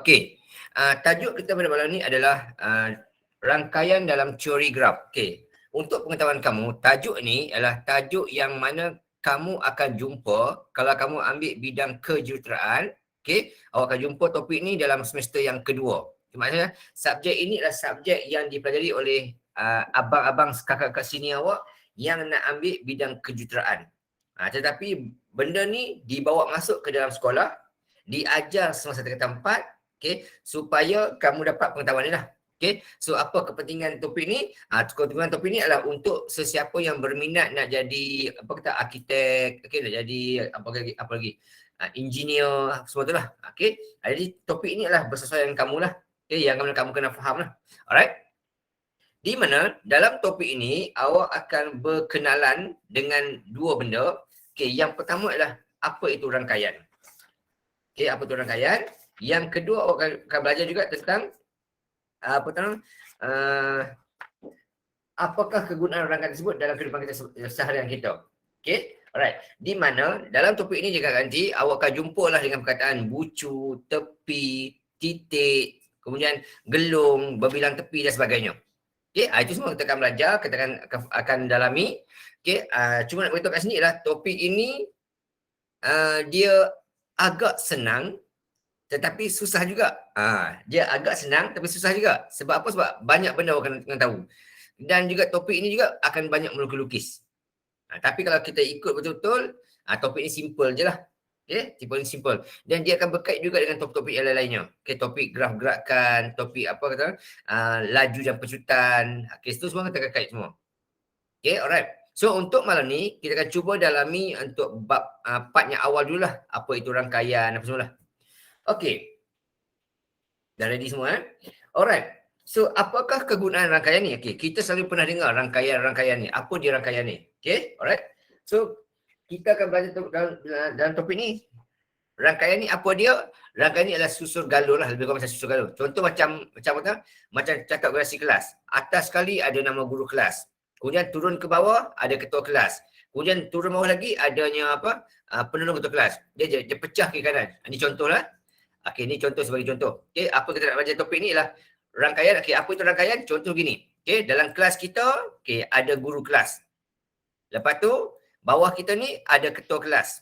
Okey. Tajuk kita pada malam ni adalah rangkaian dalam teori graf. Okey. Untuk pengetahuan kamu, tajuk ni adalah tajuk yang mana kamu akan jumpa kalau kamu ambil bidang kejuruteraan. Okey, awak akan jumpa topik ni dalam semester yang kedua. Maksudnya subjek ini adalah subjek yang dipelajari oleh abang-abang kakak-kakak senior awak yang nak ambil bidang kejuruteraan. Tetapi benda ni dibawa masuk ke dalam sekolah, diajar semasa tempat, okey, supaya kamu dapat pengetahuan ni lah. Okey, so apa kepentingan topik ni? Kepentingan topik ni adalah untuk sesiapa yang berminat nak jadi apa kata arkitek, okey, nak jadi apa lagi? Engineer, semua tu lah. Okey. Jadi topik ni adalah bersesuaian dengan kamu lah. Okey, yang kamu kena faham lah. Alright. Di mana dalam topik ini awak akan berkenalan dengan dua benda. Okey, yang pertama adalah apa itu rangkaian. Okey, apa itu rangkaian? Yang kedua awak akan belajar juga tentang apakah kegunaan rangkaian tersebut dalam kehidupan kita seharian kita. Okey, alright. Di mana dalam topik ini juga nanti awak akan jumpa lah dengan perkataan bucu, tepi, titik, kemudian gelung, berbilang tepi dan sebagainya. Okey, itu semua kita akan belajar, kita akan dalami. Okey, cuma nak beritahu kat sini ialah topik ini dia agak senang tetapi susah juga. Dia agak senang tapi susah juga. Sebab apa? Sebab banyak benda awak kena tahu. Dan juga topik ini juga akan banyak melukis-lukis. Tapi kalau kita ikut betul-betul, topik ini simple je lah. Okay, topik ini simple. Dan dia akan berkait juga dengan topik-topik yang lain-lainnya. Okay, topik graf gerakan, topik apa kata, laju dan pecutan. Okay, itu semua kita akan kait semua. Okay, alright. So untuk malam ni, kita akan cuba dalami untuk bab part yang awal dulu lah. Apa itu rangkaian, apa semua lah. Okay. Dah ready semua Alright. So apakah kegunaan rangkaian ni? Okay, kita selalu pernah dengar rangkaian ni. Apa dia rangkaian ni? Okay, alright. So kita akan belajar dalam topik ni. Rangkaian ni apa dia? Rangkaian ni adalah susur galur lah. Lebih kurang macam susur galur. Contoh macam cakap durasi kelas. Atas sekali ada nama guru kelas. Kemudian turun ke bawah ada ketua kelas. Kemudian turun bawah lagi adanya penolong ketua kelas. Dia pecah ke kanan. Ini contoh lah. Okey, ni contoh sebagai contoh. Okey, apa kita nak belajar topik ni ialah rangkaian. Okey, apa itu rangkaian? Contoh gini. Okey, dalam kelas kita, okey, ada guru kelas. Lepas tu, bawah kita ni ada ketua kelas.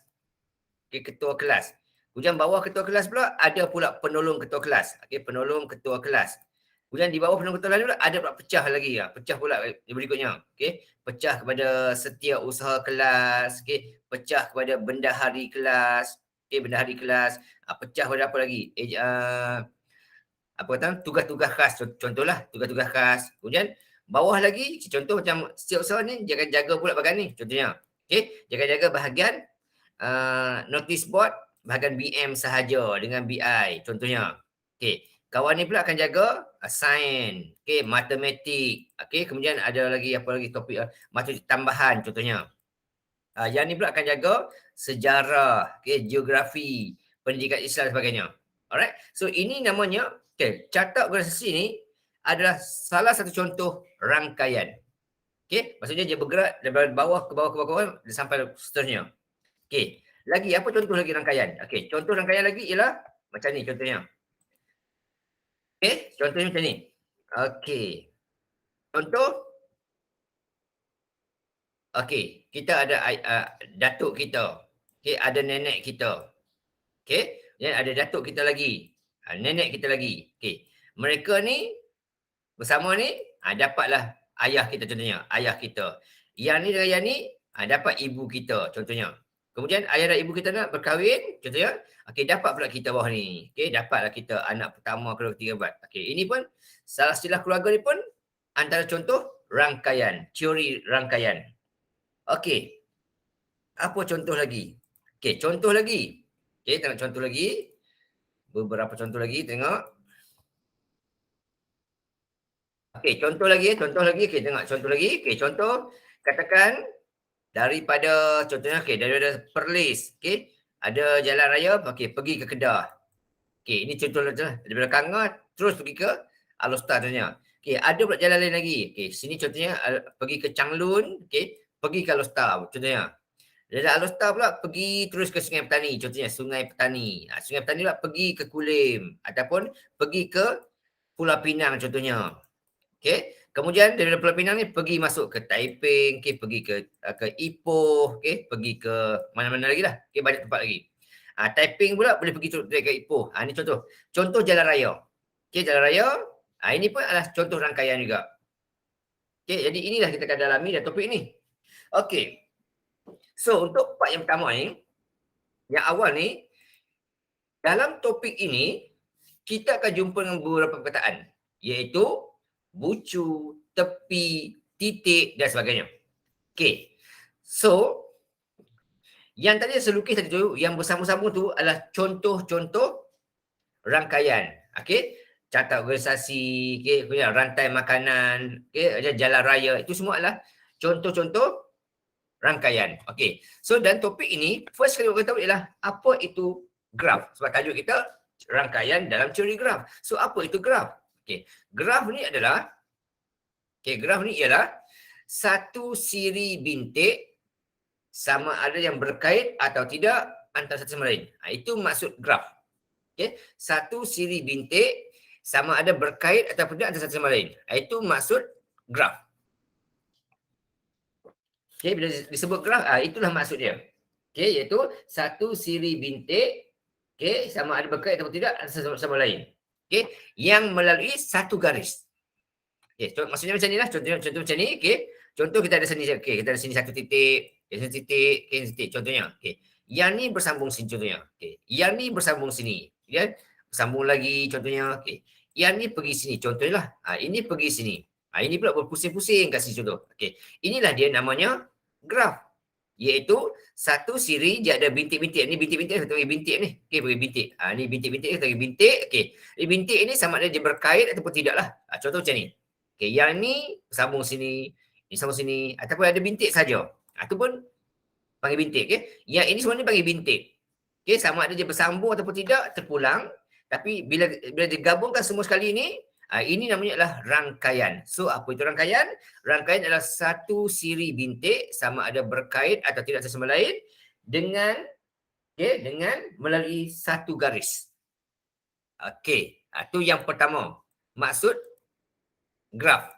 Okey, ketua kelas. Kemudian bawah ketua kelas pula ada pula penolong ketua kelas. Okey, penolong ketua kelas. Kemudian di bawah penolong ketua kelas pula ada pula pecah lagi. Pecah pula berikutnya. Okey, pecah kepada setiausaha kelas. Okey, pecah kepada bendahari kelas. Okey, bendahari kelas. Pecah pada apa lagi? Tugas-tugas khas. Contohlah tugas-tugas khas. Kemudian bawah lagi, contoh macam setiausaha ni dia akan jaga pula bahagian ni. Contohnya, okey, dia akan jaga bahagian notice board, bahagian BM sahaja dengan BI. Contohnya, okey, kawan ni pula akan jaga sains, okey, matematik. Okey, kemudian ada lagi apa lagi topik matematik tambahan contohnya. Yang ni pula akan jaga sejarah, okey, geografi, pendidikan Islam dan sebagainya. Alright. So ini namanya, okey, carta organisasi ni adalah salah satu contoh rangkaian. Okey, maksudnya dia bergerak dari bawah ke bawah sampai seterusnya. Okey, lagi apa contoh lagi rangkaian? Okey, contoh rangkaian lagi ialah macam ni contohnya. Okey, contohnya macam ni. Okey. Contoh. Okey, kita ada datuk kita. Okey, ada nenek kita. Okey, dan ada datuk kita lagi. Nenek kita lagi. Okey. Mereka ni bersama ni dapatlah ayah kita contohnya, ayah kita. Yang ni dengan yang ni dapat ibu kita contohnya. Kemudian ayah dan ibu kita nak berkahwin contohnya. Okey, dapat pula kita bawah ni. Okey, dapatlah kita anak pertama, kedua, ketiga, keempat. Okey, ini pun salah silsilah keluarga ni pun antara contoh rangkaian, teori rangkaian. Okey. Apa contoh lagi? Okey, contoh lagi. Okey, tengok contoh lagi. Beberapa contoh lagi, tengok. Okey, contoh lagi. Okey, tengok contoh lagi. Okey, contoh. Katakan daripada, contohnya, okey, daripada Perlis. Okey, ada jalan raya, okey, pergi ke Kedah. Okey, ini contoh daripada Kangah, terus pergi ke Alostar contohnya. Okey, ada pula jalan lain lagi. Okey, sini contohnya pergi ke Changlun, okey, pergi ke Alostar contohnya. Dari Alostar pula pergi terus ke Sungai Petani. Contohnya Sungai Petani. Sungai Petani pula pergi ke Kulim. Ataupun pergi ke Pulau Pinang contohnya. Okey. Kemudian dari Pulau Pinang ni pergi masuk ke Taiping, okey, pergi ke Ipoh, okey, pergi ke mana-mana lagi lah. Okey, banyak tempat lagi. Taiping pula boleh pergi ke Ipoh. Ni contoh. Contoh jalan raya. Okey, jalan raya. Ini pun adalah contoh rangkaian juga. Okey, jadi inilah kita akan dalami dan topik ni. Okey. So, untuk part yang pertama ni, yang awal ni, dalam topik ini, kita akan jumpa dengan beberapa perkataan. Iaitu bucu, tepi, titik dan sebagainya. Okey. So, yang tadi saya lukis tadi tu, yang bersambung-sambung tu adalah contoh-contoh rangkaian. Okey. Carta organisasi, okey, kemudian rantai makanan, okey, jalan raya, itu semua adalah contoh-contoh rangkaian. Okey. So, dan topik ini, first kali kita tahu ialah apa itu graf. Sebab tajuk kita rangkaian dalam teori graf. So, apa itu graf? Okey. Graf ni ialah satu siri bintik sama ada yang berkait atau tidak antara satu sama lain. Itu maksud graf. Okey. Satu siri bintik sama ada berkait atau tidak antara satu sama lain. Itu maksud graf. Okey, bila disebut graf, itulah maksud dia. Okey, iaitu satu siri bintik, okey, sama ada berkait atau tidak antara satu sama lain. Okey, yang melalui satu garis. Okey, maksudnya macam inilah, contoh macam ni, okey. Contoh kita ada sini, okey, kita ada sini satu titik, sini titik, okey, titik, contohnya. Okey. Yang ni bersambung sini contohnya. Okey. Yang ni bersambung sini. Ya, bersambung lagi contohnya. Okey. Yang ni pergi sini contohnya lah. Ini pergi sini. Ini pula berpusing-pusing kat sini contoh. Okey. Inilah dia namanya graf. Iaitu satu siri dia ada bintik-bintik. Ni bintik-bintik kita panggil bintik ni. Okey, bagi bintik. Ni bintik-bintik kita panggil bintik. Okey. Ni bintik ini sama ada dia berkait ataupun tidaklah. Contoh macam ni. Okey, yang ni sambung sini, ni sambung sini ataupun ada bintik saja. Itu pun panggil bintik. Okey. Yang ini semua ni panggil bintik. Okey, sama ada dia bersambung ataupun tidak, terpulang. Tapi bila digabungkan semua sekali ni, ini namanya adalah rangkaian. So, apa itu rangkaian? Rangkaian adalah satu siri bintik sama ada berkait atau tidak satu sama lain dengan melalui satu garis. Okey, itu yang pertama. Maksud graf.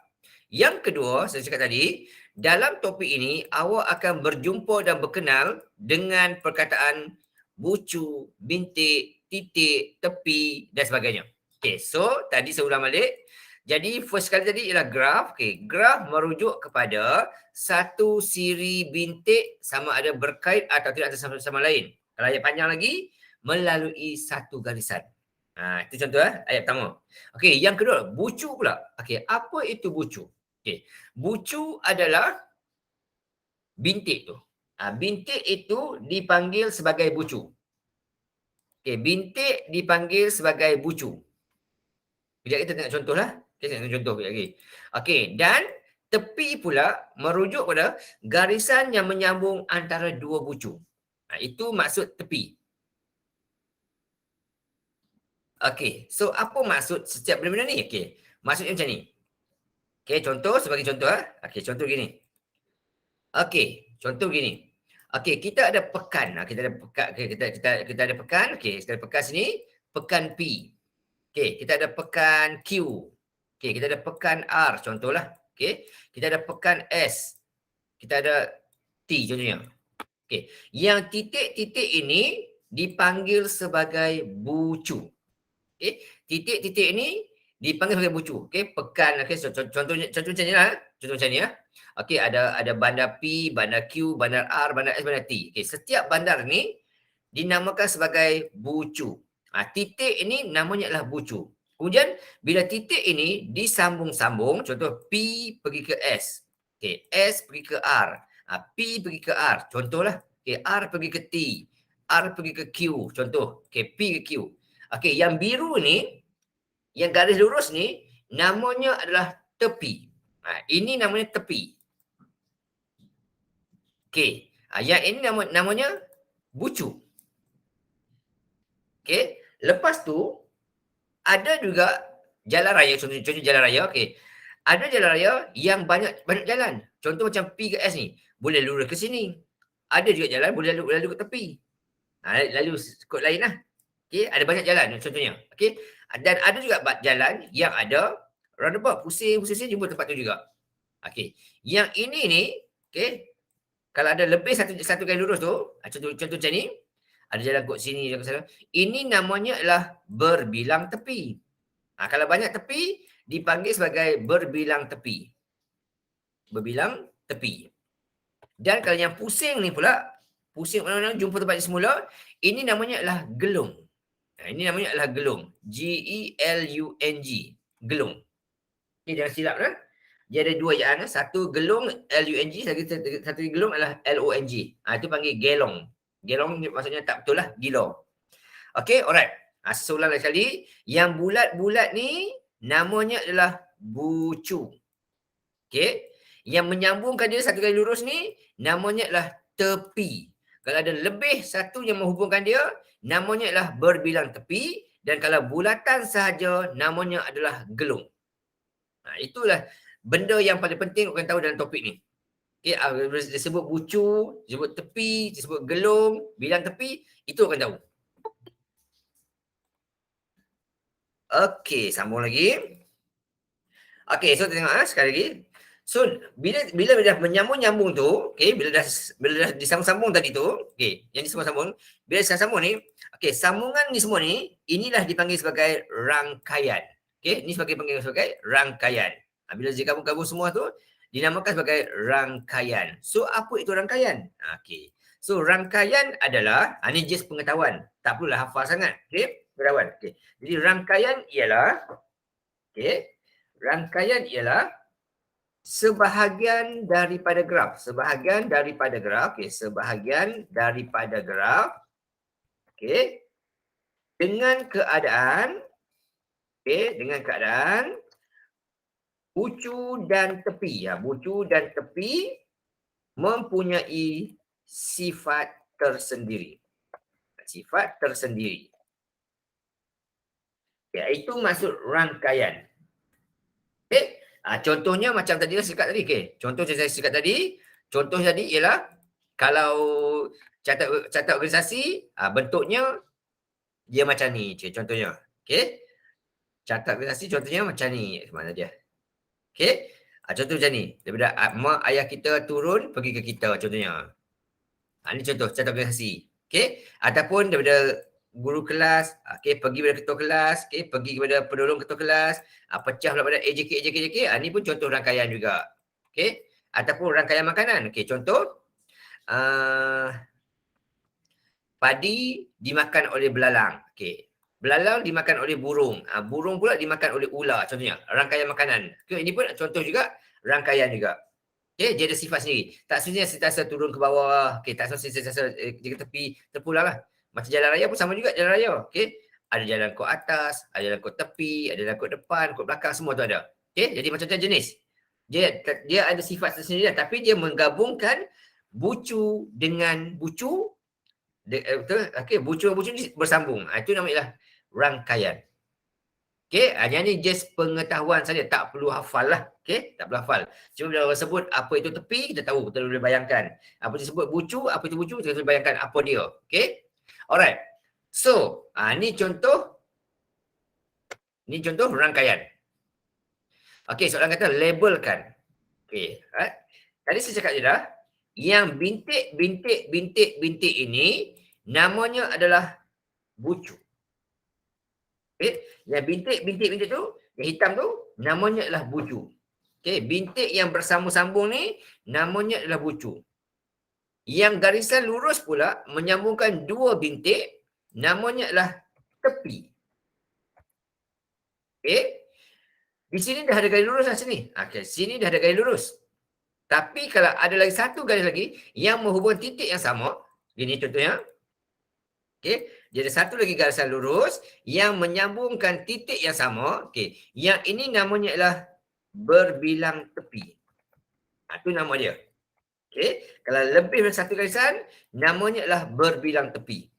Yang kedua, saya cakap tadi, dalam topik ini, awak akan berjumpa dan berkenal dengan perkataan bucu, bintik, titik, tepi dan sebagainya. Okay, so tadi saya ulang balik. Jadi first kali tadi ialah graf. Okay, graf merujuk kepada satu siri bintik sama ada berkait atau tidak sama lain. Kalau ayat panjang lagi, melalui satu garisan. Itu contoh ayat pertama. Okey, yang kedua, bucu pula. Okey, apa itu bucu? Okey, bucu adalah bintik tu. Bintik itu dipanggil sebagai bucu. Okey, bintik dipanggil sebagai bucu. Kejap kita tengok contoh lah. Kita tengok contoh lagi. Okey, dan tepi pula merujuk pada garisan yang menyambung antara dua bucu. Itu maksud tepi. Okey, so apa maksud setiap benda-benda ni? Okey, maksudnya macam ni. Okey, contoh sebagai contoh. Okey, contoh gini. Okey, contoh gini. Okey, kita ada pekan. Kita ada pekan. Okay, kita ada pekan. Okey, kita ada pekan sini. Pekan P. Okey, kita ada pekan Q. Okey, kita ada pekan R. Contohlah. Okey, kita ada pekan S. Kita ada T contohnya. Okey, yang titik-titik ini dipanggil sebagai bucu. Okey, titik-titik ini dipanggil sebagai bucu. Okey, pekan. Okey, so, contoh macam ni lah. Contoh macam ni ya. Okey, ada bandar P, bandar Q, bandar R, bandar S, bandar T. Okey, setiap bandar ni dinamakan sebagai bucu. Titik ini namanya adalah bucu. Kemudian bila titik ini disambung-sambung, contoh P pergi ke S. Okey, S pergi ke R. P pergi ke R. Contohlah. Okey, R pergi ke T. R pergi ke Q. Contoh. Okey, P ke Q. Okey, yang biru ni, yang garis lurus ni, namanya adalah tepi. Ini namanya tepi. Okey, yang ini namanya bucu. Okey, lepas tu, ada juga jalan raya, contoh jalan raya. Okey, ada jalan raya yang banyak jalan. Contoh macam P ke S ni, boleh lurus ke sini, Ada juga jalan boleh lalu ke tepi. Lalu kod lain lah. Okey, ada banyak jalan contohnya. Okey. Dan ada juga jalan yang ada roundabout, pusing jumpa tempat tu juga. Okey. Yang ini ni, okey, kalau ada lebih satu garis lurus tu, contoh macam ni, ada jalan kod sini, jalan ke sana. Ini namanya adalah berbilang tepi. Kalau banyak tepi, dipanggil sebagai berbilang tepi. Berbilang tepi. Dan kalau yang pusing ni pula, pusing mana-mana jumpa tempat yang semula, ini namanya adalah gelung. Ini namanya adalah gelung. G-E-L-U-N-G. Gelung. Ini jangan silap lah. Dia ada dua ejaan. Satu gelung L-U-N-G, satu gelung adalah L-O-N-G. Itu panggil gelong. Gelong maksudnya tak betul lah, gila. Okay, alright. Seulang lagi sekali. Yang bulat-bulat ni namanya adalah bucu. Okay. Yang menyambungkan dia satu garis lurus ni namanya adalah tepi. Kalau ada lebih satu yang menghubungkan dia, namanya adalah berbilang tepi. Dan kalau bulatan sahaja, namanya adalah gelung. Itulah benda yang paling penting kau tahu dalam topik ni. Okay, disebut bucu, disebut tepi, disebut gelung, bilang tepi, itu kau tahu. Okey, sambung lagi. Okey, so tengok sekali lagi. So bila dah menyambung-nyambung tu, okey, bila dah disambung-sambung tadi tu, okey, yang disambung-sambung, bila disambung ni, okey, sambungan ni semua ni, inilah dipanggil sebagai rangkaian. Okey, ini dipanggil sebagai rangkaian. Bila digabung-gabung semua tu, dinamakan sebagai rangkaian. So apa itu rangkaian? Okey. So rangkaian adalah, ini just pengetahuan. Tak perlulah hafal sangat. Okey, pengetahuan. Okey. Jadi rangkaian ialah, okey, rangkaian ialah sebahagian daripada graf. Sebahagian daripada graf. Okay. Sebahagian daripada graf. Okay. Dengan keadaan. Okay. Dengan keadaan. Bucu dan tepi. Bucu dan tepi mempunyai sifat tersendiri. Sifat tersendiri. Okay. Itu maksud rangkaian. Okay. Contohnya macam tadi saya cakap tadi. Okay. Contoh saya cakap tadi. Contoh tadi ialah kalau catat organisasi, bentuknya dia macam ni. Contohnya. Okay. Catat organisasi contohnya macam ni. Mana dia? Okay. Contoh macam ni. Daripada mak ayah kita turun pergi ke kita contohnya. Ini contoh catat organisasi. Okay. Ataupun daripada guru kelas, okay, pergi kepada ketua kelas, okay, pergi kepada penolong ketua kelas, pecah pada AJK. Ini pun contoh rangkaian juga. Okay. Ataupun rangkaian makanan. Okay, contoh padi dimakan oleh belalang. Okay. Belalang dimakan oleh burung. Burung pula dimakan oleh ular contohnya. Rangkaian makanan. Okay, ini pun contoh juga rangkaian juga. Okay, dia ada sifat sendiri. Tak semestinya sentiasa turun ke bawah. Okay, tak semestinya sentiasa ke tepi, terpulang lah. Macam jalan raya pun sama juga jalan raya. Okay. Ada jalan kod atas, ada jalan kod tepi, ada jalan kod depan, kod belakang, semua tu ada. Okay. Jadi macam-macam jenis. Dia ada sifat tersendiri, tapi dia menggabungkan bucu dengan bucu. Okay. Bucu dengan bucu ni bersambung. Itu namanya rangkaian. Okay. Yang ni just pengetahuan saja. Tak perlu hafal lah. Okay. Tak perlu hafal. Cuma bila orang sebut apa itu tepi, kita tahu. Kita boleh bayangkan. Apa disebut bucu, apa itu bucu, kita boleh bayangkan apa dia. Okay. Alright. So, ni contoh rangkaian. Okey, soalan kata labelkan. Okey, right? Tadi saya cakap je dah, yang bintik ini namanya adalah bucu. Okey, yang bintik tu, yang hitam tu namanya adalah bucu. Okey, bintik yang bersambung-sambung ni namanya adalah bucu. Yang garisan lurus pula menyambungkan dua bintik namanya adalah tepi. Okey. Di sini dah ada garis lurus lah sini. Okey, sini dah ada garis lurus. Tapi kalau ada lagi satu garis lagi yang menghubungkan titik yang sama, ini contohnya. Okey, dia ada satu lagi garisan lurus yang menyambungkan titik yang sama. Okey, yang ini namanya adalah berbilang tepi. Itu nama dia. Okey, kalau lebih dari satu garisan, namanya adalah berbilang tepi.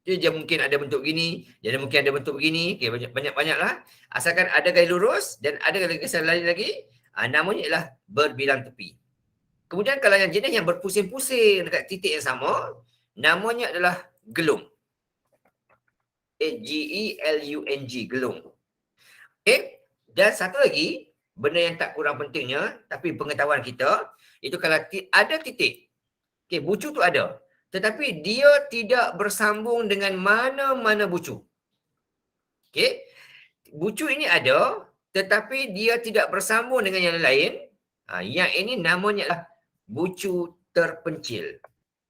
Dia mungkin ada bentuk begini, dia mungkin ada bentuk begini. Okay, banyak-banyak lah. Asalkan ada garis lurus dan ada garisan lain lagi, namanya ialah berbilang tepi. Kemudian kalau yang jenis yang berpusing-pusing dekat titik yang sama, namanya adalah gelung. Gelung, gelung. Okay. Dan satu lagi, benda yang tak kurang pentingnya, tapi pengetahuan kita, itu kalau ada titik, okay, bucu tu ada, tetapi dia tidak bersambung dengan mana-mana bucu. Okay. Bucu ini ada, tetapi dia tidak bersambung dengan yang lain. Yang ini namanya adalah bucu terpencil.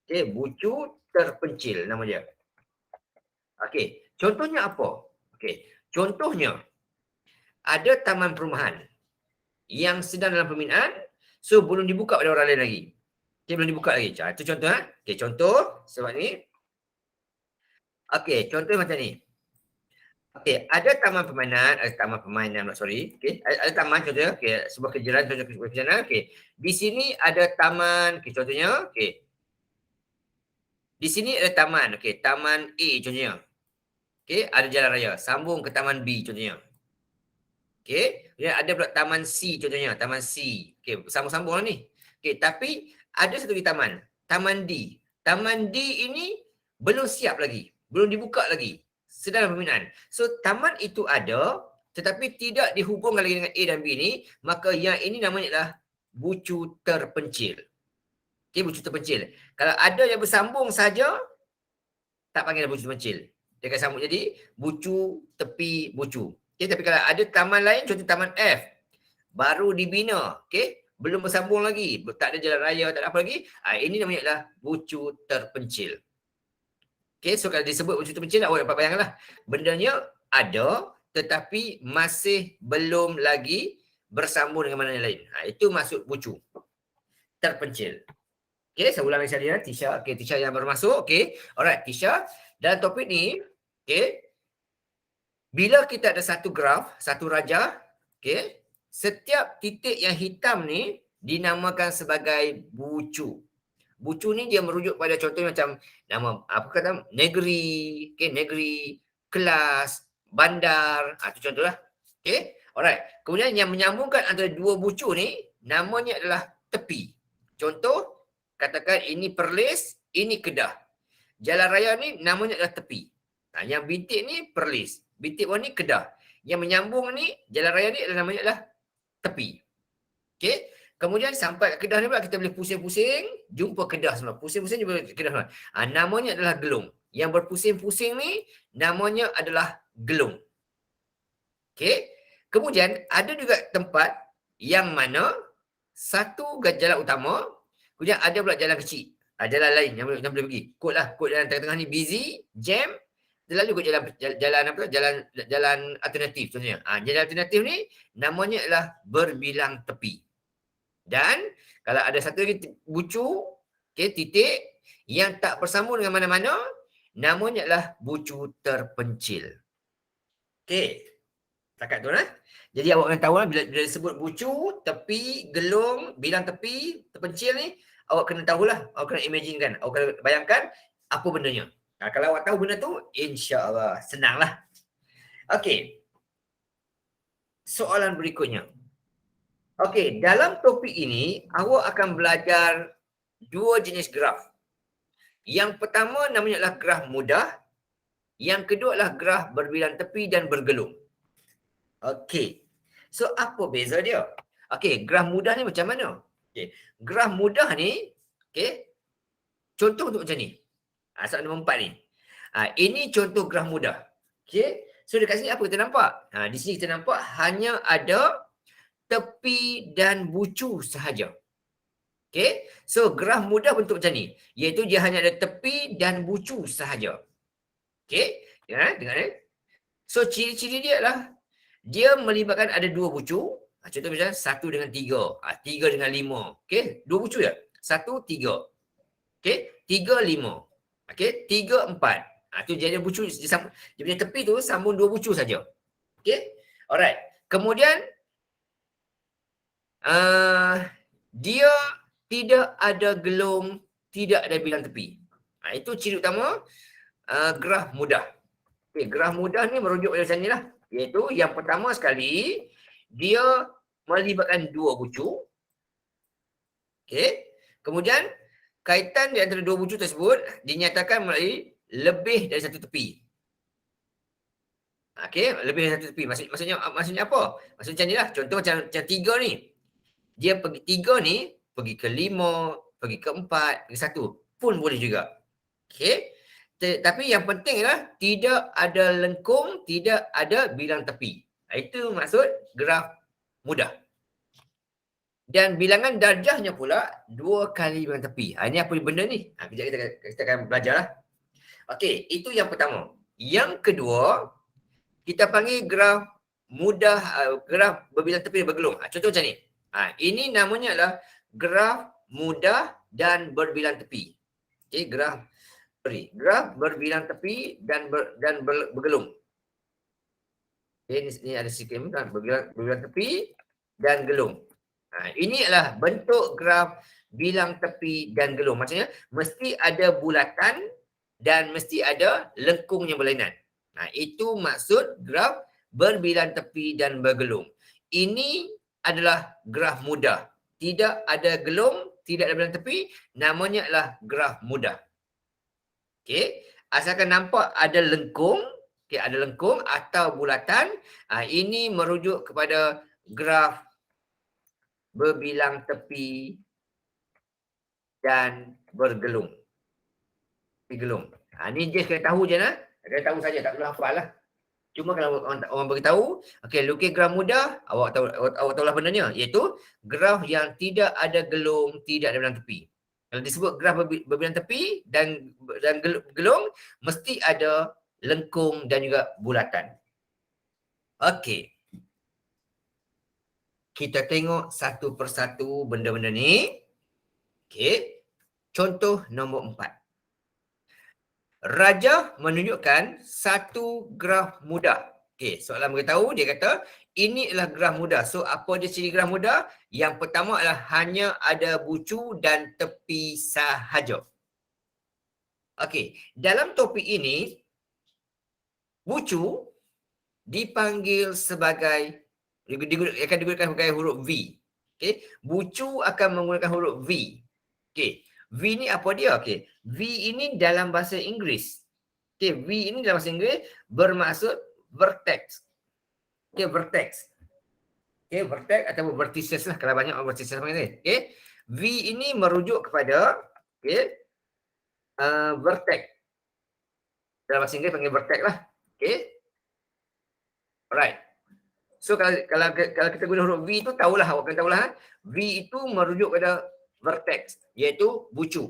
Okay, bucu terpencil nama dia. Okay, contohnya apa? Okay, contohnya ada taman perumahan yang sedang dalam pembinaan, so belum dibuka oleh orang lain lagi. Okay, belum dibuka lagi. Itu contoh. Okay, contoh sebab ni. Okay, contoh macam ni. Okay, ada taman permainan, okay, ada taman contohnya, okay, sebuah kejuaraan, contoh kejuaraan, okay. Di sini ada taman, okay, contohnya, okay. Di sini ada taman, okay, taman A contohnya. Okay, ada jalan raya, sambung ke taman B contohnya. Okay, kemudian ada pula taman C contohnya, taman C. Okay, sambung-sambung lah ni. Okay, tapi ada satu lagi taman D. Taman D ini belum siap lagi, belum dibuka lagi. Sedang pembinaan. So, taman itu ada, tetapi tidak dihubungkan lagi dengan A dan B ni, maka yang ini namanya adalah bucu terpencil. Okay, bucu terpencil. Kalau ada yang bersambung saja, tak panggil bucu terpencil. Dia akan sambung jadi bucu tepi bucu. Okay, tapi kalau ada taman lain, contoh taman F, baru dibina, okay, belum bersambung lagi, tak ada jalan raya, tak ada apa lagi, ini namanya adalah bucu terpencil. Okay, so kalau disebut bucu terpencil, awak dapat bayangkanlah. Bendanya ada, tetapi masih belum lagi bersambung dengan mana yang lain. Itu maksud bucu terpencil. Okay, saya ulang lagi sekali ya, Tisha. Okay, Tisha yang baru masuk. Okay, alright, Tisha. Dalam topik ni, okay, bila kita ada satu graf, satu rajah, okay, setiap titik yang hitam ni dinamakan sebagai bucu. Bucu ni dia merujuk pada contohnya macam nama apa kata negeri, okay, negeri, kelas, bandar, itu contohlah. Okay, alright. Kemudian yang menyambungkan antara dua bucu ni namanya adalah tepi. Contoh, katakan ini Perlis, ini Kedah. Jalan raya ni namanya adalah tepi. Yang bintik ni Perlis, bintik bawah ni Kedah. Yang menyambung ni jalan raya ni namanya adalah tepi. Okay. Kemudian sampai ke Kedah ni pula kita boleh pusing-pusing, jumpa Kedah semua. Pusing-pusing jumpa Kedah semua. Namanya adalah gelung. Yang berpusing-pusing ni namanya adalah gelung. Okay. Kemudian ada juga tempat yang mana satu jalan utama, kemudian ada pula jalan kecil. Jalan lain yang boleh pergi. Kod lah, kod jalan tengah-tengah ni busy, jam, lalu ikut jalan alternatif contohnya. Jalan alternatif ni namanya adalah berbilang tepi. Dan kalau ada satu lagi bucu, okay, titik yang tak bersambung dengan mana-mana, namanya adalah bucu terpencil. Okey. Setakat tu lah. Jadi awak kena tahu lah, bila disebut bucu, tepi, gelung, bilang tepi, terpencil ni, awak kena tahulah, awak kena imaginekan, awak kena bayangkan apa bendanya. Kalau awak tahu benda tu, insya-Allah senanglah. Okey. Soalan berikutnya. Okey, dalam topik ini, awak akan belajar dua jenis graf. Yang pertama namanya adalah graf mudah. Yang kedua adalah graf berbilang tepi dan bergelung. Okey. So, apa beza dia? Okey, graf mudah ni macam mana? Okey, graf mudah ni, okey, contoh untuk macam ni. Soalan nombor 4 ni. Ini contoh graf mudah. Okey, so dekat sini apa kita nampak? Di sini kita nampak hanya ada tepi dan bucu sahaja. Okay. So, graf mudah bentuk macam ni. Iaitu dia hanya ada tepi dan bucu sahaja. Okay. Dengar. So, ciri-ciri dia adalah dia melibatkan ada dua bucu. Contoh macam 1 dengan 3. 3 dengan 5. Okay. Dua bucu je. 1, 3. Okay. 3, 5. Okay. 3, 4. Itu jadi bucu. Dia punya tepi tu sambung dua bucu saja. Okay. Alright. Kemudian, dia tidak ada gelung, tidak ada bilang tepi. Itu ciri utama graf mudah. Okay, graf mudah ni merujuk pada macam ni lah. Iaitu yang pertama sekali, dia melibatkan dua bucu. Okay. Kemudian kaitan di antara dua bucu tersebut dinyatakan melalui lebih dari satu tepi. Okey, lebih dari satu tepi. Maksudnya apa? Maksudnya macam ni lah. Contoh macam 3 ni. Dia pergi 3 ni, pergi ke 5, pergi ke 4, pergi 1 pun boleh juga. Okey. Tapi yang penting adalah tidak ada lengkung, tidak ada bilang tepi. Itu maksud graf mudah. Dan bilangan darjahnya pula 2 kali bilangan tepi. Ini apa benda ni? Kejap kita akan belajar lah. Okey, itu yang pertama. Yang kedua, kita panggil graf mudah, graf berbilang tepi dan bergelung. Contoh macam ni. Ini namanya adalah graf mudah dan berbilang tepi. Okey, graf berbilang tepi dan bergelung. Ini ada sikit kan, berbilang tepi dan gelung. Ini adalah bentuk graf bilang tepi dan gelung. Maksudnya mesti ada bulatan dan mesti ada lengkung yang berlainan. Itu maksud graf berbilang tepi dan bergelung. Ini adalah graf mudah. Tidak ada gelung, tidak ada bilang tepi, namanya adalah graf mudah. Okey, asalkan nampak ada lengkung, ada lengkung atau bulatan, ini merujuk kepada graf berbilang tepi dan bergelung. Bergelung. Ni just kena tahu je lah. Kena tahu saja, tak perlu hafal lah. Cuma kalau orang beritahu, okey, lukis graf mudah, awak tahulah bendanya, iaitu graf yang tidak ada gelung, tidak ada bilang tepi. Kalau disebut graf berbilang tepi dan gelung, mesti ada lengkung dan juga bulatan. Okey. Kita tengok satu persatu benda-benda ni. Okey. Contoh nombor 4. Rajah menunjukkan satu graf mudah. Okey, soalan beritahu dia kata ini adalah graf mudah. So apa dia ciri graf mudah? Yang pertama adalah hanya ada bucu dan tepi sahaja. Okey, dalam topik ini bucu dipanggil sebagai akan digunakan sebagai huruf V. Okey, bucu akan menggunakan huruf V. Okey, V ni apa dia? Okey, V ini dalam bahasa Inggeris. Okey, V ini dalam bahasa Inggeris bermaksud vertex. Okey, vertex. Okey, vertex atau vertices lah, kalau banyak orang vertices panggil ni. Okey, V ini merujuk kepada vertex. Dalam bahasa Inggeris panggil vertex lah. Okey. Alright. So kalau kita guna huruf V tu, tahulah, awak kena tahulah. V itu merujuk pada vertex, iaitu bucu.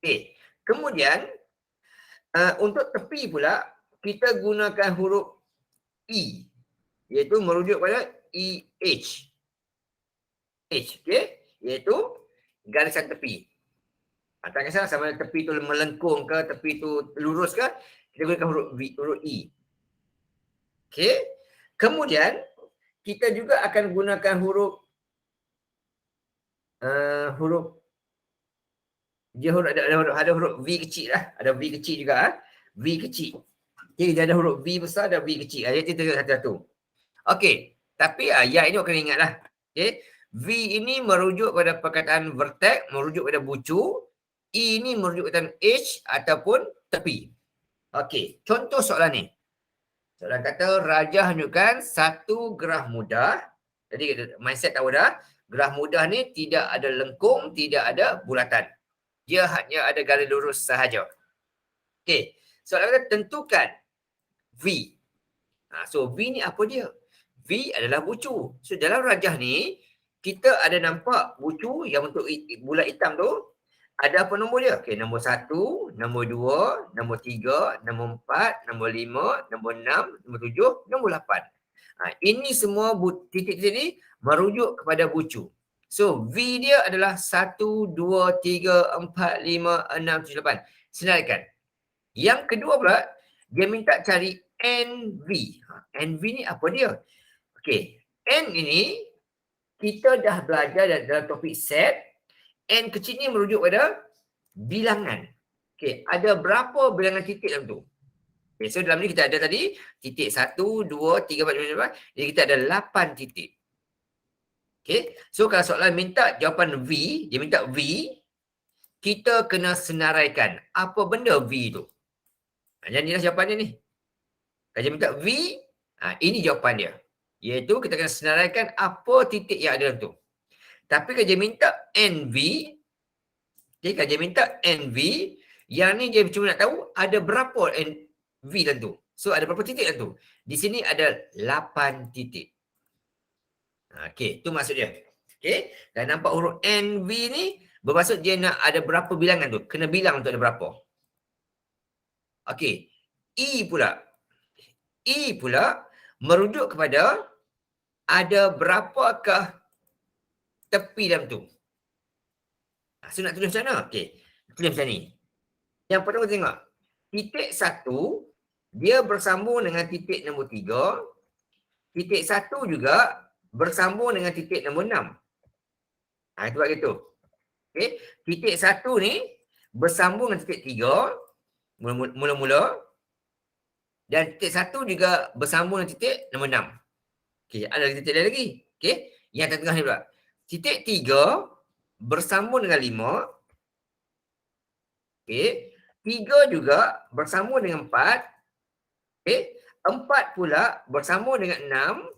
Okey. Kemudian untuk tepi pula kita gunakan huruf E, iaitu merujuk pada EH. Okey, iaitu garisan tepi. Tak kisah sama tepi tu melengkung ke, tepi tu lurus ke, kita gunakan huruf E. Okey. Kemudian kita juga akan gunakan huruf ada huruf V kecil lah. Ada V kecil juga. V kecil. Okey, dia ada huruf V besar, ada V kecil. Jadi kita tengok satu-satu. Okey. Tapi yang ini kena ingat lah. Okey. V ini merujuk pada perkataan vertex, merujuk pada bucu. E ini merujuk pada H ataupun tepi. Okey. Contoh soalan ni. Soalan kata rajah menunjukkan satu graf mudah. Jadi mindset tahu dah. Graf mudah ni tidak ada lengkung, tidak ada bulatan. Dia hanya ada garis lurus sahaja. Okey. Soalan kata tentukan V. So V ni apa dia? V adalah bucu. So dalam rajah ni, kita ada nampak bucu yang bentuk bulat hitam tu. Ada apa nombor dia? Okey, nombor 1, nombor 2, nombor 3, nombor 4, nombor 5, nombor 6, nombor 7, nombor 8. Ini semua titik-titik ni merujuk kepada bucu. So, V dia adalah 1, 2, 3, 4, 5, 6, 7, 8. Senaraikan. Yang kedua pula, dia minta cari NV. NV ni apa dia? Okey, N ini kita dah belajar dalam topik set. N kecil ni merujuk pada bilangan. Okey, ada berapa bilangan titik dalam tu? Okey, so dalam ni kita ada tadi titik 1, 2, 3, 4, 5, 6. Jadi kita ada 8 titik. Okay. So kalau soalan minta jawapan V, dia minta V, kita kena senaraikan. Apa benda V tu? Jadi inilah jawapannya ni. Kalau dia minta V, ini jawapan dia. Iaitu kita kena senaraikan apa titik yang ada dalam tu. Tapi kalau dia minta NV, okay, kalau dia minta NV, yang ni dia cuma nak tahu ada berapa NV dalam tu. So ada berapa titik dalam tu? Di sini ada 8 titik. Okey, tu maksud dia. Okey, dan nampak huruf NV ni bermaksud dia nak ada berapa bilangan tu. Kena bilang untuk ada berapa. Okey, E pula. E pula merujuk kepada ada berapakah tepi dalam tu. So nak tulis macam mana? Okey, tulis macam ni. Yang pertama tengok. Titik 1, dia bersambung dengan titik nombor 3. Titik 1 juga bersambung dengan titik nombor 6. Itu buat gitu. Okay. Titik 1 ni bersambung dengan titik 3 mula-mula. Dan titik 1 juga bersambung dengan titik nombor 6. Okay. Ada titik lain lagi. Okay. Yang tengah ni pula. Titik 3 bersambung dengan 5. Okay. 3 juga bersambung dengan 4. Okay. 4 pula bersambung dengan 6.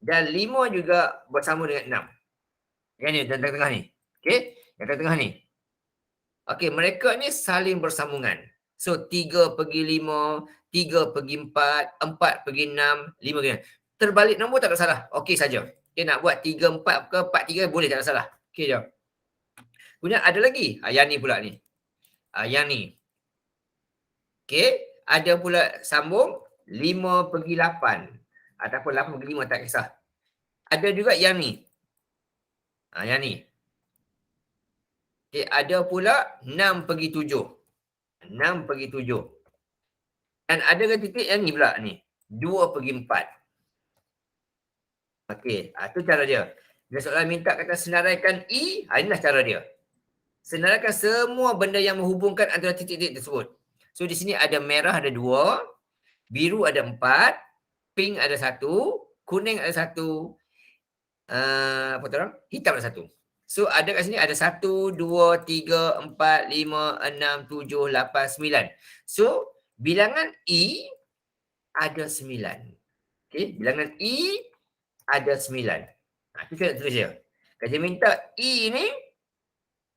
Dan 5 juga bersambung dengan 6. Yang ni, tengah-tengah ni. Okay. Yang tengah ni. Okay, mereka ni saling bersambungan. So, 3 pergi 5, 3 pergi 4, 4 pergi 6, 5 pergi 6. Terbalik nombor tak ada salah. Okey saja. Okay, nak buat 3, 4 ke 4, 3 boleh, tak ada salah. Okey je. Kemudian ada lagi. Yang ni pula ni. Yang ni. Okey, ada pula sambung 5 pergi 8. Ataupun 8 pergi 5, tak kisah. Ada juga yang ni. Yang ni. Okay, ada pula 6 pergi 7. 6 pergi 7. Dan ada ke titik yang ni pula ni. 2 pergi 4. Okey, itu cara dia. Bila soalan minta kata senaraikan E, inilah cara dia. Senaraikan semua benda yang menghubungkan antara titik-titik tersebut. So di sini ada merah ada 2, biru ada 4, pink ada 1, kuning ada 1, hitam ada 1. So ada kat sini ada 1, 2, 3, 4, 5, 6, 7, 8, 9. So bilangan E ada 9. Okay, bilangan E ada 9. Itu saya nak tulis dia. Kalau dia minta E ni,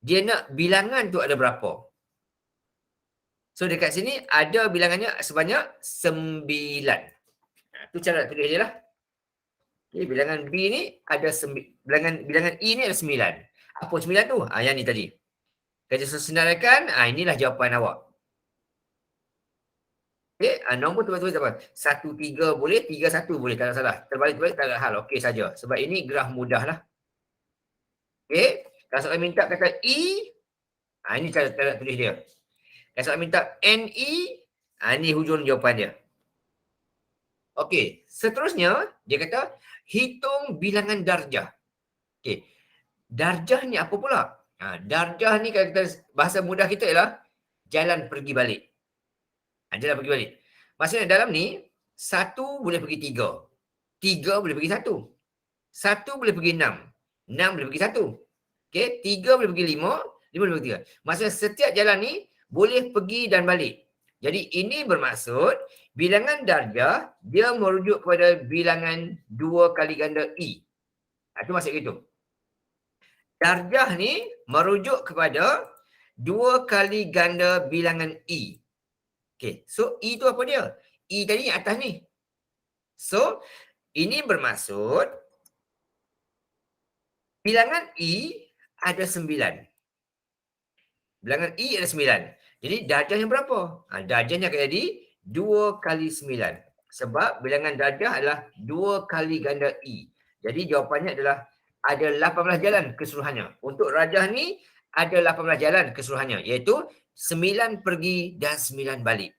dia nak bilangan tu ada berapa. So dekat sini ada bilangannya sebanyak 9. Itu cara nak tulis je lah. Okay, bilangan B ni ada bilangan E ni ada 9. Apa 9 tu? Yang ni tadi. Kalau saya senaraikan, inilah jawapan awak. Okay, nombor tu apa? 1, 3 boleh, 3, 1 boleh, tak ada salah. Terbalik-terbalik tak ada hal, okey saja. Sebab ini graf mudah lah. Okay, kalau soalan minta kata E, ini cara nak tulis dia. Kalau soalan minta NE, ini hujung jawapan dia. Okey, seterusnya dia kata hitung bilangan darjah. Okey, darjah ni apa pula? Darjah ni kalau kita bahasa mudah kita ialah jalan pergi balik. Jalan pergi balik. Maksudnya dalam ni 1 boleh pergi 3, 3 boleh pergi 1, 1 boleh pergi 6, 6 boleh pergi 1. Okey, 3 boleh pergi 5, 5 boleh pergi 3. Maksudnya setiap jalan ni boleh pergi dan balik. Jadi ini bermaksud bilangan darjah dia merujuk kepada bilangan 2 kali ganda E. Itu maksud itu. Darjah ni merujuk kepada 2 kali ganda bilangan E. Okay, so E tu apa dia? E tadi yang atas ni. So, ini bermaksud bilangan E ada 9. Bilangan E ada 9. Jadi darjahnya berapa? Darjahnya akan jadi 2 kali 9. Sebab bilangan darjah adalah 2 kali ganda E. Jadi jawapannya adalah ada 18 jalan keseluruhannya. Untuk rajah ni ada 18 jalan keseluruhannya. Iaitu 9 pergi dan 9 balik.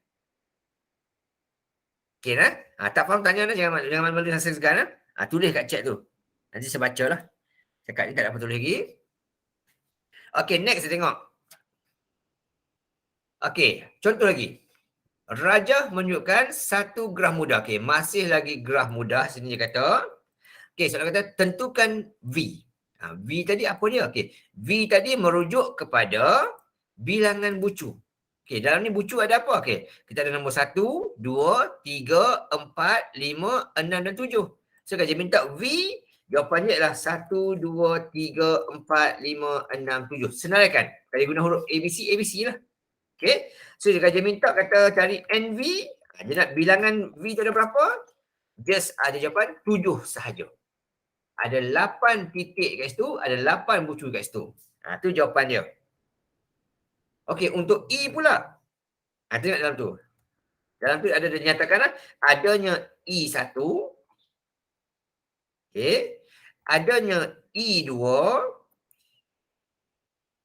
Okey kan? Tak faham tanya dah, jangan malu-malu dan segan. Tulis kat chat tu. Nanti saya baca lah. Cakap ni tak dapat tulis lagi. Okey, next kita tengok. Okey, contoh lagi. Rajah menunjukkan satu graf mudah. Okey, masih lagi graf mudah. Sini dia kata. Okey, soalan kata tentukan V. V tadi apa dia? Okey. V tadi merujuk kepada bilangan bucu. Okey, dalam ni bucu ada apa? Okey, kita ada nombor 1, 2, 3, 4, 5, 6 dan 7. So kalau dia minta V, jawapannya adalah 1, 2, 3, 4, 5, 6, 7. Senaraikan. Kalau dia guna huruf ABC, ABC lah. Okey. So kalau dia minta kata cari NV, dia nak bilangan V tu ada berapa? Just ada jawapan 7 sahaja. Ada 8 titik kat situ, ada 8 bucu kat situ. Tu jawapan dia. Okey, untuk E pula. Tengok dalam tu. Dalam tu ada dinyatakan adanya E1. Okey. Adanya E2.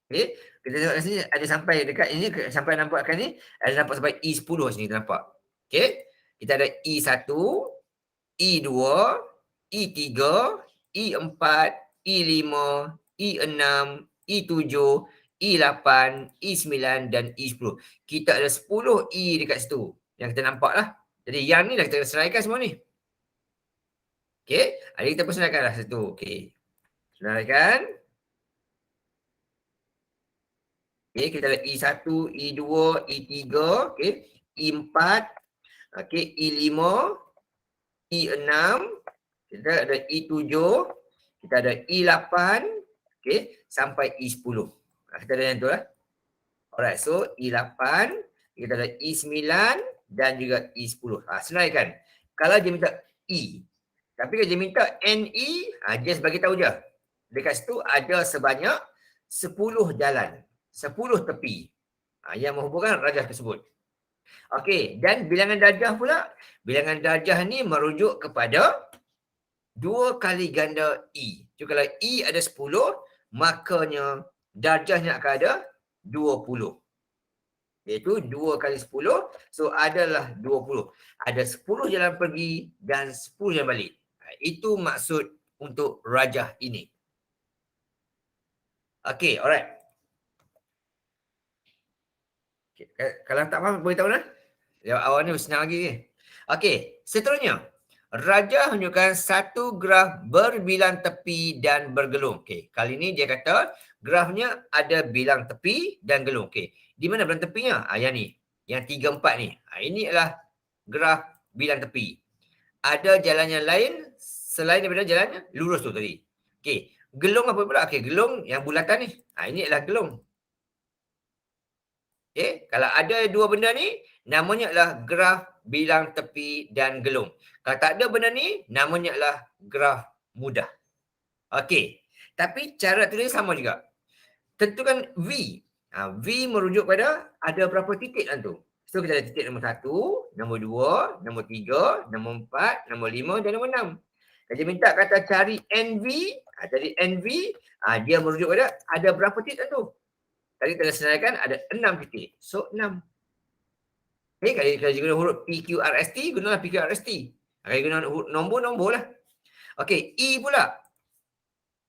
Okey. Kita tengok kat sini ada sampai dekat ini, sampai nampakkan ni, ada nampak sampai E10 sini kita nampak. Okey. Kita ada E1, E2, E3, E4, E5, E6, E7, E8, E9 dan E10. Kita ada 10 E dekat situ yang kita nampak lah. Jadi yang ni dah kita seraikan semua ni. Okey, jadi kita pun seraikan lah satu. Okey, seraikan. Okey, kita ada E1, E2, E3, okey, E4, okey, E5, E6, kita ada E7, kita ada E8, okey, sampai E10. Kita ada yang tu lah. Alright, so E8, kita ada E9 dan juga E10. Senaraikan. Kalau dia minta E, tapi kalau dia minta NE, just bagi tahu je. Dekat situ ada sebanyak 10 jalan, 10 tepi yang menghubungkan rajah tersebut. Okey, dan bilangan darjah pula. Bilangan darjah ni merujuk kepada 2 kali ganda E. So kalau E ada 10, makanya darjahnya akan ada 20. Iaitu 2 kali 10, so adalah 20. Ada 10 jalan pergi dan 10 jalan balik. Itu maksud untuk rajah ini. Okey, alright. Okay. Kalau tak faham, boleh tahu lah. Awal ni senang lagi ni. Okey, seterusnya. Rajah menunjukkan satu graf berbilang tepi dan bergelung. Okey, kali ni dia kata grafnya ada bilang tepi dan gelung. Okey, di mana bilang tepinya? Yang ni. Yang 3, 4 ni. Ini adalah graf bilang tepi. Ada jalan yang lain selain daripada jalan lurus tu tadi. Okey, gelung apa pula? Okey, gelung yang bulatan ni. Ini adalah gelung. Okey, kalau ada dua benda ni, namanya adalah graf bilang tepi dan gelung. Kalau tak ada benda ni, namanya adalah graf mudah. Okey, tapi cara tulis sama juga. Tentukan V. V merujuk pada ada berapa titik dalam tu. So kita ada titik nombor 1, nombor 2, nombor 3, nombor 4, nombor 5 dan nombor 6. Kalau dia minta kata cari NV, jadi NV, dia merujuk pada ada berapa titik dalam tu. Tadi kita senaraikan ada 6 titik. So 6. Okay, kalau guna huruf PQRST, gunalah PQRST. Kalau guna nombor lah. Okey, E pula.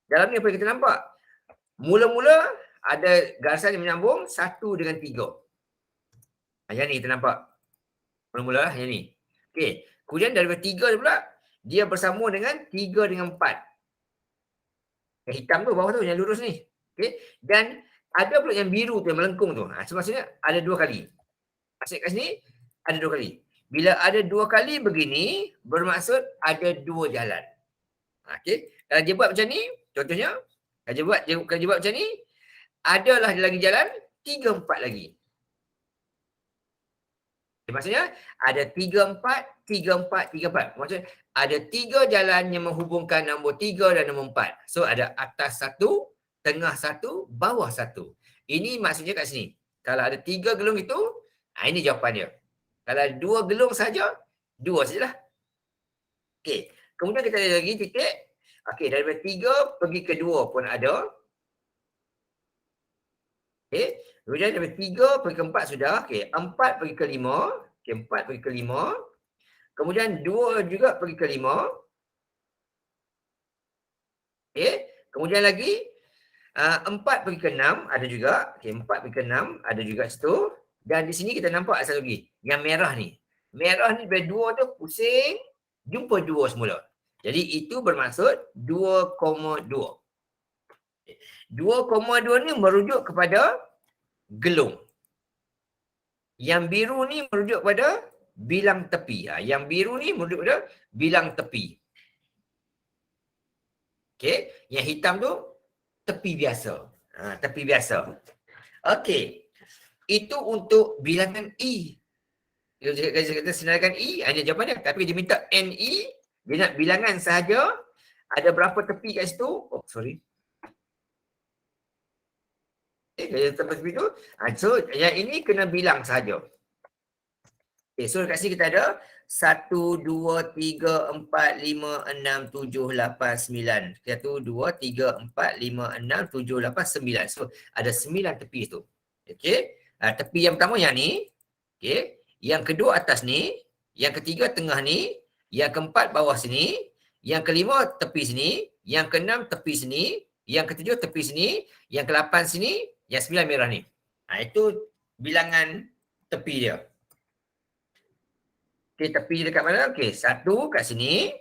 Dalam ni apa yang kita nampak? Mula-mula ada garisan yang menyambung 1 dengan 3. Yang ni kita nampak. Mula-mula lah yang ni. Okey, kemudian daripada 3 pula, dia bersambung dengan 3 dengan 4. Yang hitam tu bawah tu, yang lurus ni. Okey, dan ada pula yang biru tu, yang melengkung tu. So maksudnya ada 2 kali. Maksud kat sini, ada 2 kali. Bila ada 2 kali begini, bermaksud ada 2 jalan. Okey, kalau dia buat macam ni, contohnya, kalau dia buat macam ni, adalah lagi jalan 3, 4 lagi. Maksudnya, ada 3, 4, 3, 4, 3, 4. Maksudnya, ada 3 jalan yang menghubungkan nombor 3 dan nombor 4. So, ada atas 1, tengah 1, bawah 1. Ini maksudnya kat sini. Kalau ada 3 gelung itu, ini jawapan dia. Kalau ada 2 gelung saja, 2 sajalah. Okey. Kemudian kita ada lagi titik. Okey, daripada 3 pergi ke 2 pun ada. Okey. Kemudian daripada 3 pergi ke 4 sudah. Okey, 4 pergi ke 5. Okey, 4 pergi ke 5. Kemudian 2 juga pergi ke 5. Okey. Kemudian lagi 4 pergi ke 6 ada juga. Okey, 4 pergi ke 6 ada juga situ. Dan di sini kita nampak satu lagi. Yang merah ni. Merah ni dari 2 tu pusing. Jumpa 2 semula. Jadi itu bermaksud 2,2. 2,2 ni merujuk kepada gelung. Yang biru ni merujuk kepada bilang tepi. Yang biru ni merujuk kepada bilang tepi. Okey, yang hitam tu tepi biasa. Tepi biasa. Okey. Itu untuk bilangan E. Kita senaraikan E, hanya jawapan dia. Tapi dia minta NE, dia nak bilangan sahaja. Ada berapa tepi kat situ? Oh, sorry. Dia tepi tu. So, yang ini kena bilang sahaja. Okay, so dekat sini kita ada 1, 2, 3, 4, 5, 6, 7, 8, 9. 1, 2, 3, 4, 5, 6, 7, 8, 9. So ada 9 tepi tu. Okey. Tepi yang pertama yang ni. Okey. Yang kedua atas ni. Yang ketiga tengah ni. Yang keempat bawah sini. Yang kelima tepi sini. Yang keenam tepi sini. Yang ketujuh tepi sini. Yang ke-8 sini. Yang 9 merah ni. Itu bilangan tepi dia. Okey, tepi dia dekat mana? Okey, 1 kat sini.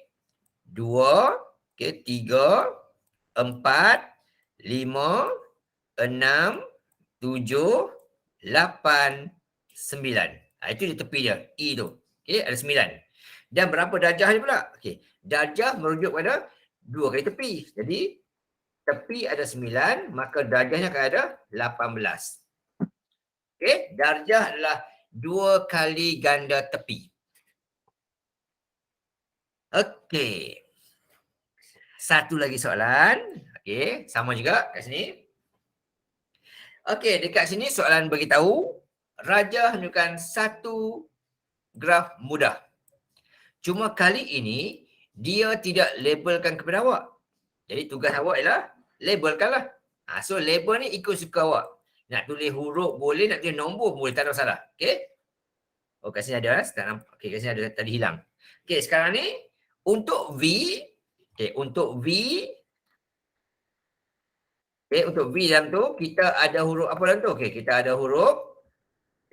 2, okey, 3, 4, 5, 6, 7, 8, 9. Itu di tepi dia, E tu. Okey, ada 9. Dan berapa darjah dia pula? Okey, darjah merujuk pada 2 kali tepi. Jadi, tepi ada 9, maka darjahnya akan ada 18. Okey, darjah adalah 2 kali ganda tepi. Okey. Satu lagi soalan. Okey, sama juga kat sini. Okey, dekat sini soalan beritahu Raja menunjukkan satu graf mudah. Cuma kali ini dia tidak labelkan kepada awak. Jadi tugas awak ialah labelkanlah. So label ni ikut suka awak. Nak tulis huruf boleh, nak tulis nombor boleh, tak ada masalah. Okey. Oh, kat sini ada sekarang. Okey, kat sini ada tadi hilang. Okey, sekarang ni untuk V, untuk V, untuk V dalam tu, kita ada huruf apa dalam tu? Okey, kita ada huruf,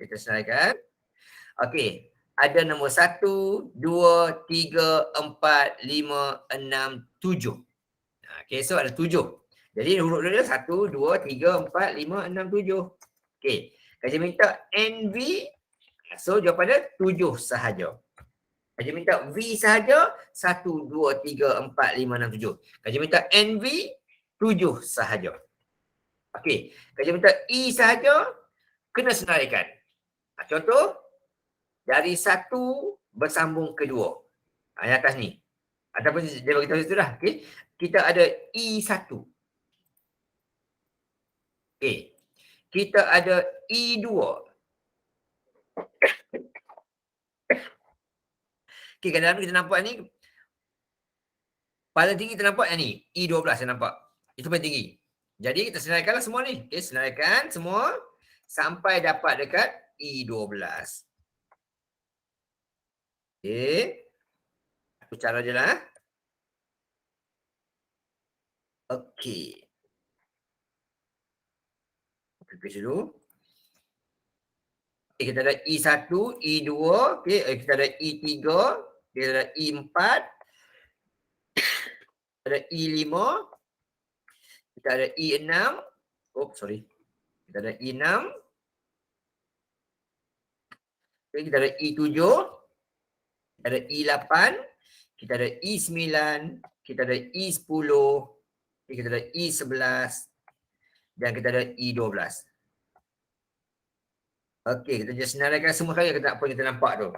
kita selesaikan. Okey, ada nombor 1, 2, 3, 4, 5, 6, 7. Okey, so ada 7. Jadi huruf dia 1, 2, 3, 4, 5, 6, 7. Okey, kaji minta NV, so jawapan dia 7 sahaja. Kaji minta V sahaja, 1, 2, 3, 4, 5, 6, 7. Kaji minta NV, 7 sahaja. Okey, kaji minta E sahaja, kena senaraikan. Contoh, dari 1 bersambung ke 2. Yang atas ni. Ataupun dia beritahu situ dah. Okey, kita ada E1. Okey, kita ada E2. Okey, kadang-kadang kita nampak ni, paling tinggi kita nampak yang ni, E12 saya nampak. Itu paling tinggi. Jadi kita senaraikanlah semua ni. Okey, senaraikan semua sampai dapat dekat E12. Okey. Satu cara je lah. Okey. Prepare dulu. Okay, kita ada E1, E2, okay, kita ada E3, kita ada E4, ada E5, kita ada E6, kita ada E6, okay, kita ada E7, kita ada E8, kita ada E9, kita ada E10, okay, kita ada E11, dan kita ada E12. Okey, kita just senaraikan semua kali apa yang kita nampak tu.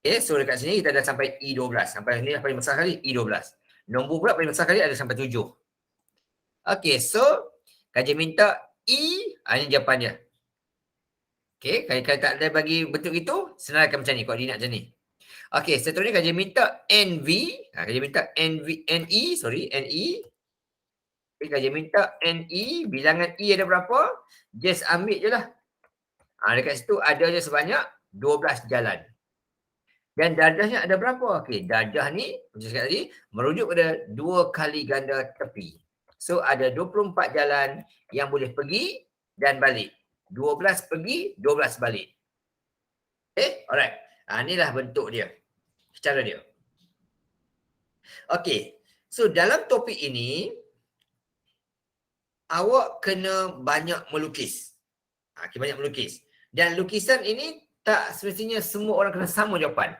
Okey, so dekat sini kita dah sampai E12. Sampai sini paling besar kali E12. Nombor pula paling besar kali ada sampai 7. Okey, so kaji minta E, ini jawapannya. Okey, kalau tak ada bagi bentuk itu, senaraikan macam ni, koordinat macam ni. Okey, seterusnya kaji minta NV, kaji minta NE. Okay, kaji minta NE, bilangan E ada berapa? Just ambil je lah. Dekat situ ada je sebanyak 12 jalan. Dan darjahnya ada berapa? Okey, darjah ni macam cakap tadi merujuk pada 2 kali ganda tepi. So ada 24 jalan yang boleh pergi dan balik. 12 pergi, 12 balik. Alright. Inilah bentuk dia. Cara dia. Okey. So dalam topik ini awak kena banyak melukis. Okay, banyak melukis. Dan lukisan ini tak semestinya semua orang kena sama jawapan.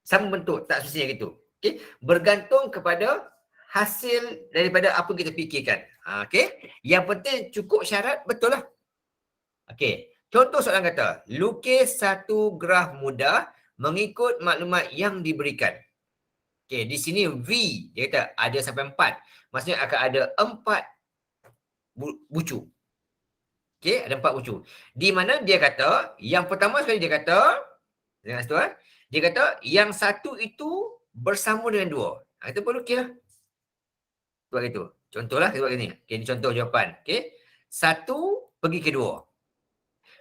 Sama bentuk, tak semestinya gitu. Okay? Bergantung kepada hasil daripada apa kita fikirkan. Okay? Yang penting cukup syarat, betul lah. Okay. Contoh soalan kata, lukis satu graf mudah mengikut maklumat yang diberikan. Okay, di sini V, dia kata ada sampai 4. Maksudnya akan ada 4 bucu. Okay, ada 4 bucu. Di mana dia kata, yang pertama sekali dia kata, dengar situ, dia kata yang satu itu bersama dengan 2. Kita perlu lukis lah. Buat itu. Contohlah kita buat ini. Okay, ini contoh jawapan. Okay. 1 pergi ke 2.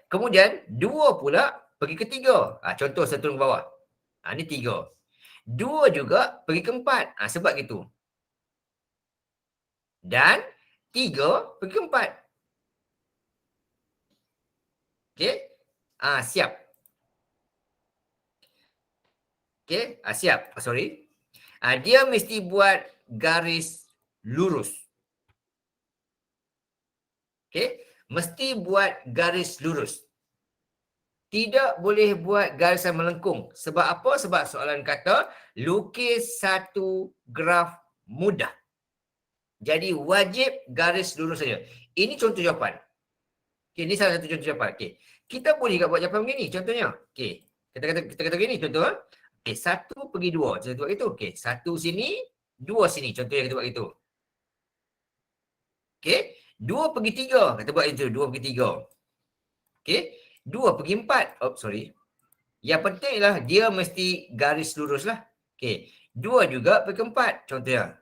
Kemudian 2 pula pergi ke 3. Contoh saya turun ke bawah. Ini 3. 2 juga pergi ke 4. Sebab gitu. Dan 3 pergi ke 4. Okey. Siap. Okey. Siap. Sorry. Dia mesti buat garis lurus. Okey. Mesti buat garis lurus. Tidak boleh buat garisan melengkung. Sebab apa? Sebab soalan kata lukis satu graf mudah. Jadi wajib garis lurus saja. Ini contoh jawapan. Okay, ini salah satu contoh jawapan. Okay. Kita boleh juga buat jawapan begini contohnya. Okay. Kita kata begini contoh. Okay, 1 pergi 2. Kita buat itu. Okay. 1 sini, 2 sini. Contohnya kita buat itu. Okay. 2 pergi 3. Kita buat itu. 2 pergi 3. Okay. 2 pergi 4. Oh, sorry. Yang penting ialah dia mesti garis lurus lah. Okay. 2 juga pergi 4. Contohnya.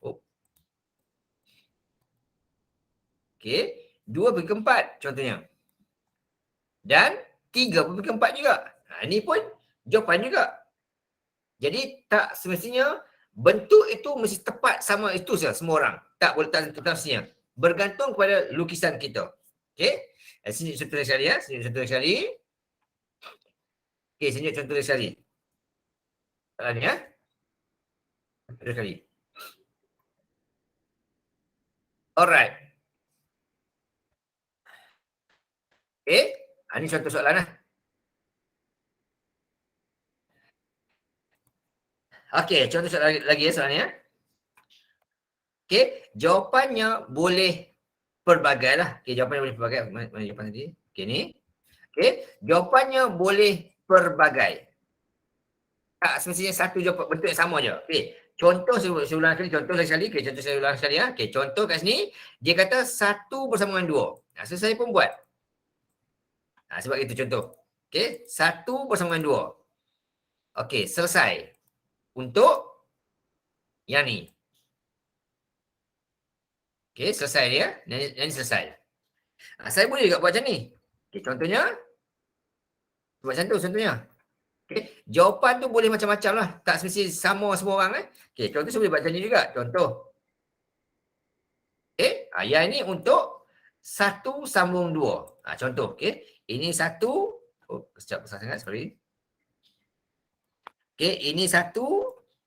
Oh. Okay. 2 pergi 4. Contohnya. Dan 3 pergi 4 juga. Ini pun jawapan juga. Jadi tak semestinya bentuk itu mesti tepat sama itu saja semua orang. Tak boleh tak semestinya. Bergantung kepada lukisan kita. Okey. Sini contoh sekali ya. Sini contoh sekali. Okey, sini contoh sekali. Soalan ya. Contoh sekali. Alright. Okey. Ini contoh soalan lah. Okey, contoh soalan lagi ya soalannya. Okey, jawapannya boleh pelbagai lah. Okey, jawapannya boleh pelbagai. Mana jawapan tadi? Okey, ni. Okey, jawapannya boleh pelbagai. Tak semestinya satu jawapan bentuk yang sama je. Okey. Contoh saya ulang sekali, contoh sekali. Okey, contoh saya ulang sekali ya. Okey, contoh kat sini dia kata 1 bersama dengan 2. So saya pun buat. Sebab itu contoh. Okey, 1 bersama dengan 2. Okey, selesai. Untuk yang ni. Okey, selesai dia. Yang ni selesai. Saya boleh juga buat macam ni. Okey, contohnya buat macam tu contohnya. Okay. Jawapan tu boleh macam-macam lah. Tak semesti sama semua orang. Okay. Contoh saya boleh buat macam ni juga. Contoh. Okay. Yang ini untuk 1 sambung 2. Contoh. Okay. Ini 1. Oh, sekejap besar sangat. Sorry. Okay. Ini 1.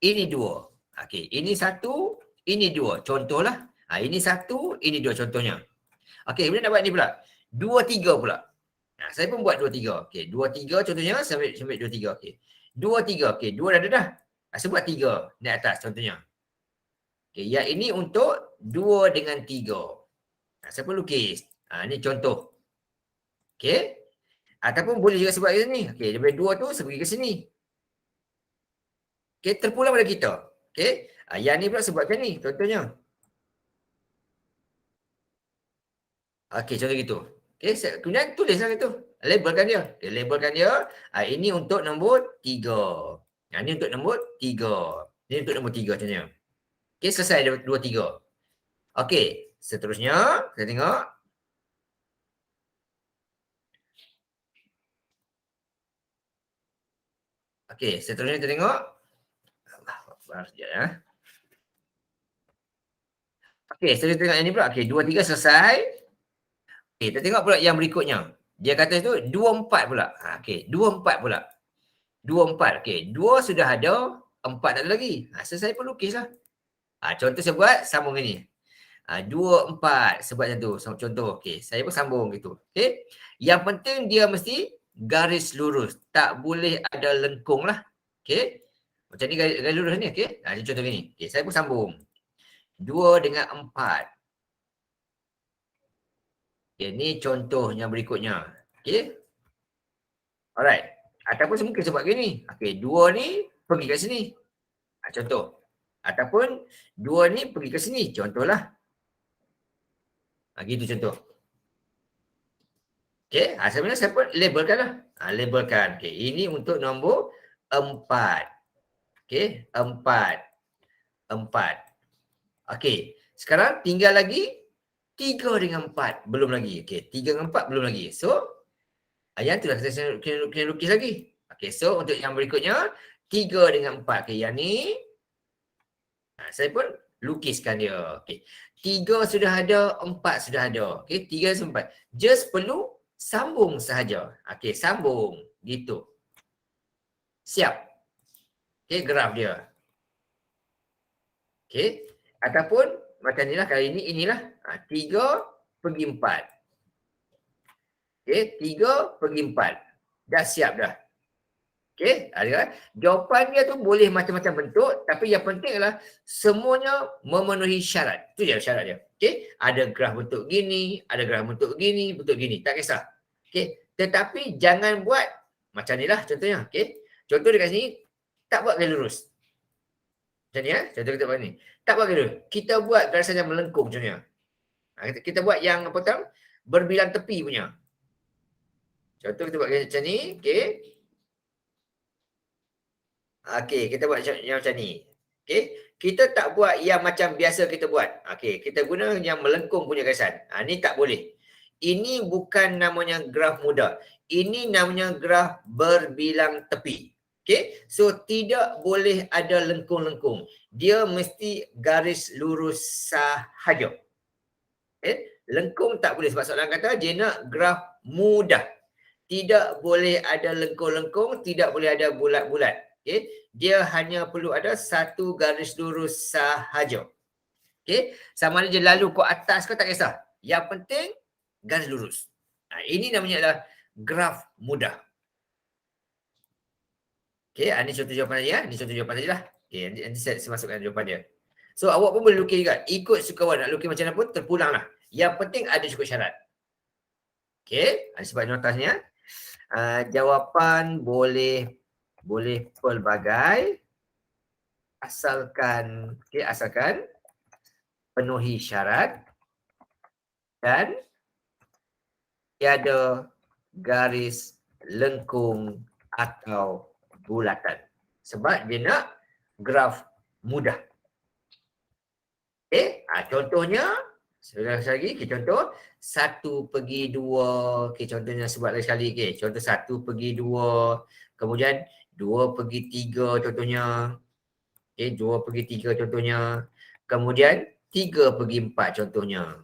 Ini 2. Okay. Ini 1. Ini 2. Contohlah. Ini 1. Ini 2 contohnya. Okay. Kemudian nak buat ni pula. 2, 3 pula. Saya pun buat 2, 3. Okey, 2, 3 contohnya saya ambil 2, 3. Okey. 2, 3. Okey, 2 dah ada dah. Saya buat 3 naik atas contohnya. Okey, yang ini untuk 2 dengan 3. Saya pun lukis. Ini contoh. Okey. Ataupun boleh juga sebab ini. Okey, daripada 2 tu saya pergi ke sini. Okey, terpulang pada kita. Okey. Yang ni pula sebab macam ni contohnya. Okey, contoh gitu. Okey, kemudian tulislah itu. Labelkan dia. Okay, labelkan dia. Ini untuk nombor 3. Ini untuk nombor 3. Ini untuk nombor 3 contohnya. Okey, selesai 2, 3. Okey, seterusnya kita tengok. Okey, seterusnya kita tengok. Ya. Okey, seterusnya kita tengok yang ni pula. Okey, 2, 3 selesai. Okey, kita tengok pula yang berikutnya. Dia kata itu 2, 4 pula. Okey, 2, 4 pula. 2, 4. Okey, 2 sudah ada, 4 tak ada lagi. So saya pun lukislah. Contoh saya buat sambung ini. 2, 4. Sebab macam tu. Contoh. Okey. Saya pun sambung gitu. Okey. Yang penting dia mesti garis lurus. Tak boleh ada lengkung lah. Okey. Macam ni garis lurus ni. Okey. Ini contoh ni. Okey. Saya pun sambung. 2 dengan 4. Okey. Ni contoh yang berikutnya. Okey. Alright. Ataupun mungkin sebab gini. Okey. 2 ni pergi kat sini. Contoh. Ataupun 2 ni pergi ke sini. Contohlah. Gitu contoh. Okey, sebenarnya saya pun labelkan lah. Labelkan. Okey, ini untuk nombor 4. Okey, 4. Okey, sekarang tinggal lagi 3 dengan 4. Belum lagi. Okey, 3 dengan 4 belum lagi. So, yang tu lah saya kena lukis lagi. Okey, so untuk yang berikutnya, 3 dengan 4. Okey, yang ni, saya pun lukiskan dia. Okey, 3 sudah ada, 4 sudah ada. Okey, 3 sampai 4. Just perlu sambung sahaja. Okey, sambung. Gitu. Siap. Okey, graf dia. Okey. Ataupun macam inilah kali ini, inilah. 3 pergi 4. Okey, 3 pergi 4. Dah siap dah. Okey, ada jawapan dia tu boleh macam-macam bentuk, tapi yang penting adalah semuanya memenuhi syarat. Tu je syarat dia. Okey, ada graf bentuk gini, ada graf bentuk gini, bentuk gini, tak kisah. Okey, tetapi jangan buat macam inilah contohnya. Okey, contoh dekat sini tak buat garis lurus. Macam ni contoh kita buat ni. Tak buat garis lurus. Kita buat garisan yang melengkung contohnya. Kita buat yang apa tahu berbilang tepi punya. Contoh kita buat macam ni, okey. Okey, kita buat yang macam ni. Okey, kita tak buat yang macam biasa kita buat. Okey, kita guna yang melengkung punya garisan. Ni tak boleh. Ini bukan namanya graf mudah. Ini namanya graf berbilang tepi. Okey, so tidak boleh ada lengkung-lengkung. Dia mesti garis lurus sahaja. Lengkung tak boleh sebab soalan kata dia nak graf mudah. Tidak boleh ada lengkung-lengkung, tidak boleh ada bulat-bulat. Okey, dia hanya perlu ada satu garis lurus sahaja. Okey, sama ada dia lalu ke atas ke tak kisah. Yang penting garis lurus. Ini namanya adalah graf mudah. Okey, ini contoh jawapan dia. Ini contoh jawapan sajalah. Okey, nanti saya masukkan jawapan dia. So, awak pun boleh lukis juga. Ikut suka awak nak lukis macam mana pun, terpulanglah. Yang penting ada cukup syarat. Okey, sebab notasnya. Jawapan boleh pelbagai asalkan penuhi syarat dan tiada garis lengkung atau bulatan. Sebab dia nak graf mudah. Okey, contohnya lagi kita contoh 1/2. Okey, contohnya sebab lagi sekali. Okey, contoh 1/2. Kemudian 2/3 contohnya. Okey, 2/3 contohnya. Kemudian 3/4 contohnya.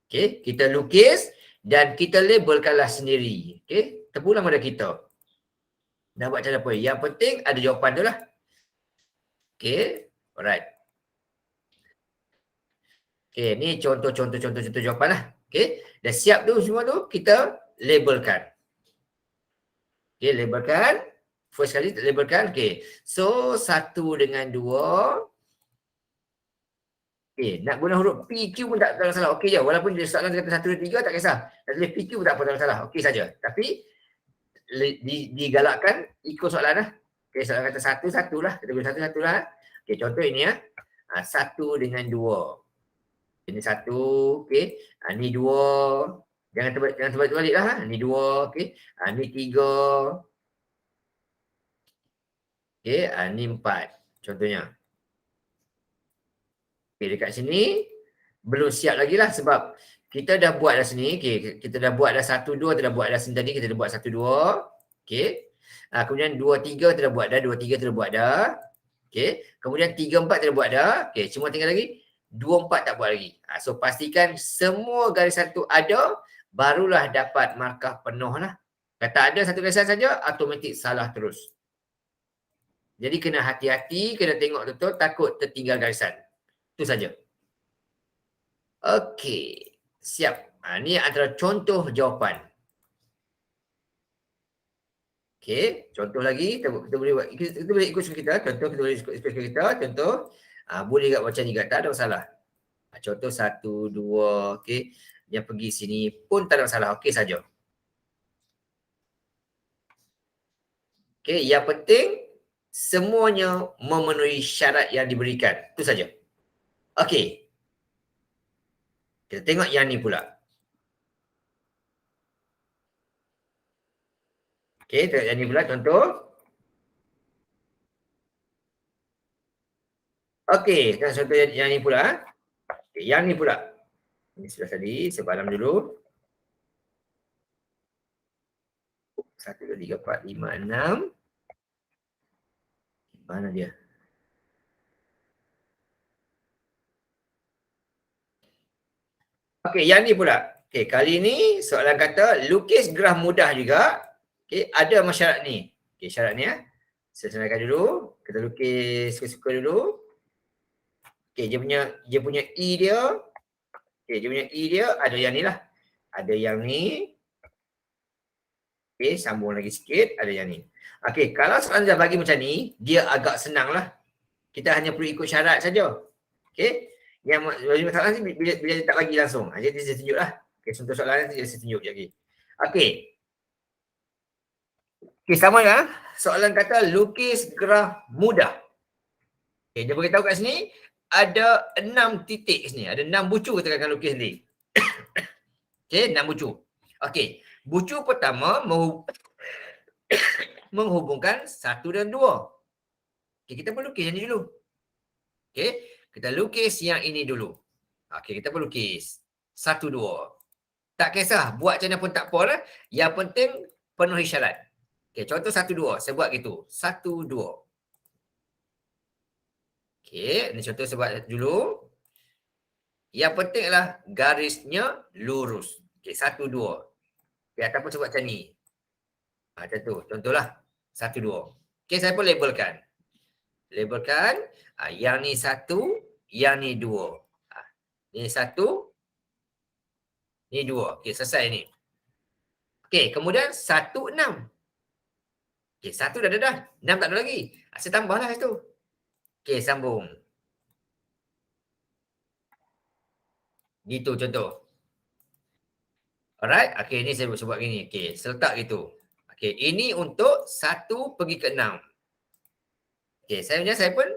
Okey, kita lukis dan kita labelkanlah sendiri. Okey, terpulang pada kita. Dah buat cara apa? Yang penting ada jawapan tu lah. Okey, alright. Okey, ni contoh jawapan lah. Okey, dah siap tu semua tu, kita labelkan. Okey, labelkan. First kali labelkan. Okey, so 1 dengan 2. Okey, nak guna huruf PQ pun tak ada salah. Okey je, walaupun dia soalan kata 1, 2, 3 tak kisah. Nak tulis PQ pun tak apa, tak ada salah. Okey saja. Tapi digalakkan ikut soalan lah. Okey, soalan kata 1, 1 lah. Kita guna 1, 1 lah. Okey, contoh ini 1 dengan 2. Ini 1, okey. Ni 2. Jangan terbalik lah. Ni 2, okey. Ni 3. Okey, ni 4. Contohnya. Okey, dekat sini belum siap lagi lah sebab kita dah buat dah sini. Okey, kita dah buat dah 1, 2, kita dah buat dah sini tadi. Kita dah buat 1, 2. Okey. Kemudian 2, 3 kita dah buat dah. 2, 3 kita dah buat dah. Okey. Kemudian 3, 4 kita dah buat dah. Okey, cuma tinggal lagi 2, 4 tak buat lagi. So, pastikan semua garisan tu ada, barulah dapat markah penuh lah. Kata ada satu garisan saja, automatik salah terus. Jadi, kena hati-hati, kena tengok betul, takut tertinggal garisan. Itu saja. Okey, siap. Ni antara contoh jawapan. Okey, contoh lagi kita boleh buat, kita boleh ikut suka kita. Contoh kita boleh ikut suka kita. Contoh, boleh juga macam ni juga, tak ada masalah. Contoh 1, 2, okey. Yang pergi sini pun tak ada masalah, okey saja. Okey, yang penting semuanya memenuhi syarat yang diberikan. Itu saja. Okey, kita tengok yang ni pula. Okey, tengok yang ni pula contoh. Okey, tengok contoh yang ni pula. Okey, yang ni pula. Ini sudah tadi, sebalam dulu. 1, 2, 3, 4, 5, 6. Mana dia? Okey, yang ni pula. Okey, kali ni soalan kata lukis graf mudah juga. Okey, ada masyarakat ni. Okey, syarat ni saya senaraikan dulu. Kita lukis suka-suka dulu. Okey, dia punya E dia. Okey, dia punya E dia ada yang ni lah. Ada yang ni. Okey, sambung lagi sikit. Ada yang ni. Okey, kalau soalan dah bagi macam ni, dia agak senang lah. Kita hanya perlu ikut syarat saja. Okey. Yang masalah ni bila dia tak bagi langsung. Jadi saya tunjuk lah. Okey, contoh soalan ni saya tunjuk je lagi. Okey. Okey, sama ya. Soalan kata lukis graf mudah. Okey, dia beritahu kat sini ada 6 titik sini. Ada 6 bucu kita akan lukis ni. Okey, 6 bucu. Okey, bucu pertama menghubungkan 1 dan 2. Okey, kita perlu lukis yang ni dulu. Okey, kita lukis yang ini dulu. Okey, kita perlu lukis 1, 2. Tak kisah, buat macam mana pun tak apa lah. Yang penting penuhi syarat. Okey, contoh 1, 2. Saya buat gitu. 1, 2. Okey, ini contoh saya buat dulu. Yang penting adalah garisnya lurus. Okey, 1, 2. Okey, ataupun saya buat macam ni. Macam tu, contohlah. 1, 2. Okey, saya pun labelkan. Labelkan. Yang ni 1, yang ni 2. Ni 1, ni 2. Okey, selesai ni. Okey, kemudian 1, 6. Okey, 1 dah. 6 tak ada lagi. Saya tambahlah satu. Okey, sambung. Gitu contoh. Alright. Okey, ni saya buat gini. Okey, saya letak gitu. Okey, ini untuk 1 pergi ke 6. Okey, saya pun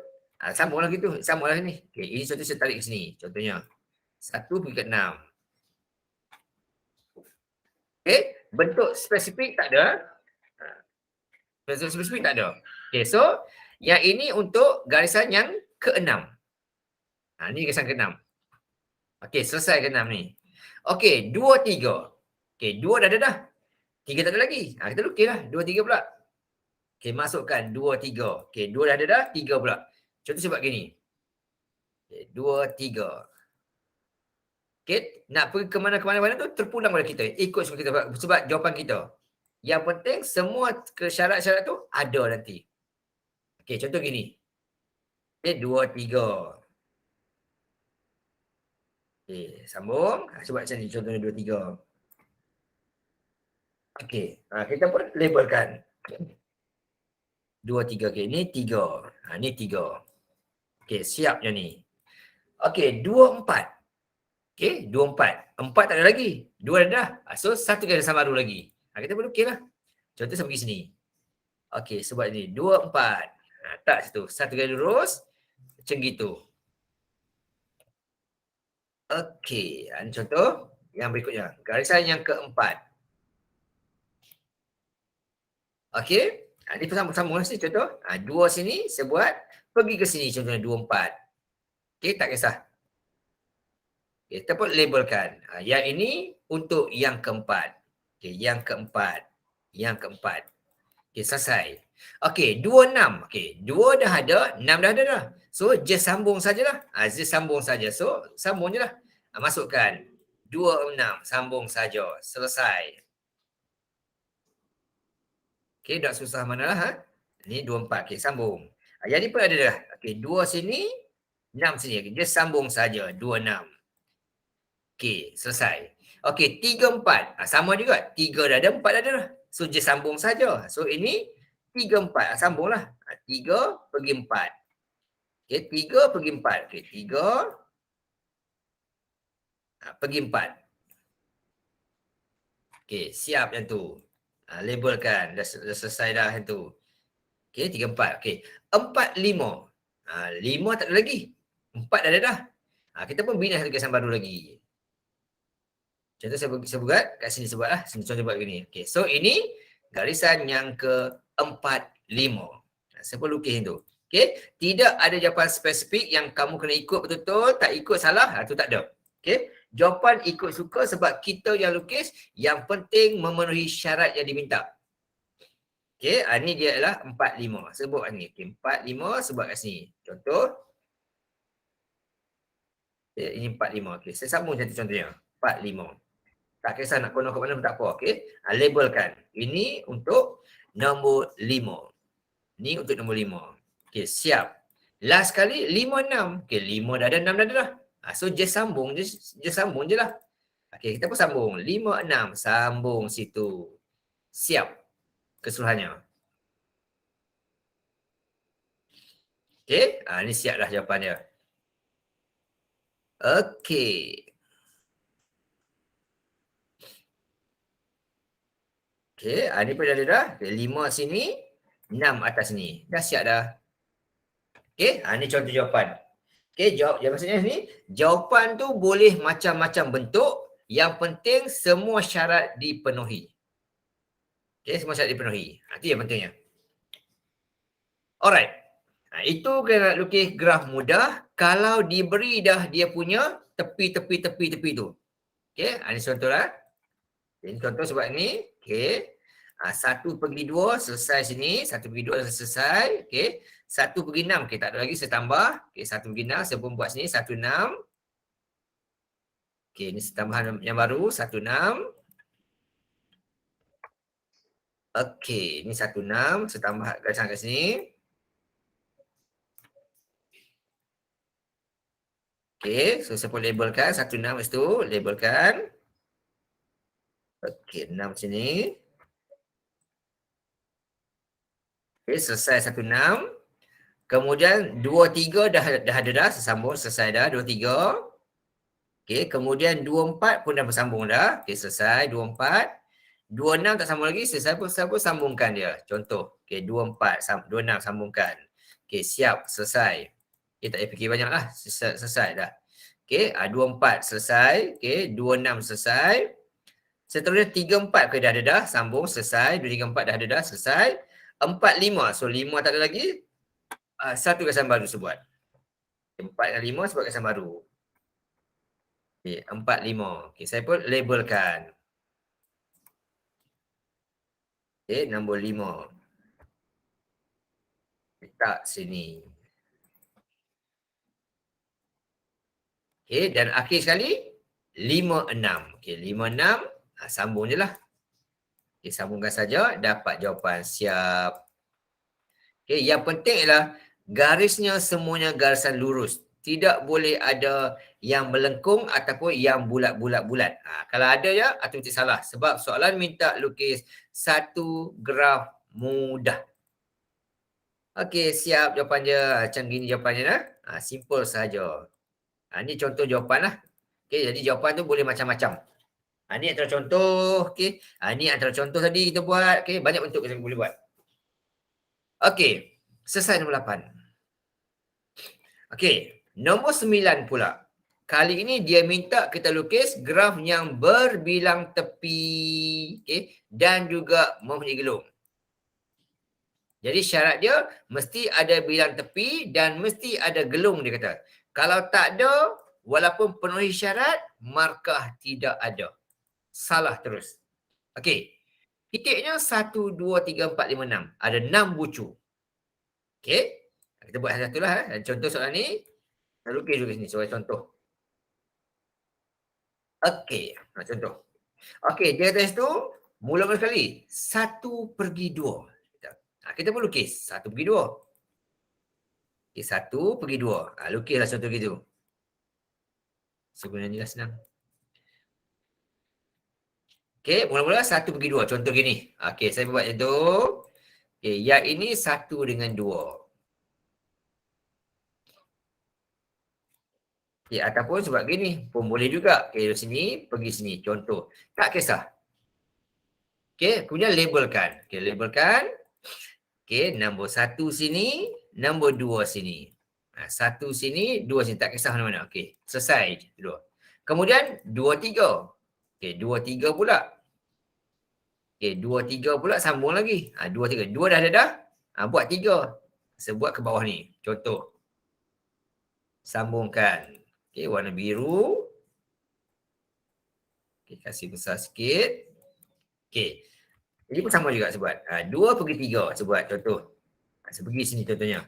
sambunglah gitu. Sambunglah ni. Okey, ini contoh saya tarik ke sini. Contohnya 1 pergi ke 6. Okey, bentuk spesifik tak ada. Bentuk spesifik tak ada. Okey, so yang ini untuk garisan yang ke-6. Ni garisan ke-6. Okey, selesai ke-6 ni. Okey, 2, 3. Okey, 2 dah. 3 tak ada lagi. Kita lukislah 2, 3 pula. Okey, masukkan 2, 3. Okey, 2 dah. 3 pula. Contoh saya buat gini. Okey, 2, 3. Okey, nak pergi ke mana-mana tu terpulang pada kita. Ikut suka kita sebab jawapan kita. Yang penting semua syarat-syarat tu ada nanti. Okey, contoh gini. Okey, 2, 3. Okey, sambung. Sebab macam ni contohnya 2, 3. Okey, kita pun labelkan. 2, 3. Okey, ni 3. Ni 3. Okey, siap yang ni. Okey, 2, 4. Okey, 2, 4. 4 tak ada lagi. 2 dah. So, 1 garisan baru lagi. Kita boleh lukislah. Contoh saya pergi sini. Okey, sebab ni. 2, 4. Tak situ. 1 garis lurus. Macam gitu. Okey, ini contoh yang berikutnya. Garisan yang keempat. Okey, ini sambung sini contoh. 2 sini saya buat. Pergi ke sini contohnya 2, 4. Okey, tak kisah. Okay, kita pun labelkan. Yang ini untuk yang keempat. Okey, yang keempat. Yang keempat. Okey, selesai. Okey, 2, 6. Okey, 2 dah ada, 6 dah ada dah. So, just sambung sajalah. Just sambung saja. So, sambung je lah. Masukkan. 2, 6. Sambung saja. Selesai. Okey, tak susah mana lah. Ni 2, 4. Okey, sambung. Yang ni pun ada dah. Okey, 2 sini, 6 sini. Okay, just sambung saja. 2, 6. Okey, selesai. Okey, 3, 4. Sama juga. 3 dah ada, 4 dah ada dah. So, dia sambung saja. So, ini 3, 4. Sambunglah. 3 pergi 4. Okey, 3 pergi 4. Okey, 3 pergi 4. Okey, siap yang tu. Labelkan. Dah selesai dah yang tu. Okey, 3, 4. Okey, 4, 5. 5 tak ada lagi. 4 dah ada dah. Kita pun bina satu garisan baru lagi. Contoh saya buat kat sini sebut lah. Sini contoh buat begini. Okey, so ini garisan yang ke-45. Saya pun lukis tu. Okey, tidak ada jawapan spesifik yang kamu kena ikut betul-betul, tak ikut salah, itu tak ada. Okey, jawapan ikut suka sebab kita yang lukis, yang penting memenuhi syarat yang diminta. Okey, ni dia adalah 45. Sebut ni. Okey, 45 sebut kat sini. Contoh. Okay, ini 45. Okey, saya sambung contohnya. 45. Tak kisah nak kono ke mana pun tak apa. Okey. Labelkan. Ini untuk nombor 5. Ni untuk nombor 5. Okey, siap. Last kali 5, 6. Okey, 5 dah ada, 6 dah ada dah. So, just sambung je lah. Okey, kita pun sambung. 5, 6. Sambung situ. Siap. Keseluruhannya. Okey. Ni siap dah jawapannya. Okey. Okey, ni pun dah ada dah. 5 sini, 6 atas sini. Dah siap dah. Okey, ni contoh jawapan. Okey, maksudnya ni, jawapan tu boleh macam-macam bentuk. Yang penting semua syarat dipenuhi. Okey, semua syarat dipenuhi. Itu yang pentingnya. Alright. Itu kena lukis graf mudah. Kalau diberi dah dia punya tepi tu. Okey, ni contoh lah. Ini contoh sebab ni. Okey. 1 pergi 2 selesai sini. 1 pergi 2 selesai. Okey. 1 pergi 6. Okey, tak ada lagi. Saya tambah. Okey, 1 pergi 6. Saya pun buat sini. 1, 6. Okey, ni tambahan yang baru. 1, 6. Okey, ni 1, 6. Saya tambah garisan kat sini. Okey, so saya pun labelkan. 1, 6 kat situ. Labelkan. Okey, 6 sini. Okey, selesai 1, 6. Kemudian 2, 3 dah ada dah. Sambung, selesai dah. 2, 3. Okey, kemudian 2, 4 pun dah bersambung dah. Okey, selesai 2, 4. 2, 6 tak sambung lagi. Saya pun sambungkan dia. Contoh. Okey, 2, 4. 2, 6 sambungkan. Okey, siap. Selesai. Okey, tak payah fikir banyak lah. Selesai dah. Okey, 2, 4 selesai. Okey, 2, 6 selesai. Seterusnya 3, 4 ke dah ada dah. Sambung, selesai. 2, 3, 4 dah ada dah. Selesai. 4, 5. So, 5 tak ada lagi. Satu garisan baru sebuat. 4 dan 5 sebab garisan baru. Okay, 4, 5. Okay, saya pun labelkan. Okay, nombor 5. Letak sini. Okay, dan akhir sekali 5, 6. Okay, 5, 6. Sambung je lah. Okay, sambungkan saja. Dapat jawapan. Siap. Okay, yang penting ialah garisnya semuanya garisan lurus. Tidak boleh ada yang melengkung ataupun yang bulat-bulat-bulat. Kalau ada ya, automatik salah. Sebab soalan minta lukis satu graf mudah. Okey, siap jawapan dia. Macam gini jawapannya dah. Simple saja. Ini contoh jawapan lah. Okey, jadi jawapan tu boleh macam-macam. Ini antara contoh. Okey, ini antara contoh tadi kita buat. Okey, banyak bentuk kita boleh buat. Okey, selesai nombor 8. Okey, nombor 9 pula. Kali ini dia minta kita lukis graf yang berbilang tepi, okay, dan juga mempunyai gelung. Jadi syarat dia mesti ada bilang tepi dan mesti ada gelung, dia kata. Kalau tak ada, walaupun penuhi syarat, markah tidak ada. Salah terus. Okey. Titiknya 1, 2, 3, 4, 5, 6. Ada 6 bucu. Okey. Kita buat satu lah. Contoh soalan ni. Saya lukis juga sini sebagai contoh. Okey. Contoh. Okey. Dia kata situ. Mula-mula sekali. 1 pergi 2. Kita pun lukis. 1 pergi 2. Okay, 1 pergi 2. Lukislah contoh gitu. Sebenarnya lah senang. Okey, mula-mula 1/2. Contoh gini. Okey, saya buat macam tu. Okey, yang ini 1 dengan 2. Okey, ataupun sebab gini pun boleh juga. Okey, dari sini pergi sini. Contoh. Tak kisah. Okey, kemudian labelkan. Okey, labelkan. Okey, nombor 1 sini, nombor 2 sini. 1 sini, 2 sini. Tak kisah mana-mana. Okey, selesai. Dua. Kemudian 2, 3. Okey, 2, 3 pula. Okey, 2, 3 pula sambung lagi. 2, 3. 2 dah ada dah. Buat 3. Saya buat ke bawah ni. Contoh. Sambungkan. Okey, warna biru. Okey, kasih besar sikit. Okey. Ini pun sama juga saya buat. 2 pergi 3. Saya buat contoh. Saya pergi sini contohnya.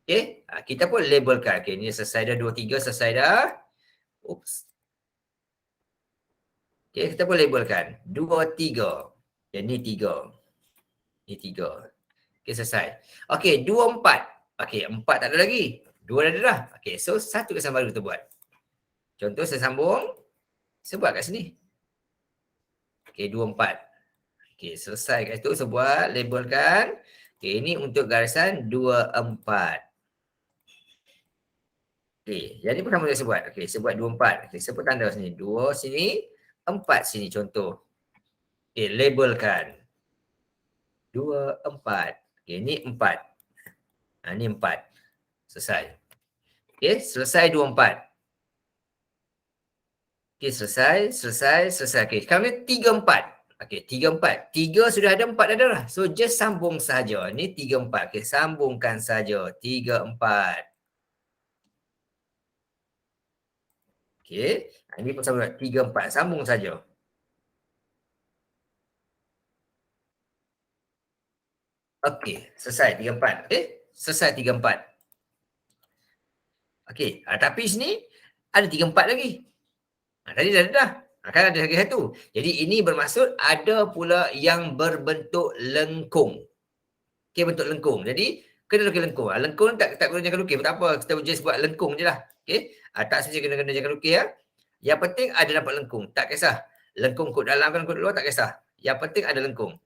Okey, kita pun labelkan. Okey, ni selesai dah 2, 3 selesai dah. Oops. Okey, kita pun labelkan. 2, 3. Yang ni 3. Ni 3. Okey, selesai. Okey, 2, 4. Okey, 4 tak ada lagi. 2 dah ada dah. Okey, so satu kesan baru kita buat. Contoh saya sambung. Saya buat kat sini. Okey, 2, 4. Okey, selesai kat situ. Saya buat, labelkan. Okey, ini untuk garisan 2, 4. Okey, jadi pun sama saya buat. Okey, saya buat 2, 4. Okey, saya pun tanda sini. 2 sini, 4 sini contoh. Okey, labelkan. 2, 4. Okey, ni 4. Ni 4. Selesai. Okey, selesai 2, 4. Okey, selesai. Okey, sekarang ni 3, 4. Okey, 3, 4. 3 sudah ada, 4 ada dah. So, just sambung saja. Ni 3, 4. Okey, sambungkan saja. 3, 4. Okey, ini pun sama. 3, 4. Sambung saja. Okey, selesai 3, 4. Okey, selesai 3, 4. Okey, tapi sini ada 3, 4 lagi. Tadi dah ada dah. Kan ada lagi satu. Jadi ini bermaksud ada pula yang berbentuk lengkung. Okey, bentuk lengkung. Jadi kena lukis lengkung. Lengkung tak guna jangan lukis. Tak apa, kita just buat lengkung je lah. Okey. Tak saja kena jangan lukis ya. Yang penting ada dapat lengkung. Tak kisah. Lengkung kod dalam kan kod luar tak kisah. Yang penting ada lengkung.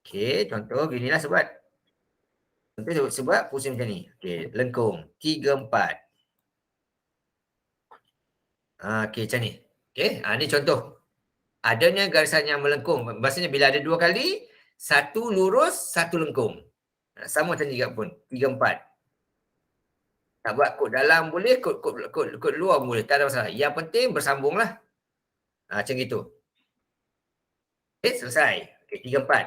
Okey, contoh ginilah sebab. Contoh sebab pusing macam ni. Okey, lengkung. 3, 4. Okey, macam ni. Okey, ni contoh. Adanya garisan yang melengkung. Maksudnya bila ada 2 kali, 1 lurus, 1 lengkung. Sama macam ni juga pun. 3, 4. Tak buat kod dalam boleh, kod luar boleh. Tak ada masalah. Yang penting bersambunglah. Macam gitu. Okey, selesai. Okey, 3, 4.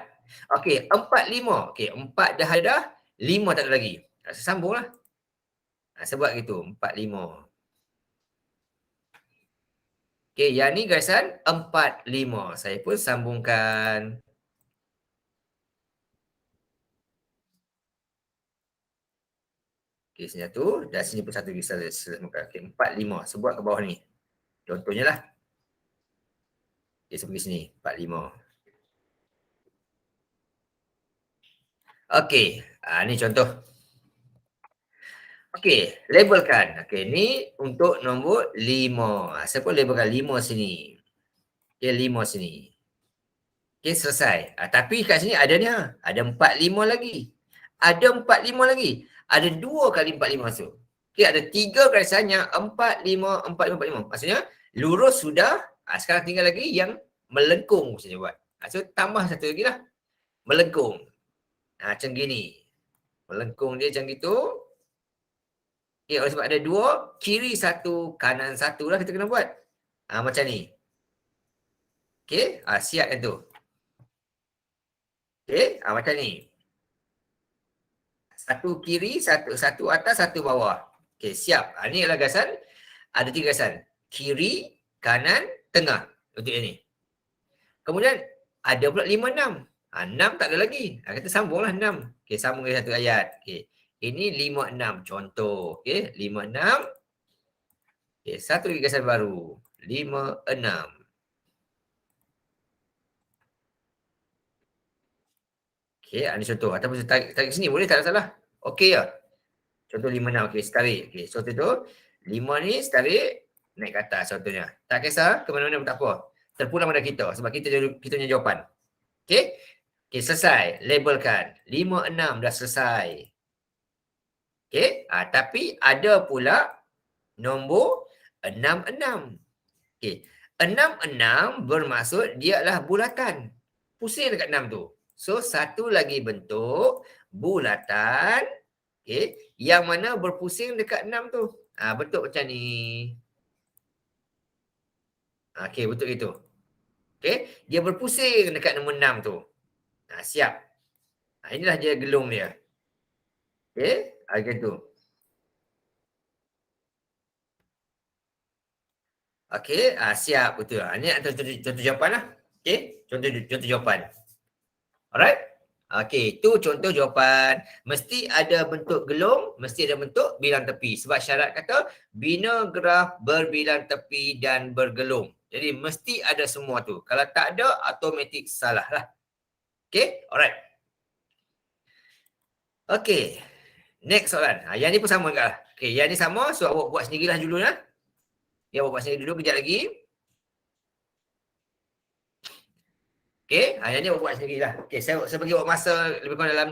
Okey, 4, 5. Okey, 4 dah ada, 5 tak ada lagi. Saya sambunglah. Saya buat gitu. 4, 5. Okey, yang ni garisan 4, 5. Saya pun sambungkan. Okey, sini satu. Dan sini pun satu bisa sambungkan. Okey, 4, 5. Saya buat ke bawah ni. Contohnya lah. Okey, saya pergi sini. 4, 5. Okey, ni contoh. Okey, labelkan. Okey, ni untuk nombor 5. Saya pun labelkan 5 sini. Okey, 5 sini. Okey, selesai. Tapi kat sini ada ni. Ada 4, 5 lagi. Ada 4, 5 lagi. Ada 2 kali 4, 5 masuk. Okey, ada 3 garisan yang 4, 5, 4, 5, 4, 5. Maksudnya, lurus sudah. Sekarang tinggal lagi yang melengkung saja buat. So, tambah satu lagi lah. Melengkung. Macam gini. Melengkung dia macam gitu. Okay, oleh sebab ada 2, kiri 1, kanan 1 lah kita kena buat. Macam ni. Okay, siap yang tu. Okay, macam ni. 1 kiri, 1 atas, 1 bawah. Okay, siap. Ni adalah garisan. Ada 3 garisan. Kiri, kanan, tengah. Untuk yang ni. Kemudian, ada pula 5, 6. 6 tak ada lagi. Kita sambunglah 6. Okay, sambung ke satu ayat. Okay. Ini 5, 6. Contoh. Okay, 5, 6. Okay, satu lagi garisan baru. 5, 6. Okay, ni contoh. Ataupun saya tarik sini boleh, tak ada salah. Okey ya. Contoh 5, 6. Okey, tarik. Okey, contoh tu. 5 ni tarik. naik ke atas contohnya. Tak kisah ke mana-mana pun tak apa. Terpulang pada kita sebab kita punya jawapan. Okey? Okey, selesai. Labelkan. 5, 6 dah selesai. Okey? Tapi ada pula nombor 6, 6. Okey. 6, 6 bermaksud dia adalah bulatan. Pusing dekat 6 tu. So, satu lagi bentuk bulatan. Okey. Yang mana berpusing dekat 6 tu. Bentuk macam ni. Okey, bentuk itu. Okey. Dia berpusing dekat nombor 6 tu. Siap. Inilah dia gelung dia. Okey. Macam tu. Okey. Siap. Betul. Ini antara contoh jawapan lah. Okey. Contoh jawapan. Alright. Okey, itu contoh jawapan. Mesti ada bentuk gelung, mesti ada bentuk bilang tepi. Sebab syarat kata bina graf berbilang tepi dan bergelung. Jadi mesti ada semua tu. Kalau tak ada, automatik salah lah. Okey, alright. Okey, next soalan. Yang ni pun sama juga lah. Okey, yang ni sama. So awak buat sendirilah dulu lah. Ya, awak buat sendiri dulu kejap lagi. Okey, yang ni awak buat sendirilah. Okey, saya bagi awak masa lebih kurang dalam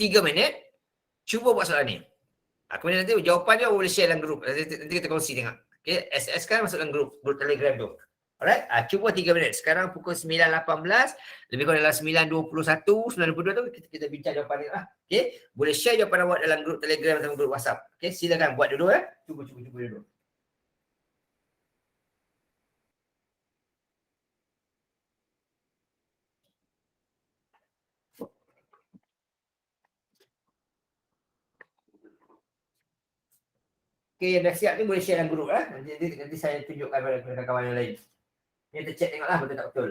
3 minit. Cuba buat soalan ni. Kemudian nanti jawapan dia boleh share dalam grup. Nanti kita kongsi tengok. Okay, SS kan masuk dalam grup Telegram tu. Alright, cuba 3 minit. Sekarang pukul 9.18, lebih kurang dalam 9.21, 9.22 tu kita bincang jawapan ni lah. Okay, boleh share jawapan awak dalam grup Telegram atau grup WhatsApp. Okay, silakan buat dulu . Cuba dulu. Okay, yang dah siap ni boleh share dalam grup lah. Nanti saya tunjukkan pada kawan-kawan yang lain. Ni kita check tengoklah betul tak betul.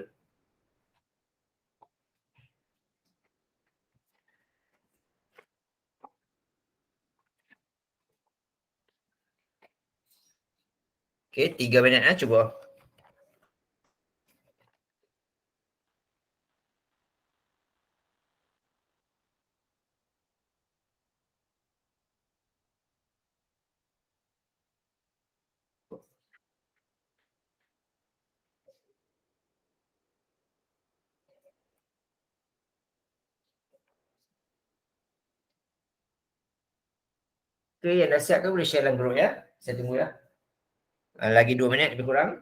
Okay, 3 minit cuba. Okay, yang dah siap ke boleh share dalam grup ya. Saya tunggu ya. Lagi 2 minit lebih kurang.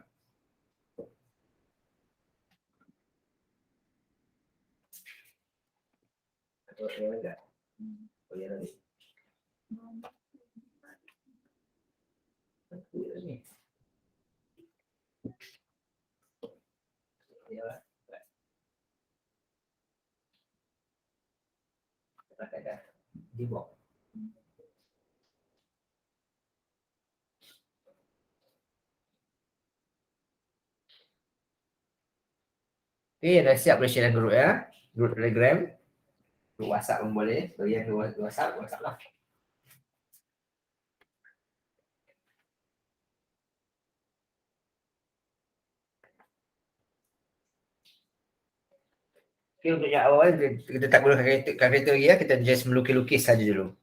Okay, dah siap boleh share dalam grup ya. Grup Telegram. Grup WhatsApp pun boleh. Bagi yang WhatsApp lah. Okay, untuk yang awal kita tak gunakan kalkulator lagi ya. Kita just melukis-lukis saja dulu.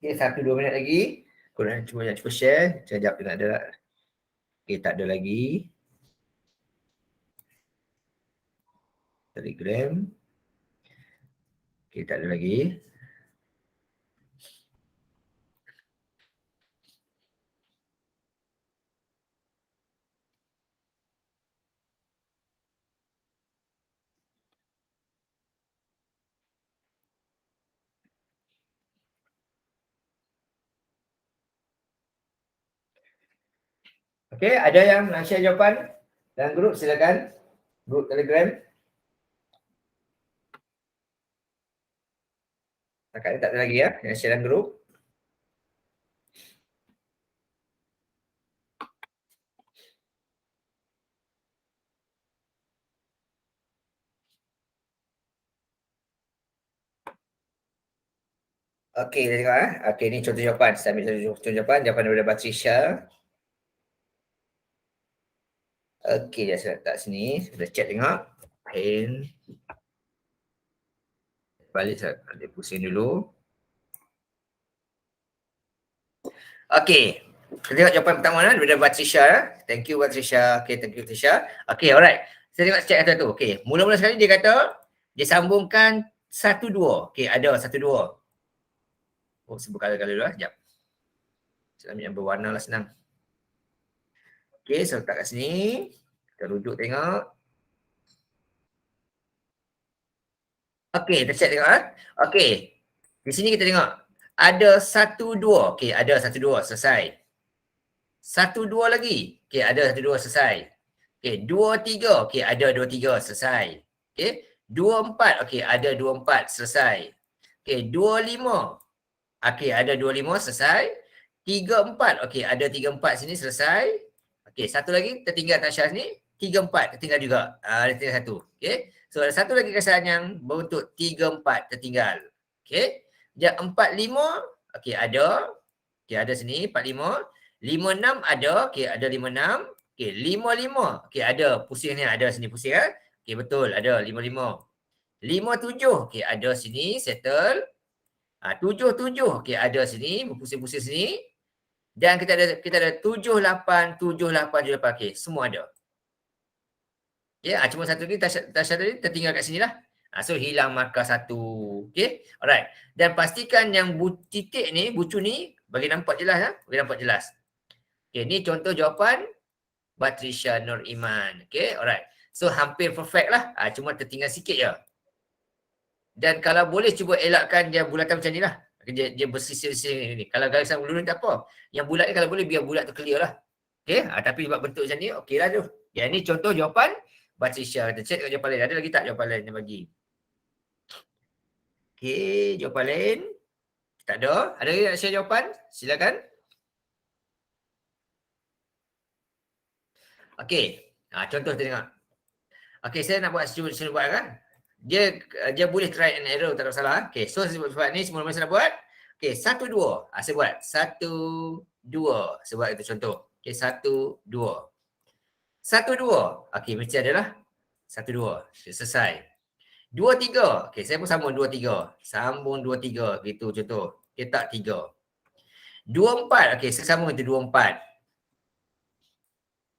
Okay, 1-2 minit lagi. Korang cuba share. Sekejap tak ada. Okay, tak ada lagi. Telegram. Okay, tak ada lagi. Okay, ada yang nak share jawapan dalam grup, silakan. Grup Telegram. Setakat ni tak ada lagi ya, yang share dalam grup. Okey, kita tengok . Okey, ni contoh jawapan. Saya ambil contoh jawapan daripada Batrisha. Okey, dia saya letak sini. Kita check tengok. Pen. Balik saya pusing dulu. Okey. Kita tengok jawapan pertama daripada Batrisha. Thank you Batrisha. Okay, thank you Batrisha. Okay, alright. Saya tengok chat kata tu. Okay, mula-mula sekali dia kata dia sambungkan 1-2. Okay, ada 1-2. Oh, sebut kala-kala dulu lah. Sekejap. Saya ambil yang berwarna lah senang. Okay, so letak kat sini. Kita rujuk tengok. Okay, kita check tengok. Okay. Di sini kita tengok. Ada 1-2. Okay, ada 1-2. Selesai. 1-2 lagi. Okay, ada 1-2. Selesai. Okay, 2-3. Okay, ada 2-3. Selesai. Okay, 2-4. Okay, ada 2-4. Selesai. Okay, 2-5. Okay, ada 2-5. Selesai. 3-4. Okay, ada 3-4 sini. Selesai. Okay, satu lagi tertinggal Tasha ni. 3-4 tertinggal juga. Ada tinggal satu. Okay. So, ada satu lagi kesalahan yang berbentuk 3-4 tertinggal. Okay. Dia 4-5. Okay, ada. Okay, ada sini 4-5. 5-6 ada. Okay, ada 5-6. Okay, 5-5. Okay, ada pusing ni. Ada sini pusing. Okay, betul. Ada 5-5. 5-7. Okay, ada sini. Settle. 7-7. Okay, ada sini. Berpusing-pusing sini. Dan kita ada 7-8. 7-8. 7-8. Okay, semua ada. Ya, cuma satu lagi Tasha tadi tertinggal kat sini lah. So, hilang markah satu. Okay, alright. Dan pastikan yang titik ni, bucu ni, bagi nampak jelas. Bagi nampak jelas. Okay, ni contoh jawapan Batrisha Nur Iman. Okay, alright. So, hampir perfect lah. Cuma tertinggal sikit je. Dan kalau boleh cuba elakkan dia bulatan macam ni lah. Dia bersisir-sisir ni. Kalau garisan ulu ni tak apa. Yang bulat ni kalau boleh biar bulat tu clear lah. Okay, tapi sebab bentuk macam ni, okey lah tu. Yang ni contoh jawapan Batrisha. Kita check jawapan lain. Ada lagi tak jawapan lain yang bagi? Okay, jawapan lain. Tak ada. Ada lagi nak share jawapan? Silakan. Okey. Contoh kita tengok. Okey, saya nak buat cuba buat kan. Dia boleh try and error, tak ada masalah. Okey, so sebab ni semua saya nak buat. Okey, 1-2. Saya buat 1-2. Saya buat itu contoh. Okey, 1-2. 1-2. Okey, mesti adalah 1-2. Selesai. 2-3. Okey, saya pun sambung 2-3. Sambung 2-3. Gitu contoh. Okey, tak 3. 2-4. Okey, saya sambung itu 2-4.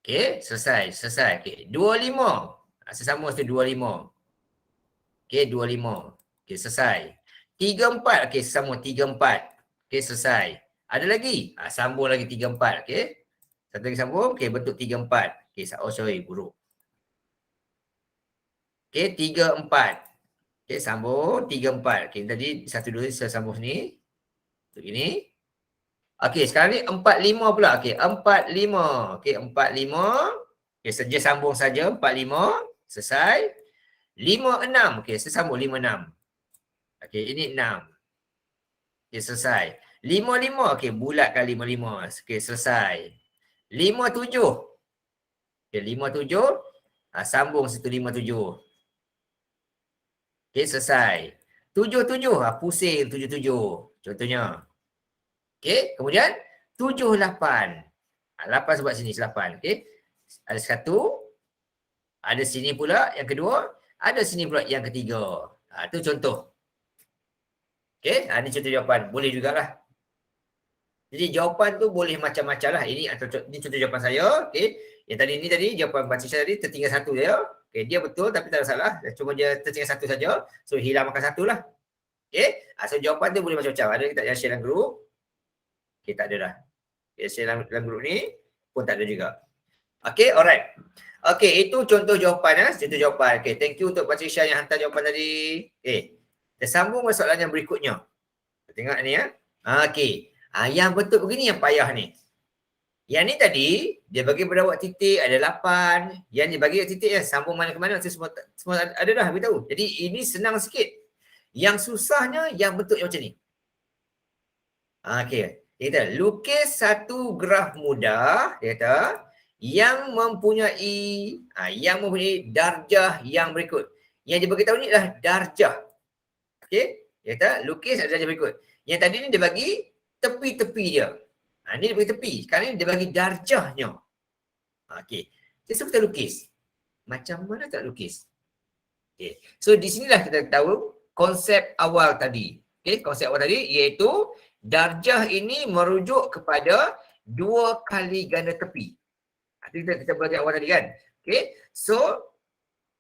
Okey, selesai. Okey, 2-5. Saya sambung itu 2-5. Okey, 2-5. Okey, selesai. 3-4. Okey, sambung 3-4. Okey, selesai. Ada lagi? Sambung lagi 3-4. Okey. Satu lagi sambung. Okey, bentuk 3-4. Okey, sorry, buruk. Okey, 3-4. Okey, sambung 3-4. Okey, tadi 1-2 saya sambung sini. Untuk ini. Okey, sekarang ni 4-5 pula. Okey, 4-5. Okey, 4-5. Okey, saja sambung saja 4-5. Selesai. 5-6. Okey, saya sambung 5-6. Okey, ini 6. Okey, selesai. 5-5. Okey, bulatkan 5-5. Okey, selesai. 5-7. Okey, 5-7. Sambung situ 5-7. Okey, selesai. 7-7. Pusing 7-7. Contohnya. Okey, kemudian 7-8. 8 sebab sini 8. Okey. Ada 1. Ada sini pula yang kedua. Ada sini pula yang ketiga. Itu contoh. Okey, ini contoh jawapan. Boleh jugalah. Jadi jawapan tu boleh macam-macam lah. Ini contoh jawapan saya. Okey. Yang tadi jawapan Batrisha tadi tertinggal satu je. Okey, dia betul tapi tak ada salah. Cuma dia tertinggal satu saja. So hilang makan satu lah. Okey. So jawapan tu boleh macam-macam. Ada kita yang share dalam grup. Okey, tak ada dah. Okay, share dalam grup ni pun tak ada juga. Okey, alright. Okey, itu contoh jawapan. Contoh jawapan. Okey, thank you untuk Batrisha yang hantar jawapan tadi. Okey, kita sambung soalan yang berikutnya. Kita tengok ni ya. Okey, yang betul begini yang payah ni. Yang ni tadi, dia bagi berawak titik, ada 8. Yang dia bagi titik ya, sambung mana ke mana, semua ada dah, beritahu. Jadi ini senang sikit. Yang susahnya yang bentuk macam ni. Okey, dia kata, lukis satu graf mudah, dia kata, yang mempunyai darjah yang berikut. Yang dia bagi tahu ni adalah darjah. Okey, dia kata, lukis ada darjah berikut. Yang tadi ni dia bagi tepi-tepi dia. Ni dia bagi tepi. Sekarang ni dia bagi darjahnya. Okey. Jadi kita lukis. Macam mana tak lukis? Okey. So di sinilah kita tahu konsep awal tadi. Okey, konsep awal tadi iaitu Darjah ini merujuk kepada 2 kali ganda tepi. Itu kita belajar awal tadi kan. Okay. So,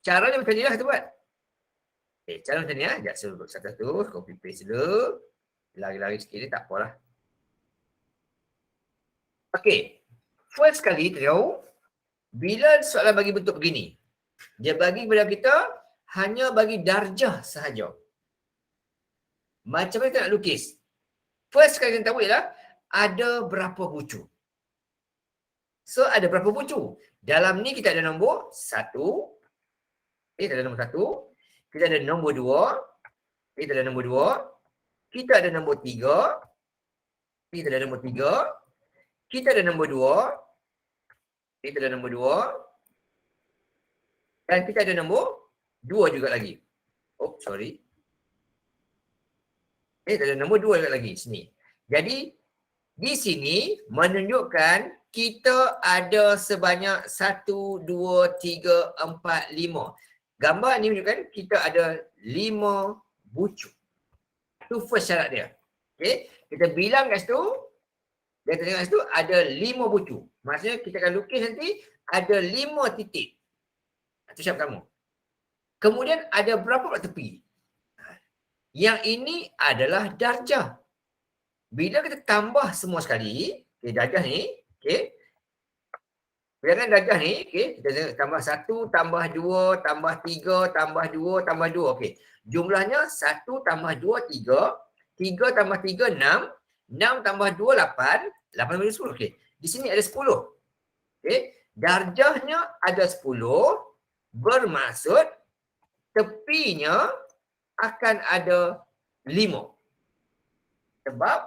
caranya macam ni lah kita buat. Okay, cara macam ni lah. Sekejap saya duduk satu-satu. Copy paste dulu. Lari-lari sikit ni tak apalah. Okay. First kali kita tahu, bila soalan bagi bentuk begini, dia bagi kepada kita hanya bagi darjah sahaja. Macam mana kita nak lukis? First kali kita tahu ialah ada berapa bucu. So ada berapa bucu? Dalam ni kita ada nombor 1. Kita ada nombor 1. Kita ada nombor 2. Kita ada nombor 2. Kita ada nombor 3. Kita ada nombor 3. Kita ada nombor 2. Kita ada nombor 2. Dan kita ada nombor 2 juga lagi. Oh, sorry. Kita ada nombor 2 juga lagi sini. Jadi di sini menunjukkan kita ada sebanyak 1, 2, 3, 4, 5. Gambar ni menunjukkan kita ada 5 bucu. Itu first syarat dia. Okay. Kita bilang kat situ, dia tengok kat situ ada 5 bucu. Maksudnya kita akan lukis nanti ada 5 titik. Itu syarat pertama. Kemudian ada berapa pula tepi? Yang ini adalah darjah. Bila kita tambah semua sekali, okay, darjah ni, okay. Biarkan darjah ni, okay, kita tambah 1, tambah 2, tambah 3, tambah 2, tambah 2, okay. Jumlahnya 1 tambah 2, 3, 3 tambah 3, 6, 6 tambah 2, 8, 8 tambah 10, okay. Di sini ada 10, okay. Darjahnya ada 10, bermaksud tepinya akan ada 5. Sebab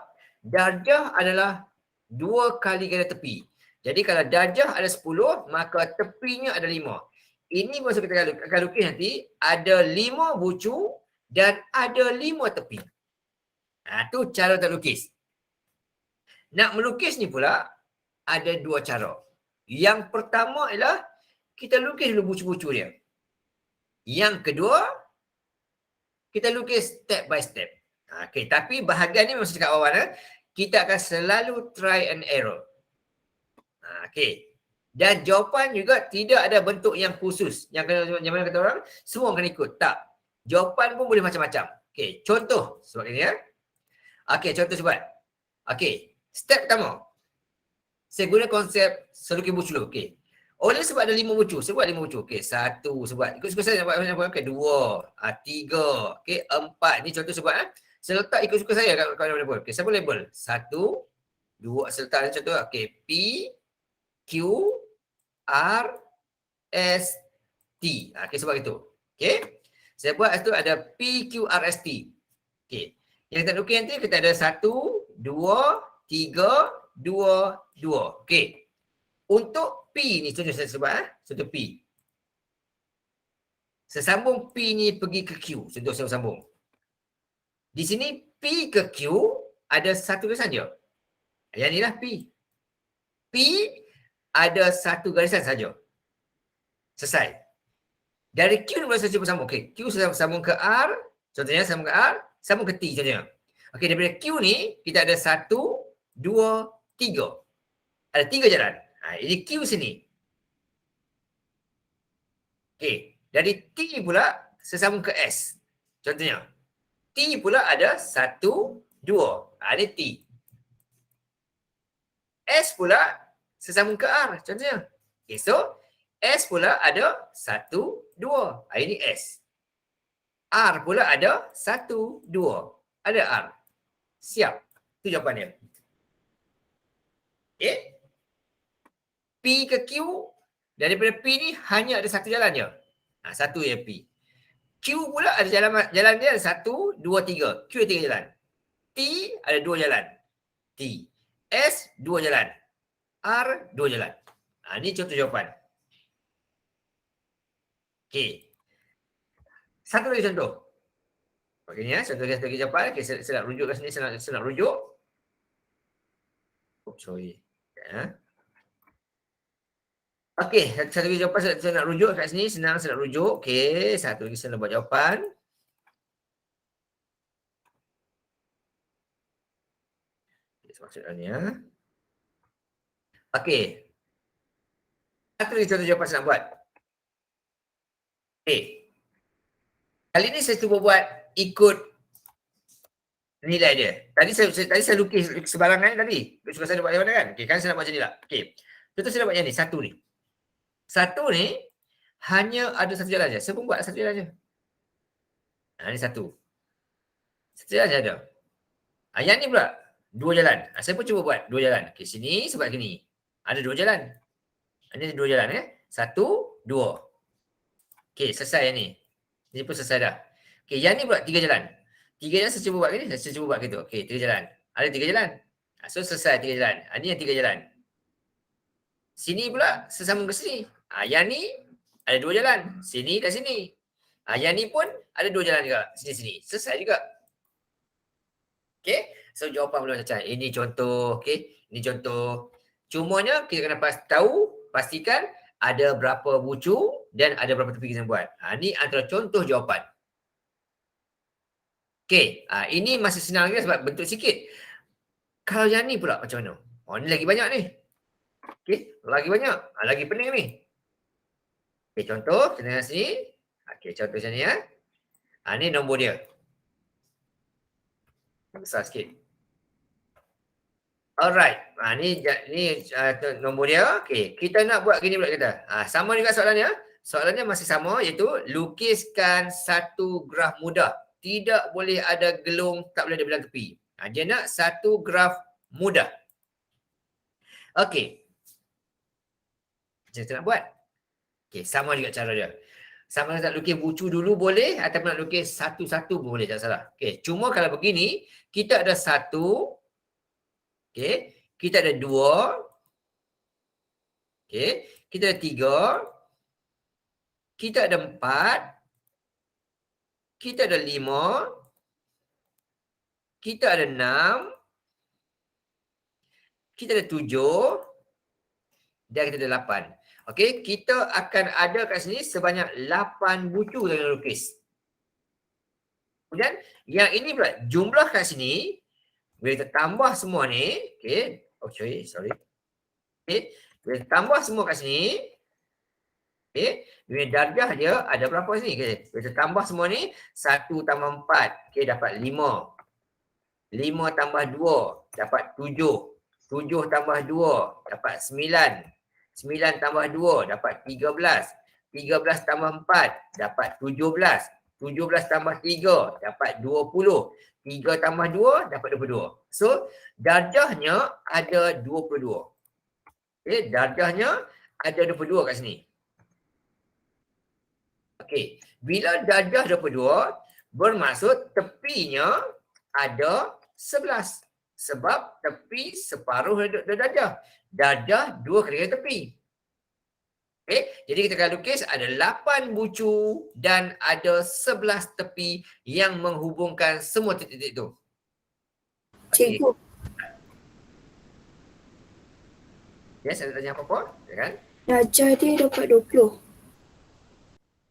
darjah adalah 2 kali ganda tepi. Jadi kalau darjah ada 10, maka tepinya ada 5. Ini maksud kita akan lukis nanti, ada 5 bucu dan ada 5 tepi. Itu cara kita lukis. Nak melukis ni pula, ada 2 cara. Yang pertama ialah, kita lukis dulu bucu-bucu dia. Yang kedua, kita lukis step by step. Okay, tapi bahagian ni memang cakap awal, kita akan selalu try and error. Okay. Dan jawapan juga tidak ada bentuk yang khusus. Yang mana kata orang, semua kena ikut. Tak. Jawapan pun boleh macam-macam. Okay, contoh sebab ini ya. Okay, contoh sebab. Okay, step pertama. Saya guna konsep selukis bucu dulu. Okay. Oleh sebab ada 5 bucu, saya buat 5 bucu. Okey, 1 sebab. Ikut suka saya nak buat okey, 2, 3, okey, 4. Ni contoh sebab saya letak ikut suka saya kat mana pun. Okey, saya pun label. 1, 2, saya letak contoh okey, P Q R S T. Okey, sebab itu. Okey. Saya buat itu ada P Q R S T. Okey. Yang kita lukis nanti kita ada 1, 2, 3, 2, 2. Okey. Untuk P ni, contoh saya sebut, contoh P. Sesambung P ni pergi ke Q. Contoh saya sambung. Di sini P ke Q ada satu garisan saja. Yang inilah P. P ada satu garisan saja. Selesai. Dari Q ni boleh saya cuba sambung. Okey, Q saya sambung ke R. Contohnya sambung ke R, sambung ke T contohnya. Okey, daripada Q ni kita ada 1, 2, 3. Ada 3 jalan. Ini Q sini. Okey, dari T pula sesambung ke S. Contohnya, T pula ada 1, 2. Ini T. S pula sesambung ke R. Contohnya. Okay, so S pula ada 1, 2. Ini S. R pula ada 1, 2. Ada R. Siap. Itu jawapannya. Okay. P ke Q, daripada P ni hanya ada satu jalan je. Satu je P. Q pula ada jalan dia ada 1, 2, 3. Q ada 3 jalan. T ada 2 jalan. T. S 2 jalan. R 2 jalan. Ini contoh jawapan. Okey. Satu lagi contoh. Okey ni contoh lagi jawapan. Okey, saya nak rujuk kat sini, saya nak rujuk. Oh, sorry. Okey, satu lagi jawapan saya nak rujuk kat sini. Senang saya nak rujuk. Okey, satu lagi saya nak buat jawapan. maksudnya. Okey. Satu lagi contoh jawapan saya nak buat. Okey. Kali ni saya cuba buat ikut nilai dia. Tadi saya lukis sebarangan tadi. Suka saya buat macam mana kan? Okey, kan saya nak buat macam ni lah. Okey. Contoh saya nak buat yang ni, satu ni. Satu ni hanya ada satu jalan je. Saya pun buat satu jalan je. Ni satu. Satu jalan je ada. Yang ni pula dua jalan. Saya pun cuba buat dua jalan. Okey, sini sebab gini. Ada dua jalan. Ini ada dua jalan Satu, dua. Okey, selesai yang ni. Ini pun selesai dah. Okey, yang ni pula tiga jalan. Tiga jalan saya cuba buat gini, saya cuba buat gitu. Okey, tiga jalan. Ada tiga jalan. So selesai tiga jalan. Ini yang tiga jalan. Sini pula sesambung ke sini. Yang ni ada dua jalan. Sini dan sini. Yang ni pun ada dua jalan juga. Sini-sini. Selesai juga. Okey. So jawapan belum macam ini contoh. Okey. Ini contoh. Cumanya kita kena pastikan ada berapa bucu dan ada berapa tepi kita buat. Ini antara contoh jawapan. Okey. Ini masih senang lagi sebab bentuk sikit. Kalau yang ni pula macam mana? Ni lagi banyak ni. Okey. Lagi banyak. Lagi pening ni. Okey, contoh. Kita tengok sini. Okey, contoh macam ni Ni nombor dia. Besar sikit. Alright. Ni nombor dia. Okey, kita nak buat gini pula kita. Sama juga soalannya. Soalannya masih sama iaitu lukiskan satu graf mudah. Tidak boleh ada gelung, tak boleh ada bilang tepi. Dia nak satu graf mudah. Okey. Macam kita nak buat. Okey, sama juga cara dia. Sama nak lukis bucu dulu boleh ataupun nak lukis satu-satu pun boleh, tak salah. Okey, cuma kalau begini, kita ada satu. Okey, kita ada dua. Okey, kita ada tiga. Kita ada empat. Kita ada lima. Kita ada enam. Kita ada tujuh. Dan kita ada lapan. Okey, kita akan ada kat sini sebanyak 8 bucu yang lukis. Kemudian yang ini pula jumlah kat sini bila kita tambah semua ni, okey, sorry. Okey, bila kita tambah semua kat sini, okey, bila darjah dia ada berapa sini? Okey, bila kita tambah semua ni 1 tambah 4, okey dapat 5. 5 tambah 2 dapat 7. 7 tambah 2 dapat 9. 9 tambah 2 dapat 13. 13 tambah 4 dapat 17. 17 tambah 3 dapat 20. 3 tambah 2 dapat 22. So, darjahnya ada 22. Okey, darjahnya ada 22 kat sini. Okey, bila darjah 22, bermaksud tepinya ada 11. Sebab tepi separuh darjah. Darjah 2 kali tepi. Okay. Jadi kita akan lukis ada 8 bucu dan ada 11 tepi yang menghubungkan semua titik-titik itu. Okay. Cikgu. Yes, ada tanya apa-apa? Ya kan? Darjah dia dapat 20.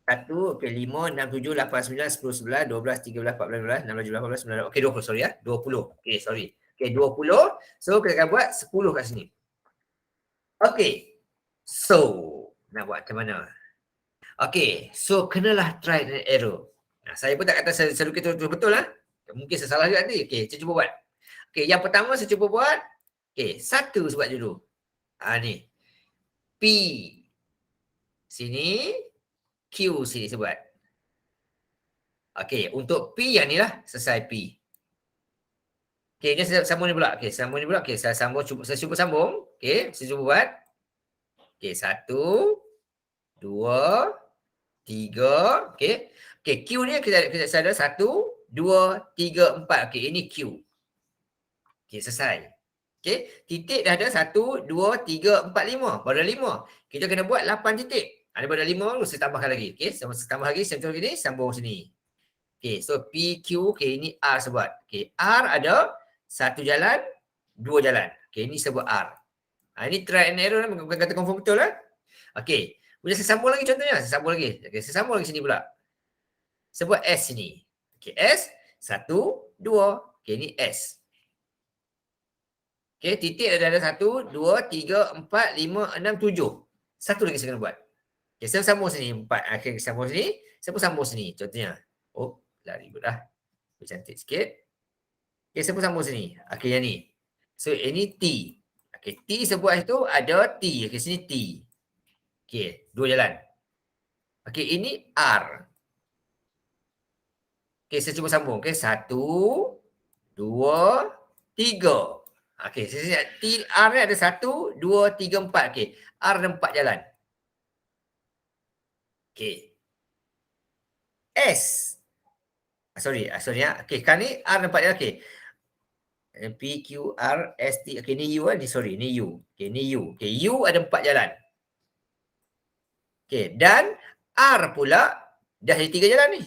1, okey, 5, 6, 7, 8, 9, 10, 11, 12, 13, 14, 15, 16, 17, 18, 19, okey 20, sorry 20. Okey, sorry. Okey, 20. So, kita akan buat 10 kat sini. Okey. So, nak buat macam mana? Okey, so kenalah try and error. Saya pun tak kata saya lukis betul lah. Mungkin saya salah juga nanti. Okey, saya cuba buat. Okey, yang pertama saya cuba buat. Okey, 1 saya buat dulu. Ni. P. Sini. Q sini saya buat. Okey, untuk P yang ni lah, selesai P. Okey, ni saya sambung ni pula. Okey, sambung ni pula. Okey, saya cuba sambung. Okey, saya cuba buat. Okey, 1, 2, 3. Okey. Okey, Q ni kita ada 1, 2, 3, 4. Okey, ini Q. Okey, selesai. Okey, titik dah ada 1, 2, 3, 4, 5. Baru ada 5. Kita kena buat 8 titik. Daripada 5 dulu saya tambahkan lagi. Okey, saya tambah lagi, saya contoh gini, sambung sini. Okey, so P, Q, okey, ini R saya buat. Okey, R ada 1 jalan, 2 jalan. Okey, ini saya buat R. Ini try and error, bukan kata confirm betul lah. Okey, kemudian saya sambung lagi contohnya. Saya sambung lagi. Okey, saya sambung lagi sini pula. Saya buat S sini. Okey, S, 1, 2. Okey, ini S. Okey, titik ada 1, 2, 3, 4, 5, 6, 7. Satu lagi saya kena buat. Okey, saya sambung sini 4. Okey, sambung sini. Saya pun sambung sini. Contohnya. Oh, lari pula. Lebih cantik sikit. Okey, saya pun sambung sini. Okey, yang ni. So, ini T. Okey, T saya buat itu ada T. Okey, sini T. Okey, dua jalan. Okey, ini R. Okey, saya cuba sambung. Okey, 1, 2, 3. Okey, saya T, R ni ada 1, 2, 3, 4. Okey, R ada 4 jalan. Okey. S. Sorry ya. Okey, kan ni R ada 4 jalan. Okey. P, Q, R, S, T. Okey, ni U ni sorry, ni U. Okey, ni U. Okey, U ada 4 jalan. Okey, dan R pula dah ada 3 jalan ni.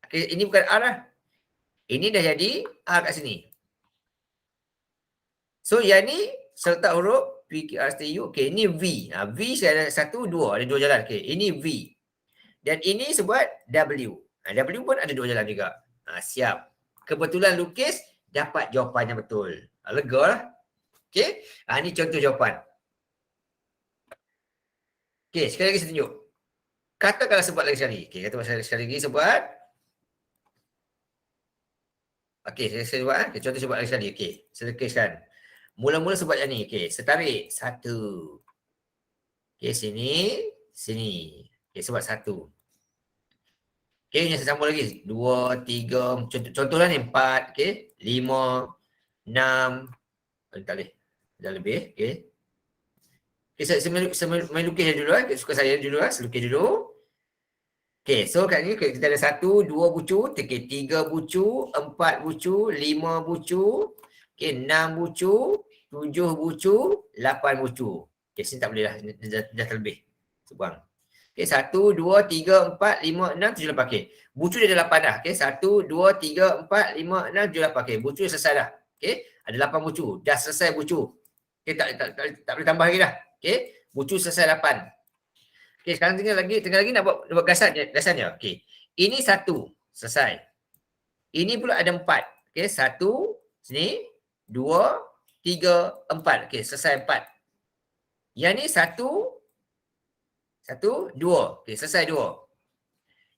Okey, ini bukan R lah. Ini dah jadi R kat sini. So, yang ni saya letak huruf P, Q, R, S, T, U. Okey, ini V. V saya ada 1, 2. Ada 2 jalan. Okey, ini V. Dan ini sebut W. W pun ada 2 jalan juga. Siap. Kebetulan lukis dapat jawapannya betul. Lega lah. Okey. Ini contoh jawapan. Okey, sekali lagi saya tunjuk. Katakanlah sebut lagi sekali. Okey, kata sekali lagi sebut. Okey, saya buat. Okay, contoh sebut lagi sekali. Okey, saya lukiskan. Mula-mula sebut yang ni. Okey, saya tarik. 1. Okey, sini. Sini. Okey, sebut 1. Okey, yang saya sambung lagi. 2, 3. Contohlah ni. 4. Okey. 5. 6. Tak boleh. Dah lebih. Okey. Okay, saya main lukis dulu lah. Suka saya dulu lah. Saya lukis dulu. Okay, so kat ni kita ada 1, 2 bucu. Okay, 3 bucu. 4 bucu. 5 bucu. Okay, 6 bucu. 7 bucu. 8 bucu. Okay, sini tak boleh lah. Dah terlebih. Sebuang. Okay, 1, 2, 3, 4, 5, 6, 7, 8. Okay, bucu dia ada 8 dah. Okay, 1, 2, 3, 4, 5, 6, 7, 8. Okay, bucu dah selesai dah. Okay, ada 8 bucu. Dah selesai bucu. Okay, tak boleh tambah lagi dah. Okay, bucu selesai 8. Okay, sekarang tinggal lagi nak buat gasannya. Okay, ini 1. Selesai. Ini pula ada 4. Okay, 1. Sini. 2, 3, 4. Okay, selesai 4. Yang ni 1. 1, 2. Okay, selesai 2.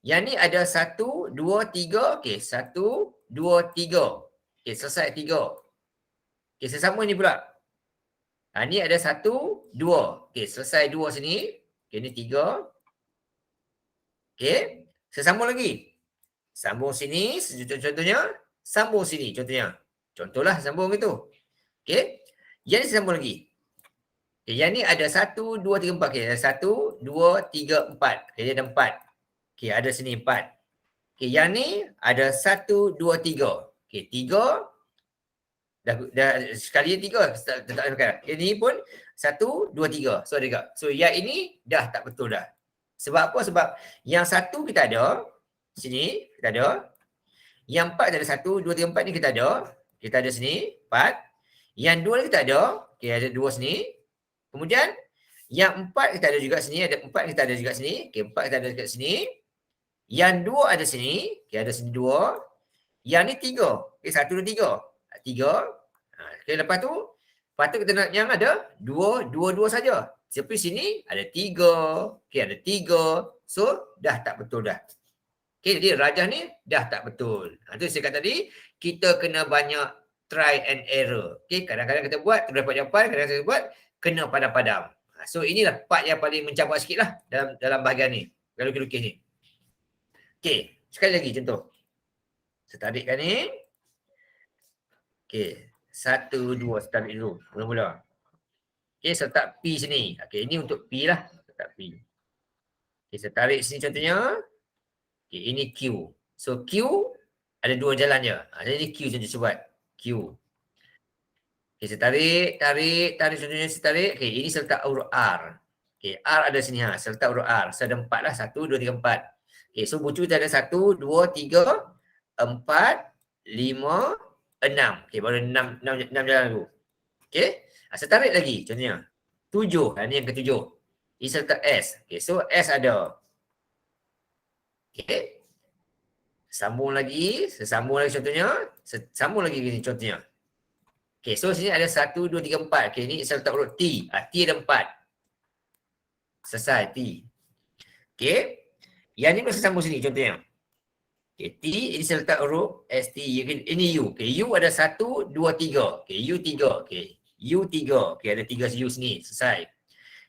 Yang ni ada 1, 2, 3. Okay, 1, 2, 3. Okay, selesai 3. Okay, saya sambung ni pula. Ni ada 1, 2. Okay, selesai 2 sini. Okay, ni 3. Okay, saya sambung lagi. Sambung sini, contohnya. Sambung sini, contohnya. Contohlah sambung itu. Okay, yang ni saya sambung lagi. Okay, yang ni ada 1, 2, 3, 4. Okay, ada 1, 2, 3, 4. Okay, dia ada 4. Okay, ada sini 4. Okay, yang ni ada 1, 2, 3. Okay, 3. Dah sekali 3. Okay, ni pun 1, 2, 3. So, ada juga. So, yang ini dah tak betul dah. Sebab apa? Sebab yang 1 kita ada. Sini, kita ada. Yang 4 ada 1, 2, 3, 4 ni kita ada. Kita ada sini, 4. Yang 2 ni kita ada. Okay, ada 2 sini. Kemudian, yang 4 kita ada juga sini. Ada 4 kita ada juga sini. Okay, 4 kita ada dekat sini. Yang 2 ada sini. Okay, ada sini 2. Yang ni 3. Okay, 1, 2, 3. 3. Okay, lepas tu, patut kita nak yang ada 2, 2, 2 saja. Tapi sini ada 3. Okay, ada 3. So, dah tak betul dah. Okay, jadi rajah ni dah tak betul. Itu saya kata tadi, kita kena banyak try and error. Okay, kadang-kadang kita buat, kita dapat jawapan. Kadang-kadang kita buat, kena padam-padam. So, inilah part yang paling mencabar sikit lah dalam bahagian ni. Kalau lukis ni. Okay, sekali lagi contoh. Saya tarikkan ni. Okay, 1, 2. Saya tarik dulu. Mula-mula. Okay, saya letak P sini. Okay, ini untuk P lah. Saya letak P. Okay, saya tarik sini contohnya. Okay, ini Q. So, Q ada 2 jalan je. Jadi Q contoh saya buat. Q. Okay, saya tarik contohnya saya tarik. Okay, ini saya letak huruf R. Okay, R ada sini. Saya letak huruf R. Saya ada 4 lah. 1, 2, 3, 4. Okay, so bucu kita ada 1, 2, 3, 4, 5, 6. Okay, baru 6 jalan dulu. Okay, saya tarik lagi contohnya. 7. Ini yang ke-7. Ini saya letak S. Okay, so S ada. Okay. Sambung lagi. Saya sambung lagi contohnya. Saya sambung lagi gini contohnya. Okay, so sini ada 1, 2, 3, 4. Okay, ni saya letak huruf T. T ada 4. Selesai, T. Okay. Yang ni mesti sambung sini contohnya. Okay, T ini saya letak huruf ST. Ini U. Okay, U ada 1, 2, 3. Okay, U 3. Okay, U 3. Okay, ada 3 U sini. Selesai.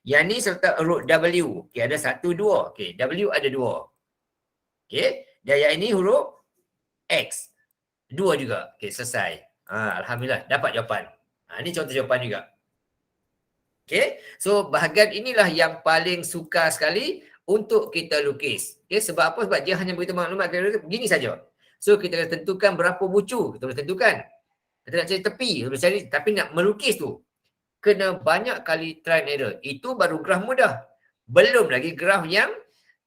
Yang ni saya letak huruf W. Okay, ada 1, 2. Okay, W ada 2. Okay, dan yang ini huruf X. 2 juga. Okay, selesai. Alhamdulillah, dapat jawapan. Ini contoh jawapan juga. Okay, so bahagian inilah yang paling sukar sekali untuk kita lukis. Okay, sebab apa? Sebab dia hanya beritahu maklumat begini saja. So kita kena tentukan berapa bucu. Kita boleh tentukan. Kita nak cari tepi. Kita boleh cari. Tapi nak melukis tu kena banyak kali try and error. Itu baru graf mudah. Belum lagi graf yang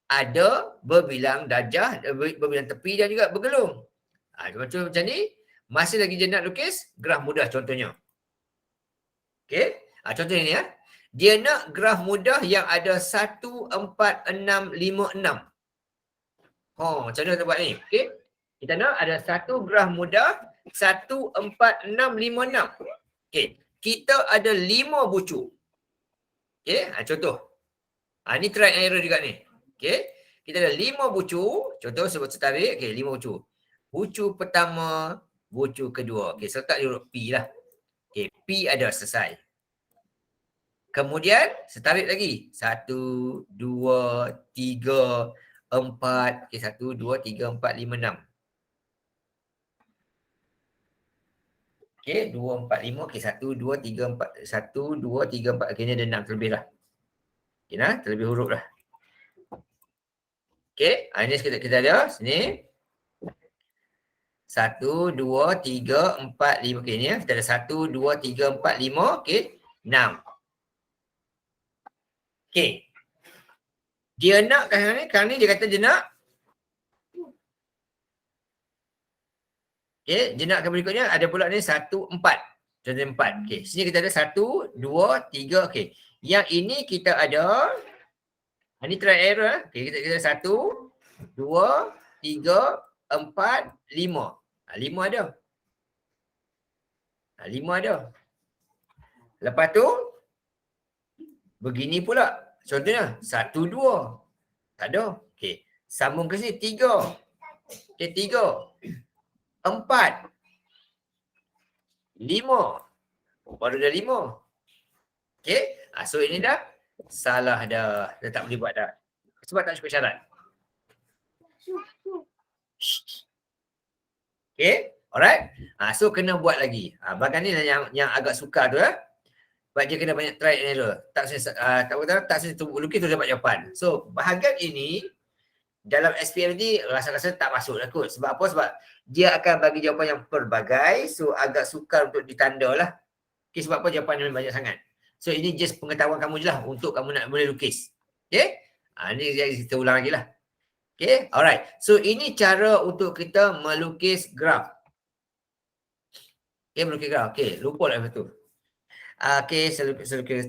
ada berbilang darjah, berbilang tepi dan juga bergelung. Contoh macam ni. Masih lagi dia nak lukis graf mudah contohnya. Okay. Contoh ni ya. Dia nak graf mudah yang ada 1, 4, 6, 5, 6. Macam mana kita buat ni? Okay. Kita nak ada satu graf mudah 1, 4, 6, 5, 6. Okay. Kita ada 5 bucu. Okay. Contoh. Ni try and error juga ni. Okay. Kita ada 5 bucu. Contoh sebut tarik. Okay. 5 bucu. Bucu pertama. Bucu kedua. Okay. So letak huruf P lah. Okay. P ada, selesai. Kemudian, setarik lagi. 1, 2, 3, 4. Okay, 1, 2, 3, 4, 5, 6. Okay, 2, 4, 5. Okay, 1, 2, 3, 4. 1, 2, 3, 4. Okay, ni ada 6 terlebih lah. Okay, terlebih huruf lah. Okay, ini kita ada sini. 1, 2, 3, 4, 5. Okay, ni kita ada 1, 2, 3, 4, 5. Okay, 6. Okay. Dia nak kan ni dia kata dia nak. Okay, dia nak berikutnya ada pula ni 1, 4. Contoh 4. Okay, sini kita ada 1, 2, 3. Okay. Yang ini kita ada. Ini try error. Okay, kita ada 1, 2, 3, 4, 5. 5 ada. 5 ada. Lepas tu begini pula. Contohnya 1, 2. Tak ada. Okey. Sambung ke sini 3. Okey, 3. 4. 5. Baru dah 5. Okey. So ini dah salah dah. Dah tak boleh buat dah. Sebab tak cukup syarat. Okey. Alright. So kena buat lagi. Bahagian ni yang agak sukar tu ya. Sebab dia kena banyak try and error. Tak semestinya lukis tu dapat jawapan. So bahagian ini dalam SPM ni rasa-rasa tak masuk lah kot. Sebab apa? Sebab dia akan bagi jawapan yang pelbagai. So agak sukar untuk ditanda lah. Okay, sebab apa? Jawapan yang banyak sangat. So ini just pengetahuan kamu je lah untuk kamu nak boleh lukis. Okay. Ni kita ulang lagi lah. Okay. Alright. So ini cara untuk kita melukis graf. Okay, melukis graf. Okay. Lupa lah tu. Okay,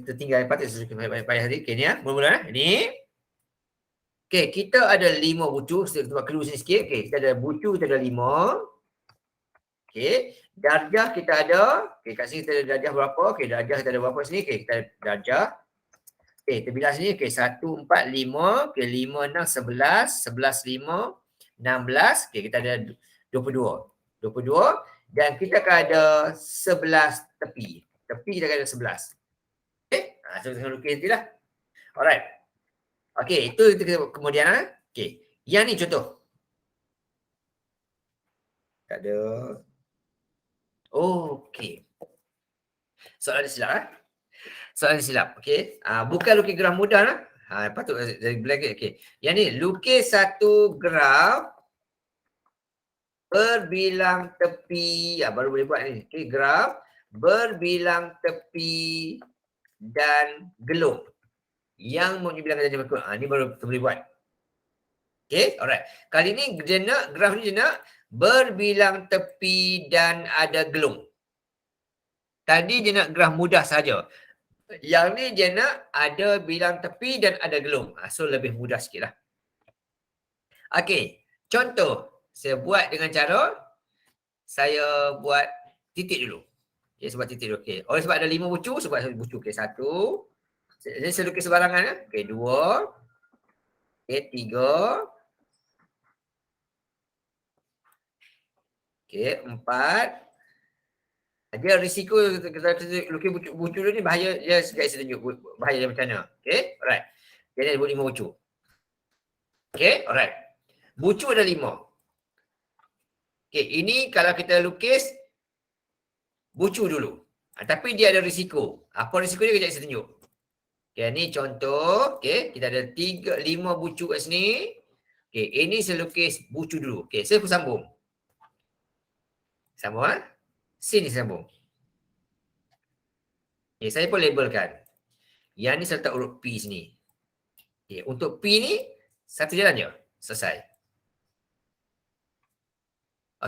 tertinggal patut payah tadi. Okay, ni ya. Mula-mula ni. Okay, kita ada 5 bucu. Kita buat clue sini sikit. Okay, kita ada bucu, kita ada 5. Okay, darjah kita ada. Okay, kat sini kita ada darjah berapa. Okay, darjah kita ada berapa sini. Okay, kita ada darjah. Okay, terbilah sini. Okay, 1, 4, 5. Okay, 5, 6, 11. 11, 5, 16. Okay, kita ada 22. 22. Dan kita akan ada 11 tepi. Tepi kita akan ada 11. Okay, so kita lukis nanti lah. Alright. Okay, itu kita kemudian. Okay, yang ni contoh. Tak ada. Okay. Soalan silap. Soalan silap. Okay. Bukan lukis graf mudah lah. Patut dari blank. Okay. Yang ni, lukis satu graf berbilang tepi. Baru boleh buat ni. Okay, graf berbilang tepi dan gelung. Yang membilang darjah berikut. Ni baru kita boleh buat. Okay, alright. Kali ni dia nak, graf ni dia nak berbilang tepi dan ada gelung. Tadi dia nak graf mudah saja. Yang ni dia nak ada bilang tepi dan ada gelung. So lebih mudah sikit lah. Okay, contoh. Saya buat dengan cara, saya buat titik dulu. Okay, sebab titik dulu. Okay. Oh, sebab ada 5 bucu, sebab 1 bucu. Okay, 1. Jadi saya lukis sebarangan. Ya. Okay, 2. Okay, 3. Okay, 4. Dia risiko kita lukis bucu dulu ni bahaya dia guys saya tunjuk bahaya dia macam mana. Okay, alright. Jadi ada 5 bucu. Okay, alright. Bucu ada 5. Okay, ini kalau kita lukis bucu dulu. Tapi dia ada risiko. Apa risiko dia kejap saya tunjuk. Okay, ni contoh. Okay, kita ada 5 bucu kat sini. Okay, ini saya lukis bucu dulu. Okay, saya sambung. Sambung ha? Sini sambung. Okay, saya pun labelkan. Yang ni saya letak huruf P sini. Okay, untuk P ni, satu jalan je. Selesai.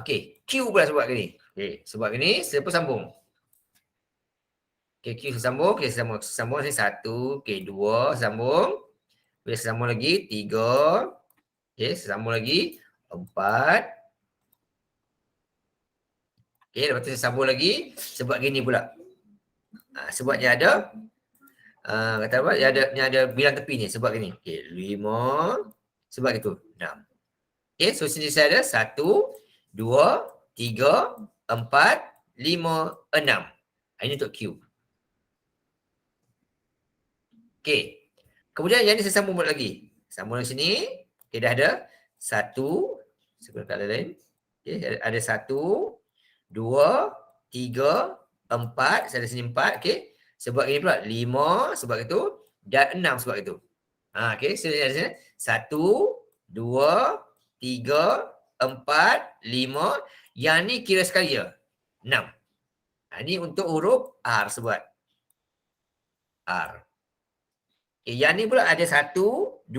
Okay, Q pula sebab gini. Okay, sebab gini, saya pun sambung. Okay, Q saya sambung. Okay, sambung sini 1. Okay, 2. Sambung. Boleh saya sambung lagi. 3. Okay, saya sambung lagi. 4. Okay, lepas tu saya sambung lagi. Sebab gini pula. Sebab dia ada kata apa? Dia ada bilang tepi ni sebab gini. Okey, 5 sebab itu 6. Okey, so sini saya ada 1 2 3 4 5 6. Ini untuk Q. Okey. Kemudian yang ni saya sambung lagi. Sambung di sini. Okey, dah ada 1 sebelum kali lain. Okey, ada 1 2 3 4, saya ada sini 4, okey. Sebab ini pula 5 sebab itu dan 6 sebab itu. Okey, saya ada sini 1 2 3 4 5. Yang ni kira sekali je. 6. Ini untuk huruf R sebab R. Okay, yang ni pula ada 1 2 3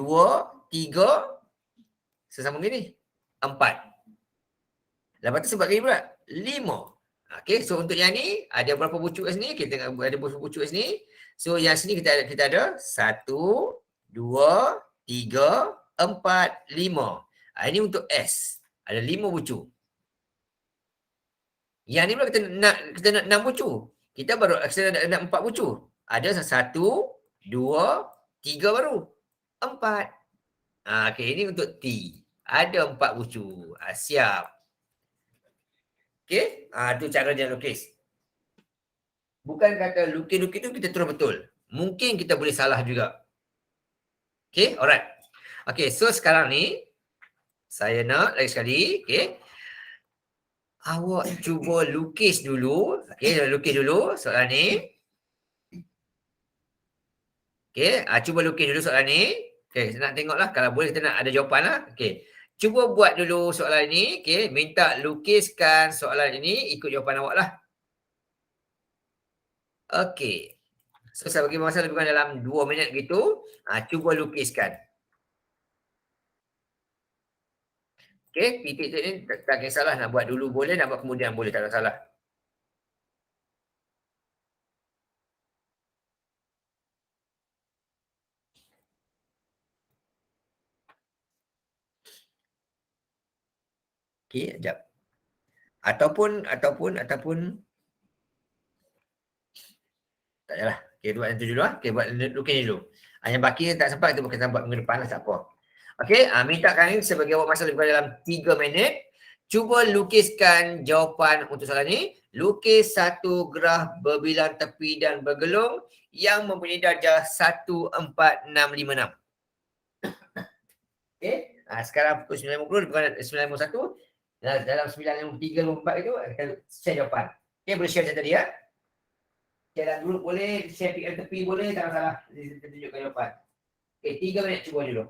sesama gini 4. Lepas tu sebab gini pula 5. Okey, so untuk yang ni ada berapa bucu kat sini? Kita tengok ada berapa bucu kat sini. So yang sini kita ada 1 2 3 4 5. Ini untuk S. Ada 5 bucu. Yang ni pula kita nak 6 bucu. Kita baru nak 4 bucu. Ada 1 2 3 baru. 4. Okey, ini untuk T. Ada 4 bucu. Siap. Okey, tu cara dia lukis. Bukan kata lukis-lukis tu kita terus betul. Mungkin kita boleh salah juga. Okey, alright. Okey, so sekarang ni saya nak lagi sekali, okey. Awak cuba lukis dulu. Okey, lukis dulu soalan ni. Okey, cuba lukis dulu soalan ni. Okey, saya nak tengoklah kalau boleh kita nak ada jawapan lah. Okey. Cuba buat dulu soalan ini. Okey, minta lukiskan soalan ini ikut jawapan awak lah. Okey. So, saya bagi masa lebih kurang dalam 2 minit gitu. Cuba lukiskan. Okey, titik-titik ni tak kisahlah nak buat dulu boleh, nak buat kemudian boleh, tak ada salah. Okey, sekejap. Ataupun tak adalah. Okey, buat yang tu dulu lah. Okey, buat lukis dulu. Yang baki tak sempat, kita kita buat minggu depan lah, tak apa. Okey, minta kami sebagai awak masa lebih kurang dalam 3 minit. Cuba lukiskan jawapan untuk soalan ni. Lukis satu graf berbilang tepi dan bergelung yang mempunyai darjah 1, 4, 6, 5, 6. Okey, sekarang pukul 9.50, bukan 9.51. Dalam 9.53, 54 itu, kita share jawapan. Okey, boleh share macam tadi ya. Share dalam grup boleh, share pick tepi boleh, tak masalah. Kita tunjukkan jawapan. Okey, 3 minit cuba dulu.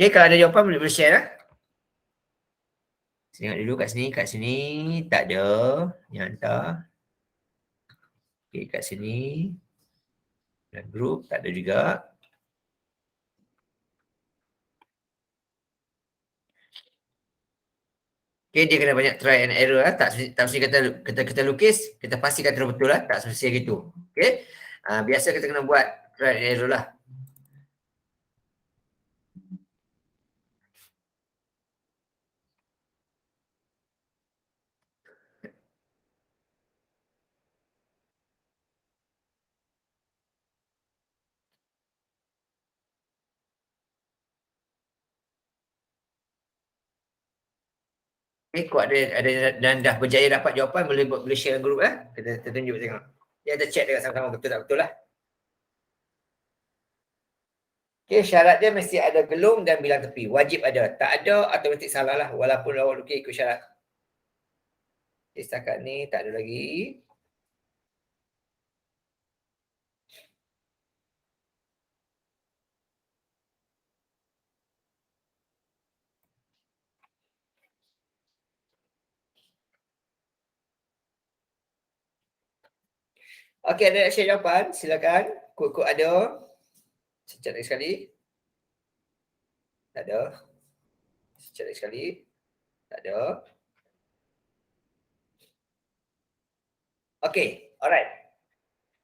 Okey, kalau ada jawapan boleh share lah. Tengok dulu kat sini tak ada yang hantar. Okey, kat sini dan group tak ada juga. Okay, dia kena banyak try and error lah. Tak mesti kita lukis, kita pastikan terus betul lah. Tak mesti gitu. Okay. Biasa kita kena buat try and error lah. Okay, kau ada dan dah berjaya dapat jawapan, boleh share group lah. Kita tunjuk tengok. Dia ada check dengan sama-sama betul tak betul lah. Okay, syarat dia mesti ada gelung dan bilang tepi. Wajib ada. Tak ada, automatik salah lah. Walaupun awak lukis ikut syarat. Okay, setakat ni tak ada lagi. Okay, ada nak share jawapan? Silakan. Kod-kod ada. Secek lagi sekali. Tak ada. Secek lagi sekali. Tak ada. Okay, alright.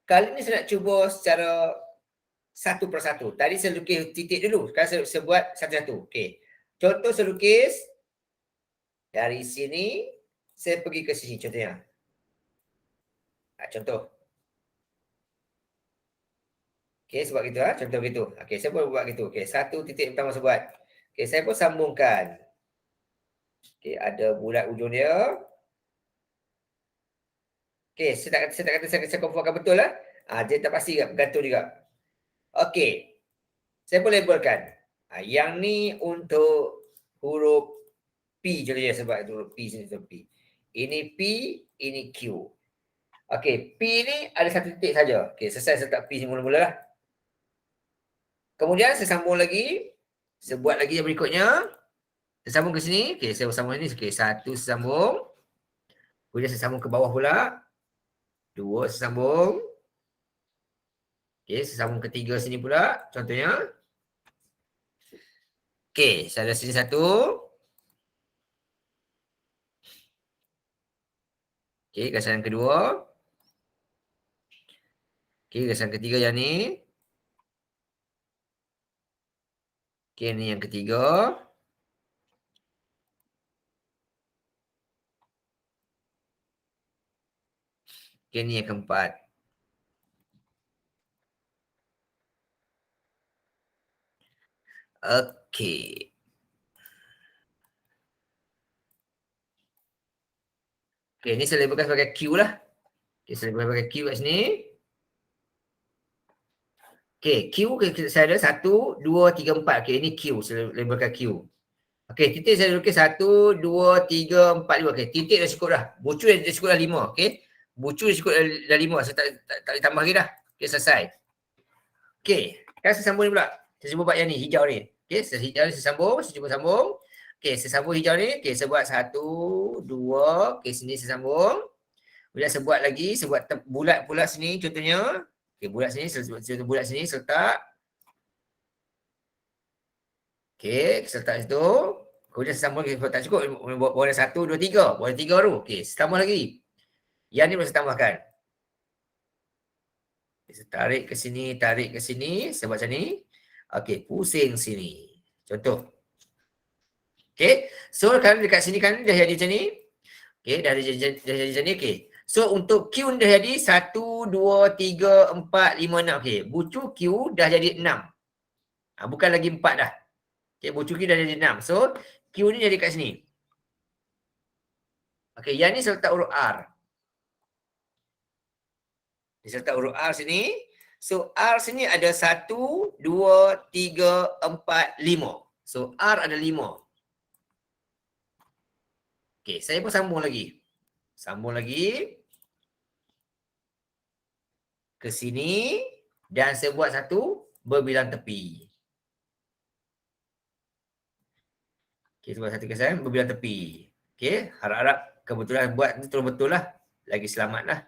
Kali ni saya nak cuba secara satu persatu. Tadi saya lukis titik dulu. Sekarang saya buat satu-satu. Okay. Contoh saya lukis dari sini, saya pergi ke sini contohnya. Contoh. Okay, sebab gitu. Contoh gitu. Okay, saya pun buat gitu. Okay, satu titik pertama saya buat. Okay, saya pun sambungkan. Okay, ada bulat ujung dia. Okay, saya tak kata saya confirmkan betul lah. Dia tak pasti juga, bergantung juga. Okay. Saya boleh labelkan. Yang ni untuk huruf P contohnya sebab itu huruf P sini tu P. Ini P, ini Q. Okey, P ni ada satu titik saja. Okey, selesai saya letak P ni mula-mula lah. Kemudian saya sambung lagi. Saya buat lagi yang berikutnya. Saya sambung ke sini. Okey, saya sambung ini. Okey, satu saya sambung. Kemudian saya sambung ke bawah pula. Dua saya sambung. Okey, saya sambung ke tiga sini pula. Contohnya. Okey, saya ada sini satu. Okey, gasan yang kedua. Okey, gasan ketiga yang ni. Okey, ni yang ketiga. Okey, ni yang keempat. Okey. Okey, ni saya labelkan sebagai Q lah. Okey, saya labelkan sebagai Q kat sini. Okey, Q saya ada 1, 2, 3, 4. Okey, ini Q. Saya labelkan Q. Okey, titik saya lukis 1, 2, 3, 4, 5. Okey, titik dah cukup dah. Bucu dah cukup dah 5. Okey. Bucu dah cukup dah 5. Saya tak ditambah lagi dah. Okey, selesai. Okey, sekarang saya sambung ni pula. Saya cuba buat yang ni, hijau ni. Okey, hijau ni saya sambung. Saya cuba sambung. Okey, saya sambung hijau ni. Okey, saya buat 1, 2. Okey, sini saya sambung. Kemudian saya buat lagi. Saya buat bulat pula sini contohnya. Okey, bulat sini. Saya bulat sini. Saya letak. Okey, saya letak situ. Kemudian saya sambung lagi. Tak cukup. Boleh 1, 2, 3. Boleh 3 baru. Okey, saya tambah lagi. Yang ni boleh saya tambahkan. Saya tarik ke sini. Tarik ke sini. Saya buat macam ni. Okey, pusing sini. Contoh. Okay, so kan dekat sini kan dah jadi macam ni. Okay, dah jadi macam ni. Okay, so untuk Q dah jadi 1, 2, 3, 4, 5, 6. Okay, bucu Q dah jadi 6. Bukan lagi 4 dah. Okay, bucu Q dah jadi 6. So, Q ni jadi kat sini. Okay, yang ni saya letak huruf R. Saya letak huruf R sini. So, R sini ada 1, 2, 3, 4, 5. So, R ada 5. Okay, saya pun sambung lagi. Sambung lagi. Ke sini. Dan saya buat satu berbilang tepi. Okay, saya buat satu kesan berbilang tepi. Okey, harap-harap kebetulan buat ni terus betul lah. Lagi selamat lah.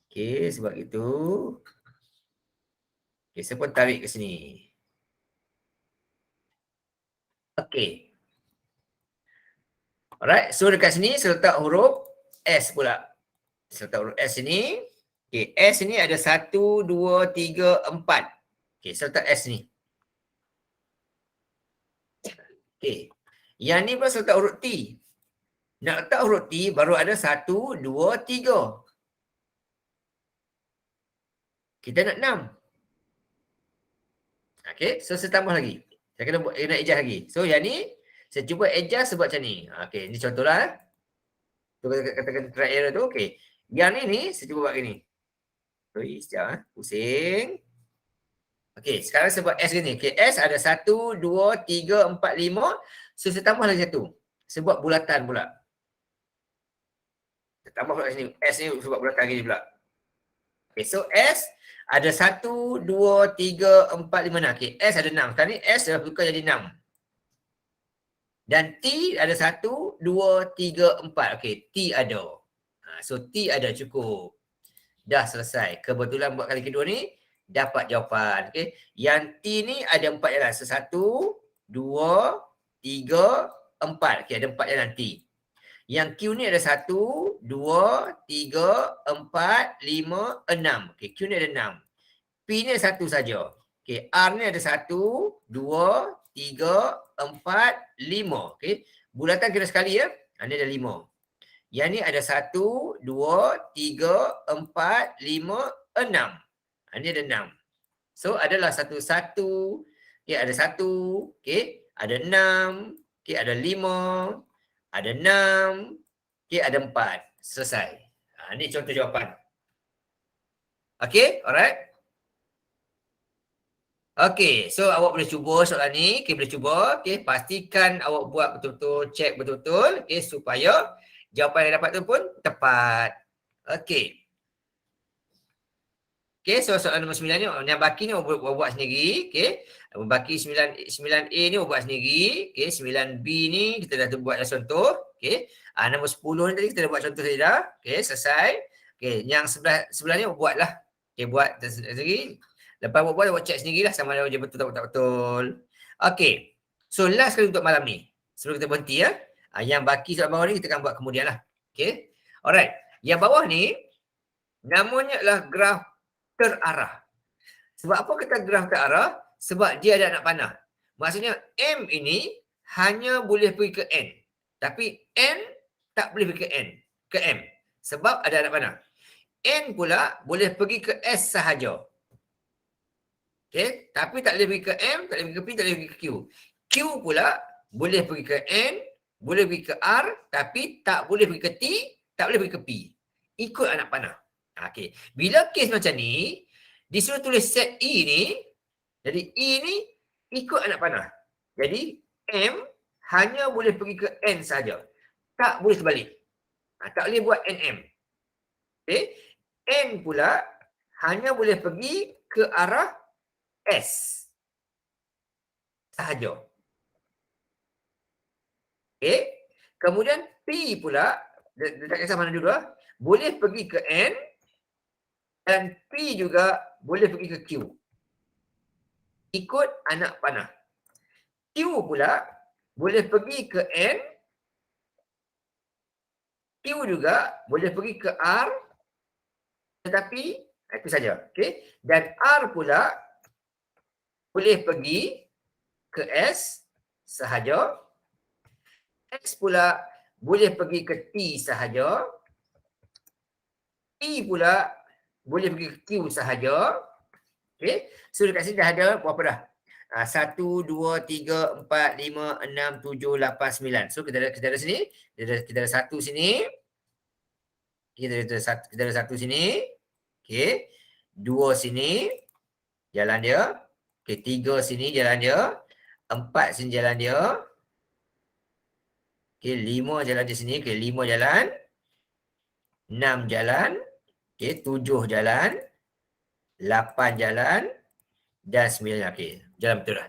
Okey, sebab itu. Okey, saya pun tarik ke sini. Okey. Alright, so dekat sini saya letak huruf S pula. Saya letak huruf S sini. Okey, S ni ada 1, 2, 3, 4. Okey, saya letak S ni. Okey. Yang ni pula saya letak huruf T. Nak letak huruf T baru ada 1, 2, 3. Kita nak 6. Okey, so saya tambah lagi. Saya kena adjust lagi. So yang ni saya cuba adjust sebab macam ni. Okey, ni contohlah. Tu katakan try error tu. Okey. Yang ni saya cuba buat gini. Sorry, sekejap. Pusing. Okey, sekarang saya buat S gini. Okey, S ada 1, 2, 3, 4, 5. So saya tambah lagi satu. Saya buat bulatan pula. Saya tambah pula sini. S ni saya buat bulatan gini pula. Okey, so S ada 1, 2, 3, 4, 5, 6. Okey, S ada 6. Sekarang ni S dah tukar jadi 6. Dan T ada 1, 2, 3, 4. Okey, T ada. So T ada cukup. Dah selesai. Kebetulan buat kali kedua ni dapat jawapan. Okey. Yang T ni ada 4 jalan. So 1, 2, 3, 4. Okey, ada 4 jalan T. Yang Q ni ada 1, 2, 3, 4, 5, 6. Okey, Q ni ada 6. P ni ada 1 saja. Okey, R ni ada 1, 2, 3, 4, 5. Okey. Bulatan kira sekali ya. Ini ada 5. Yang ni ada 1, 2, 3, 4, 5, 6. Ini ada 6. So adalah 1, 1. Okay, ada 1. Okay, ada 6. Okay, ada 5. Ada 6. Okay, ada 4. Selesai. Ini contoh jawapan. Okay, alright. Okay, so awak boleh cuba soalan ni. Okay, boleh cuba. Okay, pastikan awak buat betul-betul, check betul-betul. Okay, supaya jawapan yang dapat tu pun tepat. Okay. Okay, so soalan nombor 9 ni, yang baki ni awak buat sendiri. Okay, baki 9A ni awak buat sendiri. Okay, 9B ni kita dah buat dah contoh. Okay, nombor 10 ni tadi kita dah buat contoh tadi dah. Okay, selesai. Okay, yang sebelah ni awak buat lah. Okay, buat sendiri. Lepas awak buat, awak check sendirilah sama ada dia betul tak betul. Okay, so last kali untuk malam ni. Sebelum kita berhenti ya. Yang baki soalan bawah ni kita akan buat kemudian lah. Okay, alright. Yang bawah ni namanya adalah graf terarah. Sebab apa kata graf terarah? Sebab dia ada anak panah. Maksudnya M ini hanya boleh pergi ke N. Tapi N tak boleh pergi ke M. Sebab ada anak panah. N pula boleh pergi ke S sahaja. Okay, tapi tak boleh pergi ke M, tak boleh pergi ke P, tak boleh pergi ke Q. Q pula boleh pergi ke N, boleh pergi ke R, tapi tak boleh pergi ke T, tak boleh pergi ke P. Ikut anak panah. Okay. Bila kes macam ni, disuruh tulis set E ni, jadi E ni ikut anak panah. Jadi M hanya boleh pergi ke N saja. Tak boleh sebalik. Tak boleh buat NM. Okay. N pula hanya boleh pergi ke arah S sahaja. Okay. Kemudian P pula, dia tak kisah mana dulu lah, boleh pergi ke N dan P juga boleh pergi ke Q. Ikut anak panah. Q pula boleh pergi ke N, Q juga boleh pergi ke R, tetapi itu saja. Okay. Dan R pula boleh pergi ke S sahaja. X pula boleh pergi ke T sahaja. T pula boleh pergi ke Q sahaja. Okay. So dekat sini dah ada berapa dah? 1, 2, 3, 4, 5, 6, 7, 8, 9. So kita ada sini. Kita ada satu sini. Kita ada satu sini. Okay. 2 sini. Jalan dia. Okay. 3 sini jalan dia. 4 sini jalan dia. Okay. 5 jalan di sini. Okay. 5 jalan. 6 jalan. Okay. 7 jalan. 8 jalan. Dan 9. Okay. Jalan betul lah.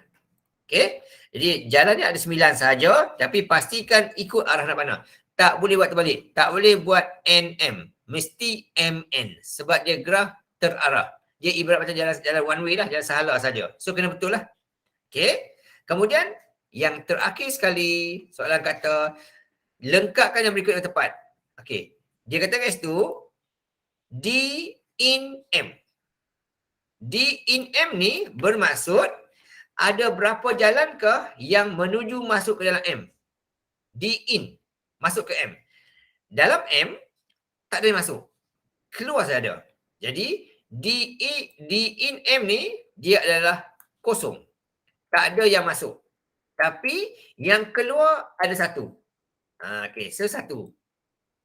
Okey. Jadi jalannya ada 9 sahaja, tapi pastikan ikut arah nak mana. Tak boleh buat terbalik. Tak boleh buat NM. Mesti MN. Sebab dia graf terarah. Dia ibarat macam jalan one way lah, jalan sahala saja. So kena betul lah. Okey. Kemudian yang terakhir sekali, soalan kata lengkapkan yang berikut yang tepat. Okey. Dia kata kat situ D in M. D in M ni bermaksud ada berapa jalan ke yang menuju masuk ke dalam M. D in masuk ke M. Dalam M tak ada yang masuk. Keluar saja ada. Jadi D in M ni dia adalah kosong. Tak ada yang masuk. Tapi yang keluar ada satu. Okey, satu.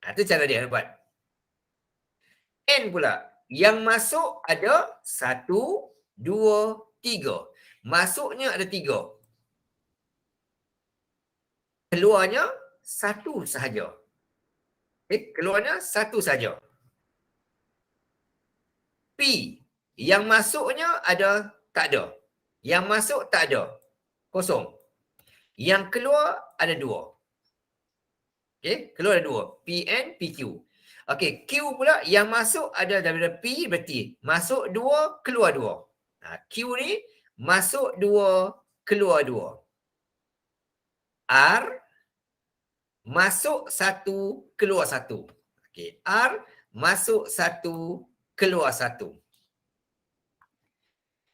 Itu cara dia buat. N pula. Yang masuk ada 1, 2, 3. Masuknya ada 3. Keluarnya 1 sahaja. Keluarnya 1 sahaja. P. Yang masuknya ada, tak ada. Yang masuk tak ada. Kosong. Yang keluar ada 2. Keluar ada 2. PN, PQ. Q pula yang masuk ada daripada P berarti masuk 2, keluar 2. Q ni masuk 2, keluar 2. R masuk 1, keluar 1. R masuk 1, keluar 1.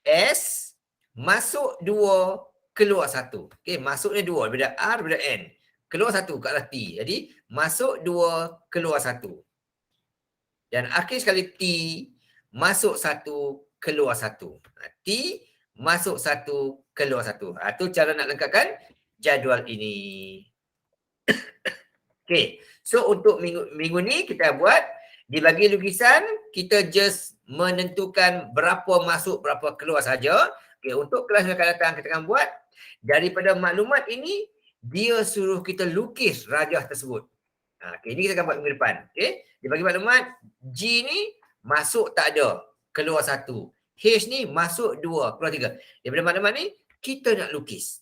S masuk 2, keluar 1. Masuknya 2 daripada R daripada N. Keluar 1 ke arah T. Jadi masuk 2, keluar 1. Dan akhir sekali T masuk 1, keluar 1. T masuk 1, keluar 1. Itu cara nak lengkapkan jadual ini. Okey. So untuk minggu ni kita buat dibagi lukisan, kita just menentukan berapa masuk, berapa keluar saja. Okey, untuk kelas yang akan datang kita akan buat daripada maklumat ini dia suruh kita lukis rajah tersebut. Okey, ini kita akan buat minggu depan. Okey. Dia bagi maklumat G ni masuk tak ada, keluar 1. H ni masuk 2, keluar 3. Daripada maklumat ni kita nak lukis.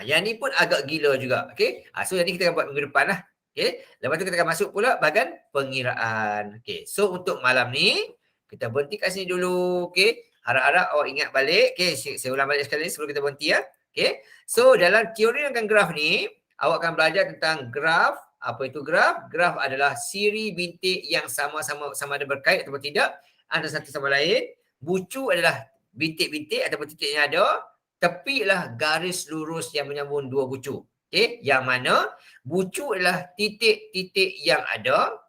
Yang ni pun agak gila juga. Okey. So yang ni kita akan buat minggu depan lah. Okey. Lepas tu kita akan masuk pula bahagian pengiraan. Okey. So untuk malam ni kita berhenti kat sini dulu. Okey. Harap-harap awak ingat balik. Okey. Saya ulang balik sekali sebelum kita berhenti ya. Okey. So dalam teori tentang graf ni, awak akan belajar tentang graf. Apa itu graf? Graf adalah siri bintik yang sama ada berkait ataupun tidak antara satu sama lain. Bucu adalah bintik-bintik ataupun titik yang ada. Tepi adalah garis lurus yang menyambung dua bucu. Yang mana bucu adalah titik-titik yang ada.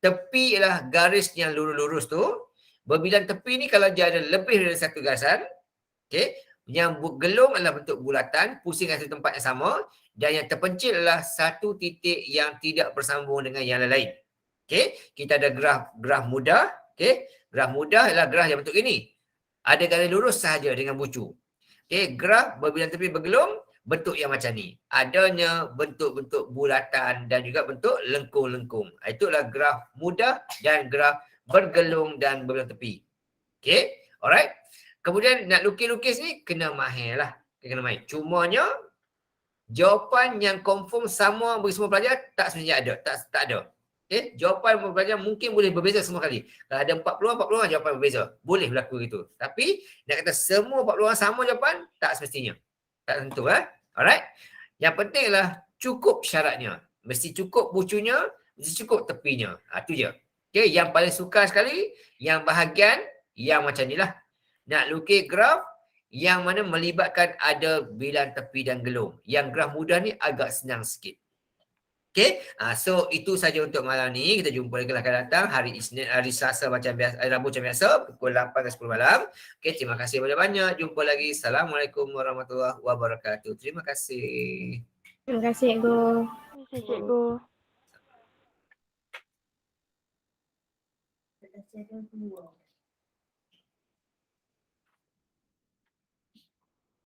Tepi adalah garis yang lurus-lurus tu. Berbilang tepi ni kalau dia ada lebih dari satu garisan. Yang gelung adalah bentuk bulatan, pusing kat satu tempat yang sama. Dan yang terpencil adalah satu titik yang tidak bersambung dengan yang lain. Kita ada graf mudah. Graf mudah adalah graf yang bentuk ini. Ada garis lurus sahaja dengan bucu. Graf berbilang tepi bergelung, bentuk yang macam ni. Adanya bentuk-bentuk bulatan dan juga bentuk lengkung-lengkung. Itulah graf mudah dan graf bergelung dan berbilang tepi. Alright. Kemudian nak lukis-lukis ni kena mahir lah. Kena mahir. Cumanya jawapan yang confirm sama bagi semua pelajar tak sebenarnya ada. Tak ada. Jawapan pelajar mungkin boleh berbeza semua kali. Kalau ada 4 peluang jawapan berbeza. Boleh berlaku gitu. Tapi nak kata semua 4 peluang sama jawapan, tak semestinya. Tak tentu lah. Alright. Yang penting adalah cukup syaratnya. Mesti cukup bucunya, mesti cukup tepinya. Itu je. Yang paling sukar sekali, yang bahagian yang macam ni lah. Nak lukis graf yang mana melibatkan ada bilang tepi dan gelung. Yang graf mudah ni agak senang sikit. So itu saja untuk malam ni. Kita jumpa lagi akan datang hari Isnin, hari Selasa macam biasa, Rabu macam biasa pukul 8 ke 10 malam. Terima kasih banyak-banyak. Jumpa lagi. Assalamualaikum warahmatullahi wabarakatuh. Terima kasih. Terima kasih, Cikgu. Terima kasih, Cikgu. Terima kasih, Cikgu.